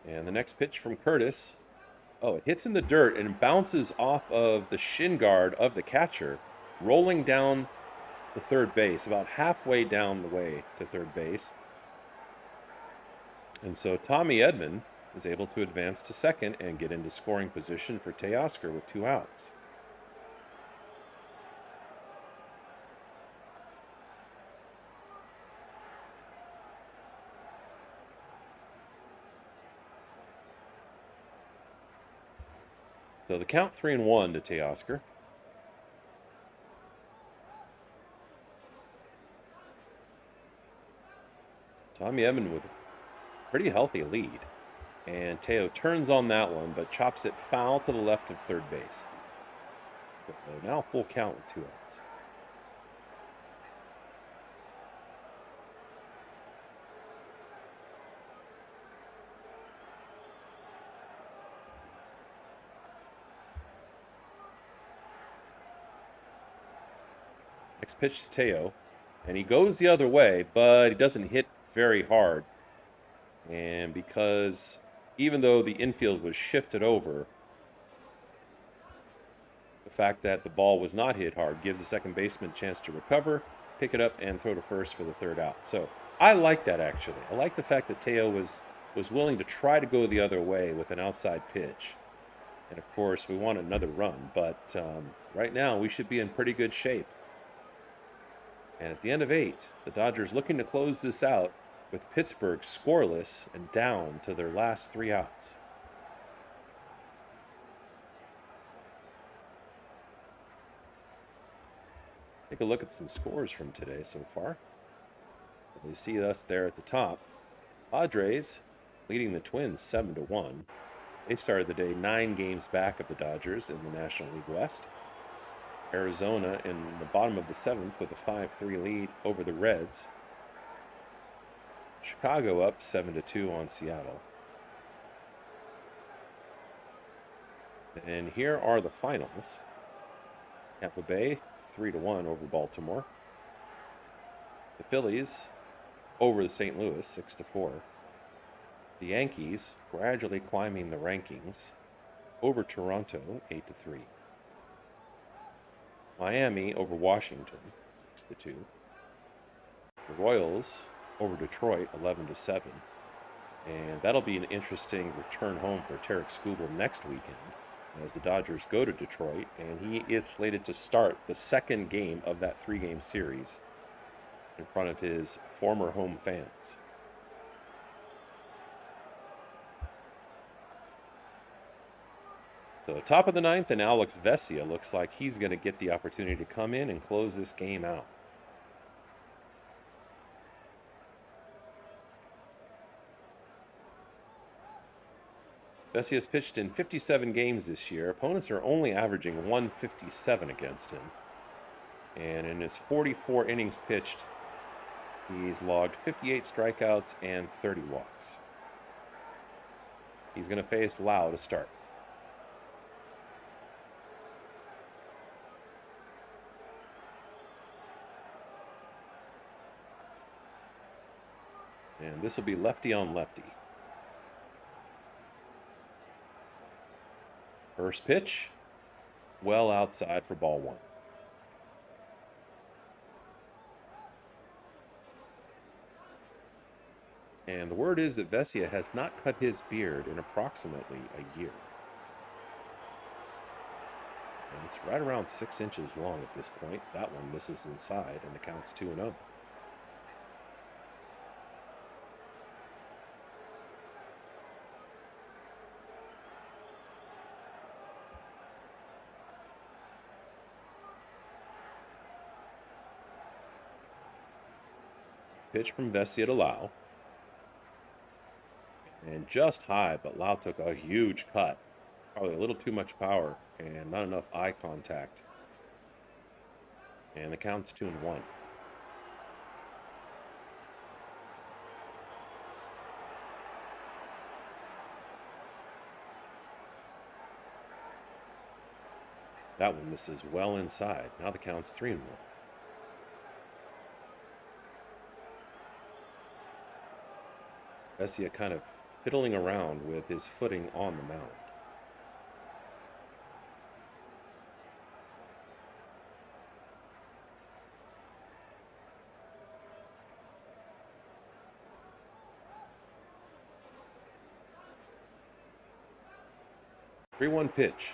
And the next pitch from Curtis. Oh, it hits in the dirt and bounces off of the shin guard of the catcher, rolling down the third base, about halfway down the way to third base. And so Tommy Edman is able to advance to second and get into scoring position for Teoscar with 2 outs. So the count 3-1 to Teoscar. Tommy Edman with a pretty healthy lead. And Teo turns on that one, but chops it foul to the left of third base. So now full count with 2 outs. Next pitch to Teo, and he goes the other way, but he doesn't hit very hard. And because even though the infield was shifted over, the fact that the ball was not hit hard gives the second baseman a chance to recover, pick it up, and throw to first for the 3rd out. So I like that, actually. I like the fact that Teo was willing to try to go the other way with an outside pitch. And of course, we want another run, but right now we should be in pretty good shape. And at the end of 8, the Dodgers looking to close this out with Pittsburgh scoreless and down to their last 3 outs. Take a look at some scores from today so far. You see us there at the top. Padres leading the Twins 7-1. They started the day 9 games back of the Dodgers in the National League West. Arizona in the bottom of the 7th with a 5-3 lead over the Reds. Chicago up 7-2 on Seattle. And here are the finals. Tampa Bay 3-1 over Baltimore. The Phillies over the St. Louis 6-4. The Yankees gradually climbing the rankings over Toronto 8-3. Miami over Washington 6-2. The Royals over Detroit 11-7. And that'll be an interesting return home for Tarek Skubal next weekend as the Dodgers go to Detroit, and he is slated to start the 2nd game of that 3-game series in front of his former home fans. So top of the 9th, and Alex Vesia looks like he's going to get the opportunity to come in and close this game out. Vesia's pitched in 57 games this year. Opponents are only averaging 157 against him. And in his 44 innings pitched, he's logged 58 strikeouts and 30 walks. He's going to face Lau to start. And this will be lefty on lefty. First pitch, well outside for ball 1. And the word is that Vesia has not cut his beard in approximately a year. And it's right around 6 inches long at this point. That one misses inside, and the count's 2-0. Pitch from Vesia to Lau. And just high, but Lau took a huge cut. Probably a little too much power and not enough eye contact. And the count's 2-1. That one misses well inside. Now the count's 3-1. Vesia kind of fiddling around with his footing on the mound. Three-one pitch,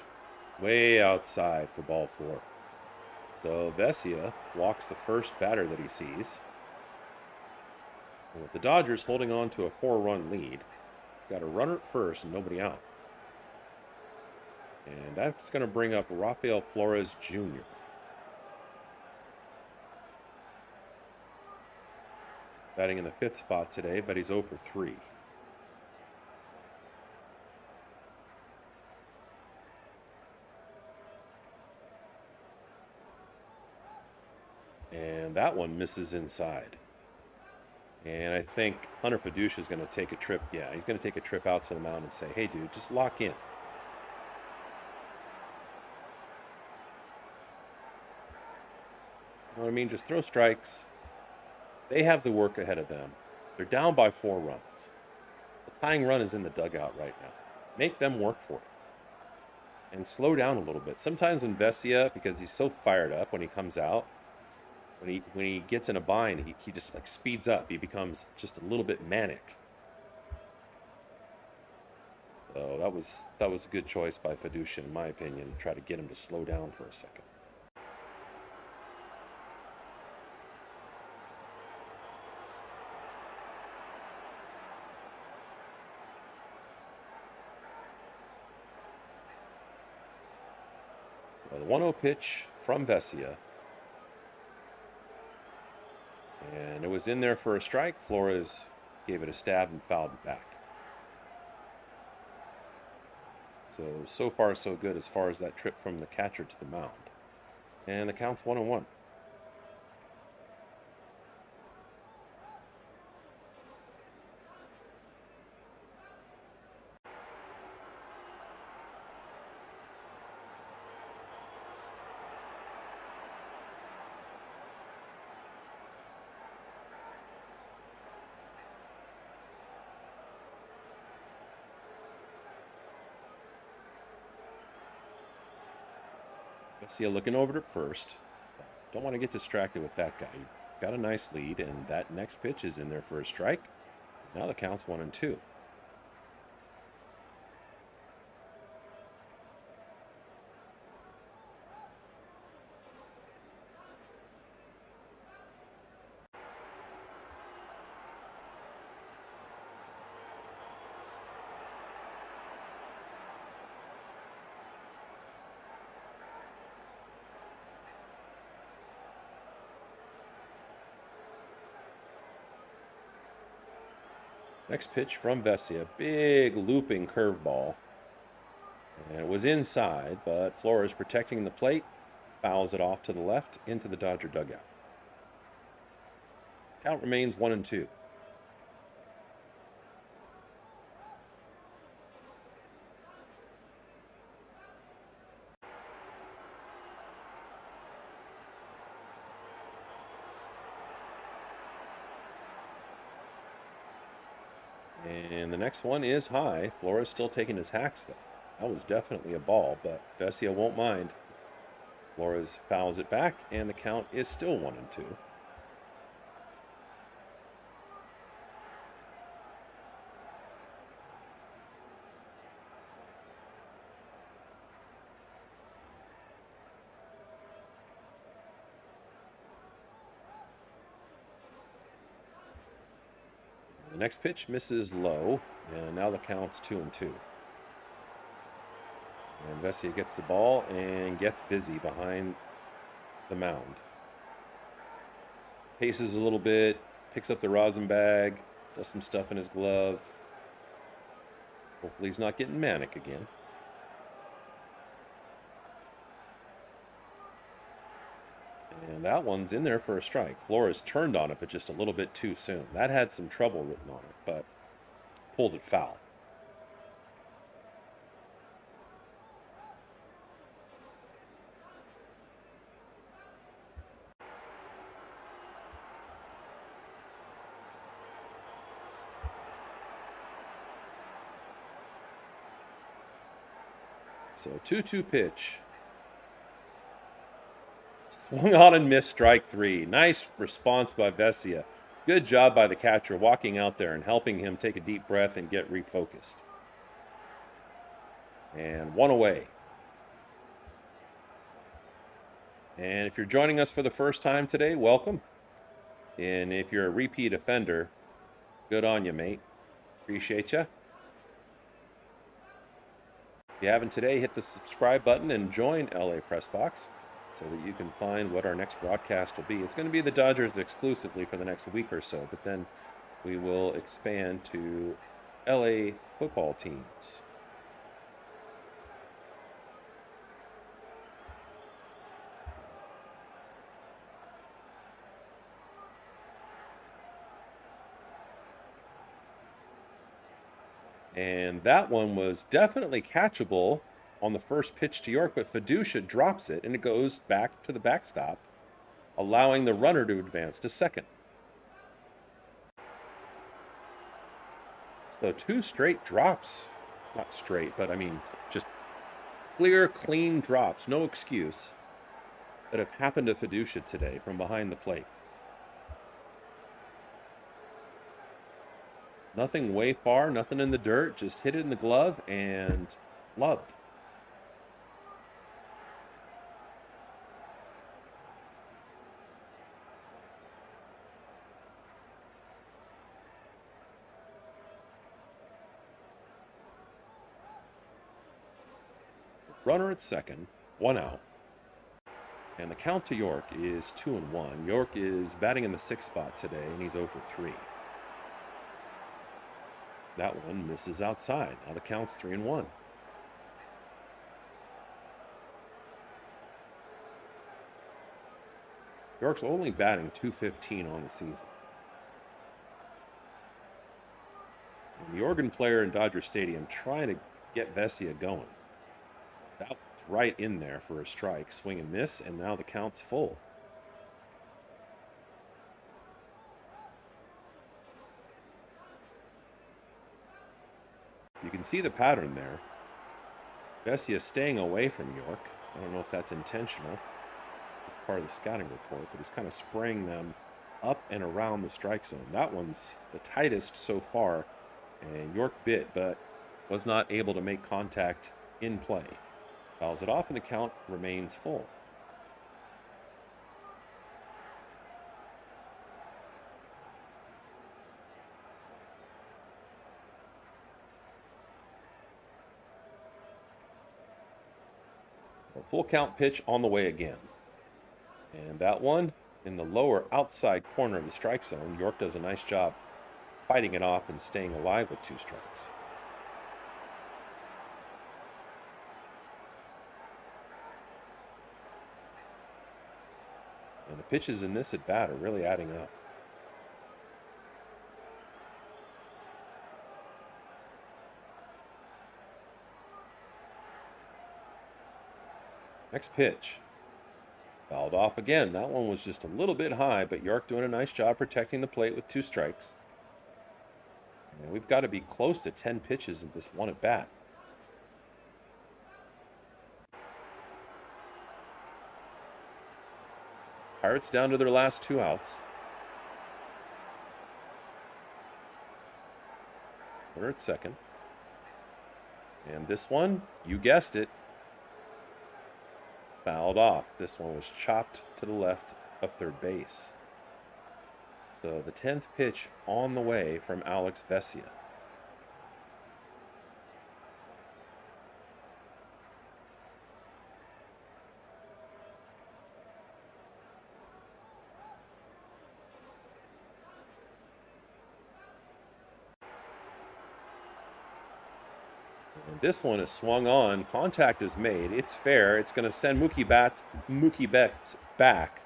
way outside for ball 4. So Vesia walks the first batter that he sees. And with the Dodgers holding on to a 4-run lead, got a runner at first and nobody out. And that's going to bring up Rafael Flores Jr. Batting in the 5th spot today, but he's 0 for 3. And that one misses inside. And I think Hunter Fiducia is going to take a trip. Yeah, he's going to take a trip out to the mound and say, hey, dude, just lock in. You know what I mean? Just throw strikes. They have the work ahead of them. They're down by 4 runs. The tying run is in the dugout right now. Make them work for it. And slow down a little bit. Sometimes when Vesia, because he's so fired up when he comes out, when he gets in a bind, he just like speeds up. He becomes just a little bit manic. So that was a good choice by Fiducia, in my opinion, to try to get him to slow down for a second. So the 1-0 pitch from Vesia. And it was in there for a strike. Flores gave it a stab and fouled it back. So far so good as far as that trip from the catcher to the mound. And the count's 1-1. Vesia looking over at first. Don't want to get distracted with that guy. Got a nice lead, and that next pitch is in there for a strike. Now the count's 1-2. Next pitch from Vesia, big looping curveball. And it was inside, but Flores protecting the plate, fouls it off to the left into the Dodger dugout. Count remains 1-2. And the next one is high. Flores still taking his hacks, though. That was definitely a ball, but Vesia won't mind. Flores fouls it back, and the count is still 1-2. The next pitch misses low, and now the count's 2-2. And Vesia gets the ball and gets busy behind the mound. Paces a little bit, picks up the rosin bag, does some stuff in his glove. Hopefully he's not getting manic again. And that one's in there for a strike. Flores turned on it, but just a little bit too soon. That had some trouble written on it, but pulled it foul. So 2-2 pitch. Swung on and missed, strike three. Nice response by Vesia. Good job by the catcher walking out there and helping him take a deep breath and get refocused. And one away. And if you're joining us for the first time today, welcome. And if you're a repeat offender, good on you, mate. Appreciate you. If you haven't today, hit the subscribe button and join LA Press Box so that you can find what our next broadcast will be. It's going to be the Dodgers exclusively for the next week or so, but then we will expand to LA football teams. And that one was definitely catchable on the first pitch to York, but Fiducia drops it, and it goes back to the backstop, allowing the runner to advance to second. So 2 straight drops. Not straight, but I mean just clear, clean drops, no excuse, that have happened to Fiducia today from behind the plate. Nothing way far, nothing in the dirt, just hit it in the glove and loved. Runner at second, 1 out. And the count to York is 2-1. York is batting in the 6th spot today, and he's 0 for 3. That one misses outside. Now the count's 3-1. York's only batting .215 on the season. And the organ player in Dodger Stadium trying to get Vesia going. That was right in there for a strike. Swing and miss, and now the count's full. You can see the pattern there. Vesia staying away from York. I don't know if that's intentional. It's part of the scouting report, but he's kind of spraying them up and around the strike zone. That one's the tightest so far, and York bit, but was not able to make contact in play. Fouls it off, and the count remains full. So full count pitch on the way again. And that one in the lower outside corner of the strike zone. York does a nice job fighting it off and staying alive with 2 strikes. And the pitches in this at bat are really adding up. Next pitch. Fouled off again. That one was just a little bit high, but York doing a nice job protecting the plate with 2 strikes. And we've got to be close to 10 pitches in this one at bat. Pirates down to their last 2 outs. Runner at second. And this one, you guessed it, fouled off. This one was chopped to the left of third base. So the 10th pitch on the way from Alex Vesia. And this one is swung on. Contact is made. It's fair. It's going to send Mookie Betts back.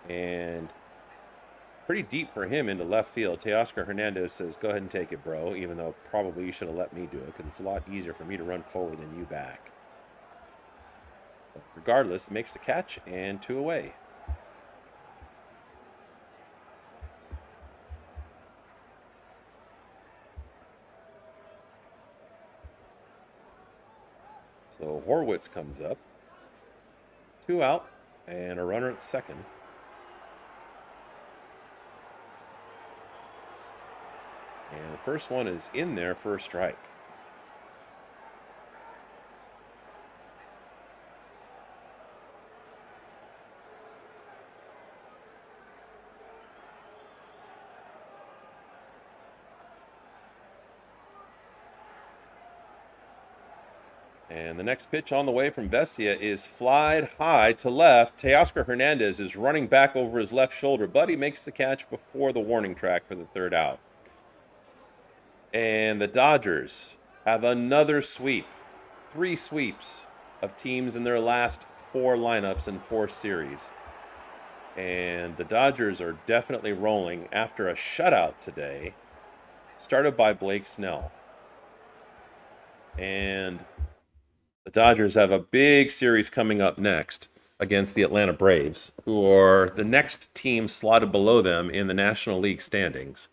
And pretty deep for him into left field. Teoscar Hernandez says, go ahead and take it, bro, even though probably you should have let me do it because it's a lot easier for me to run forward than you back. But regardless, makes the catch and 2 away. So Horwitz comes up. 2 out and a runner at second. And the first one is in there for a strike. And the next pitch on the way from Vesia is flied high to left. Teoscar Hernandez is running back over his left shoulder, but he makes the catch before the warning track for the 3rd out. And the Dodgers have another sweep. 3 sweeps of teams in their last 4 lineups in 4 series. And the Dodgers are definitely rolling after a shutout today, started by Blake Snell. And the Dodgers have a big series coming up next against the Atlanta Braves, who are the next team slotted below them in the National League standings.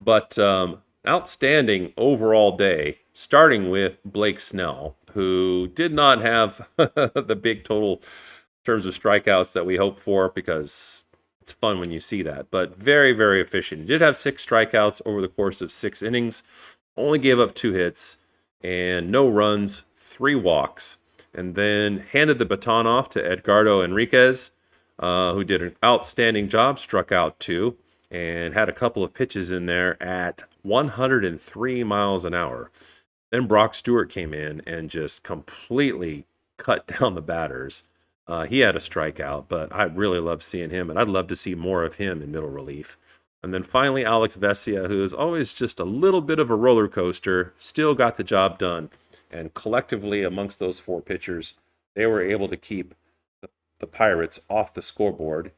But outstanding overall day, starting with Blake Snell, who did not have the big total in terms of strikeouts that we hoped for, because it's fun when you see that, but very, very efficient. He did have 6 strikeouts over the course of 6 innings, only gave up 2 hits and no runs, 3 walks, and then handed the baton off to Edgardo Enriquez, who did an outstanding job, struck out 2, and had a couple of pitches in there at 103 miles an hour. Then Brock Stewart came in and just completely cut down the batters. He had a strikeout, but I really love seeing him, and I'd love to see more of him in middle relief. And then finally, Alex Vesia, who is always just a little bit of a roller coaster, still got the job done. And collectively, amongst those 4 pitchers, they were able to keep the Pirates off the scoreboard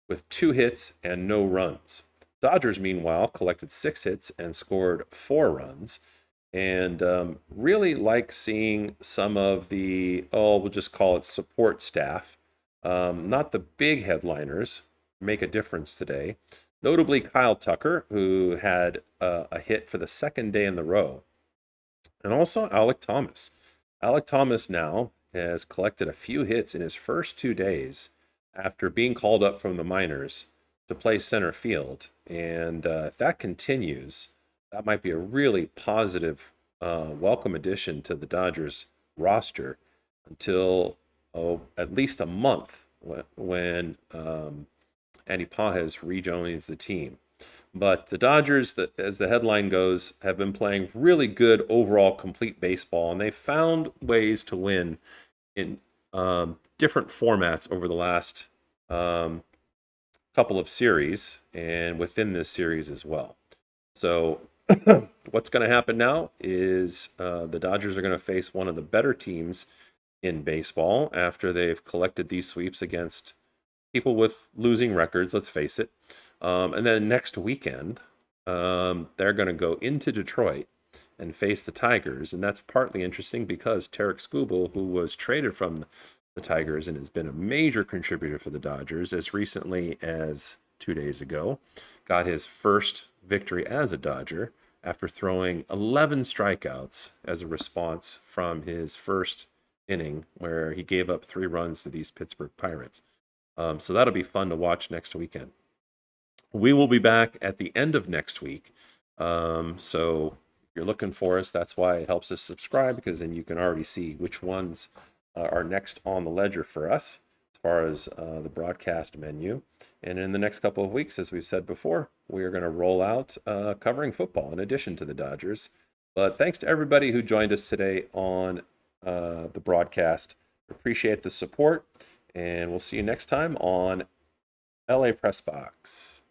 with 2 hits and no runs. Dodgers, meanwhile, collected 6 hits and scored 4 runs. And really like seeing some of the, we'll just call it support staff, not the big headliners, make a difference today. Notably, Kyle Tucker, who had a hit for the 2nd day in the row. And also Alek Thomas. Alek Thomas now has collected a few hits in his first 2 days after being called up from the minors to play center field. And if that continues, that might be a really positive, welcome addition to the Dodgers roster until at least a month when Andy Pages rejoins the team. But the Dodgers, as the headline goes, have been playing really good overall complete baseball, and they've found ways to win in different formats over the last couple of series and within this series as well. So what's going to happen now is the Dodgers are going to face one of the better teams in baseball after they've collected these sweeps against people with losing records, let's face it. And then next weekend, they're going to go into Detroit and face the Tigers. And that's partly interesting because Tarek Skubal, who was traded from the Tigers and has been a major contributor for the Dodgers as recently as 2 days ago, got his first victory as a Dodger after throwing 11 strikeouts as a response from his first inning where he gave up 3 runs to these Pittsburgh Pirates. So that'll be fun to watch next weekend. We will be back at the end of next week. So if you're looking for us, that's why it helps us subscribe, because then you can already see which ones are next on the ledger for us. It's far as the broadcast menu. And in the next couple of weeks, as we've said before, we are going to roll out covering football in addition to the Dodgers. But thanks to everybody who joined us today on the broadcast. Appreciate the support, and we'll see you next time on LA Press Box.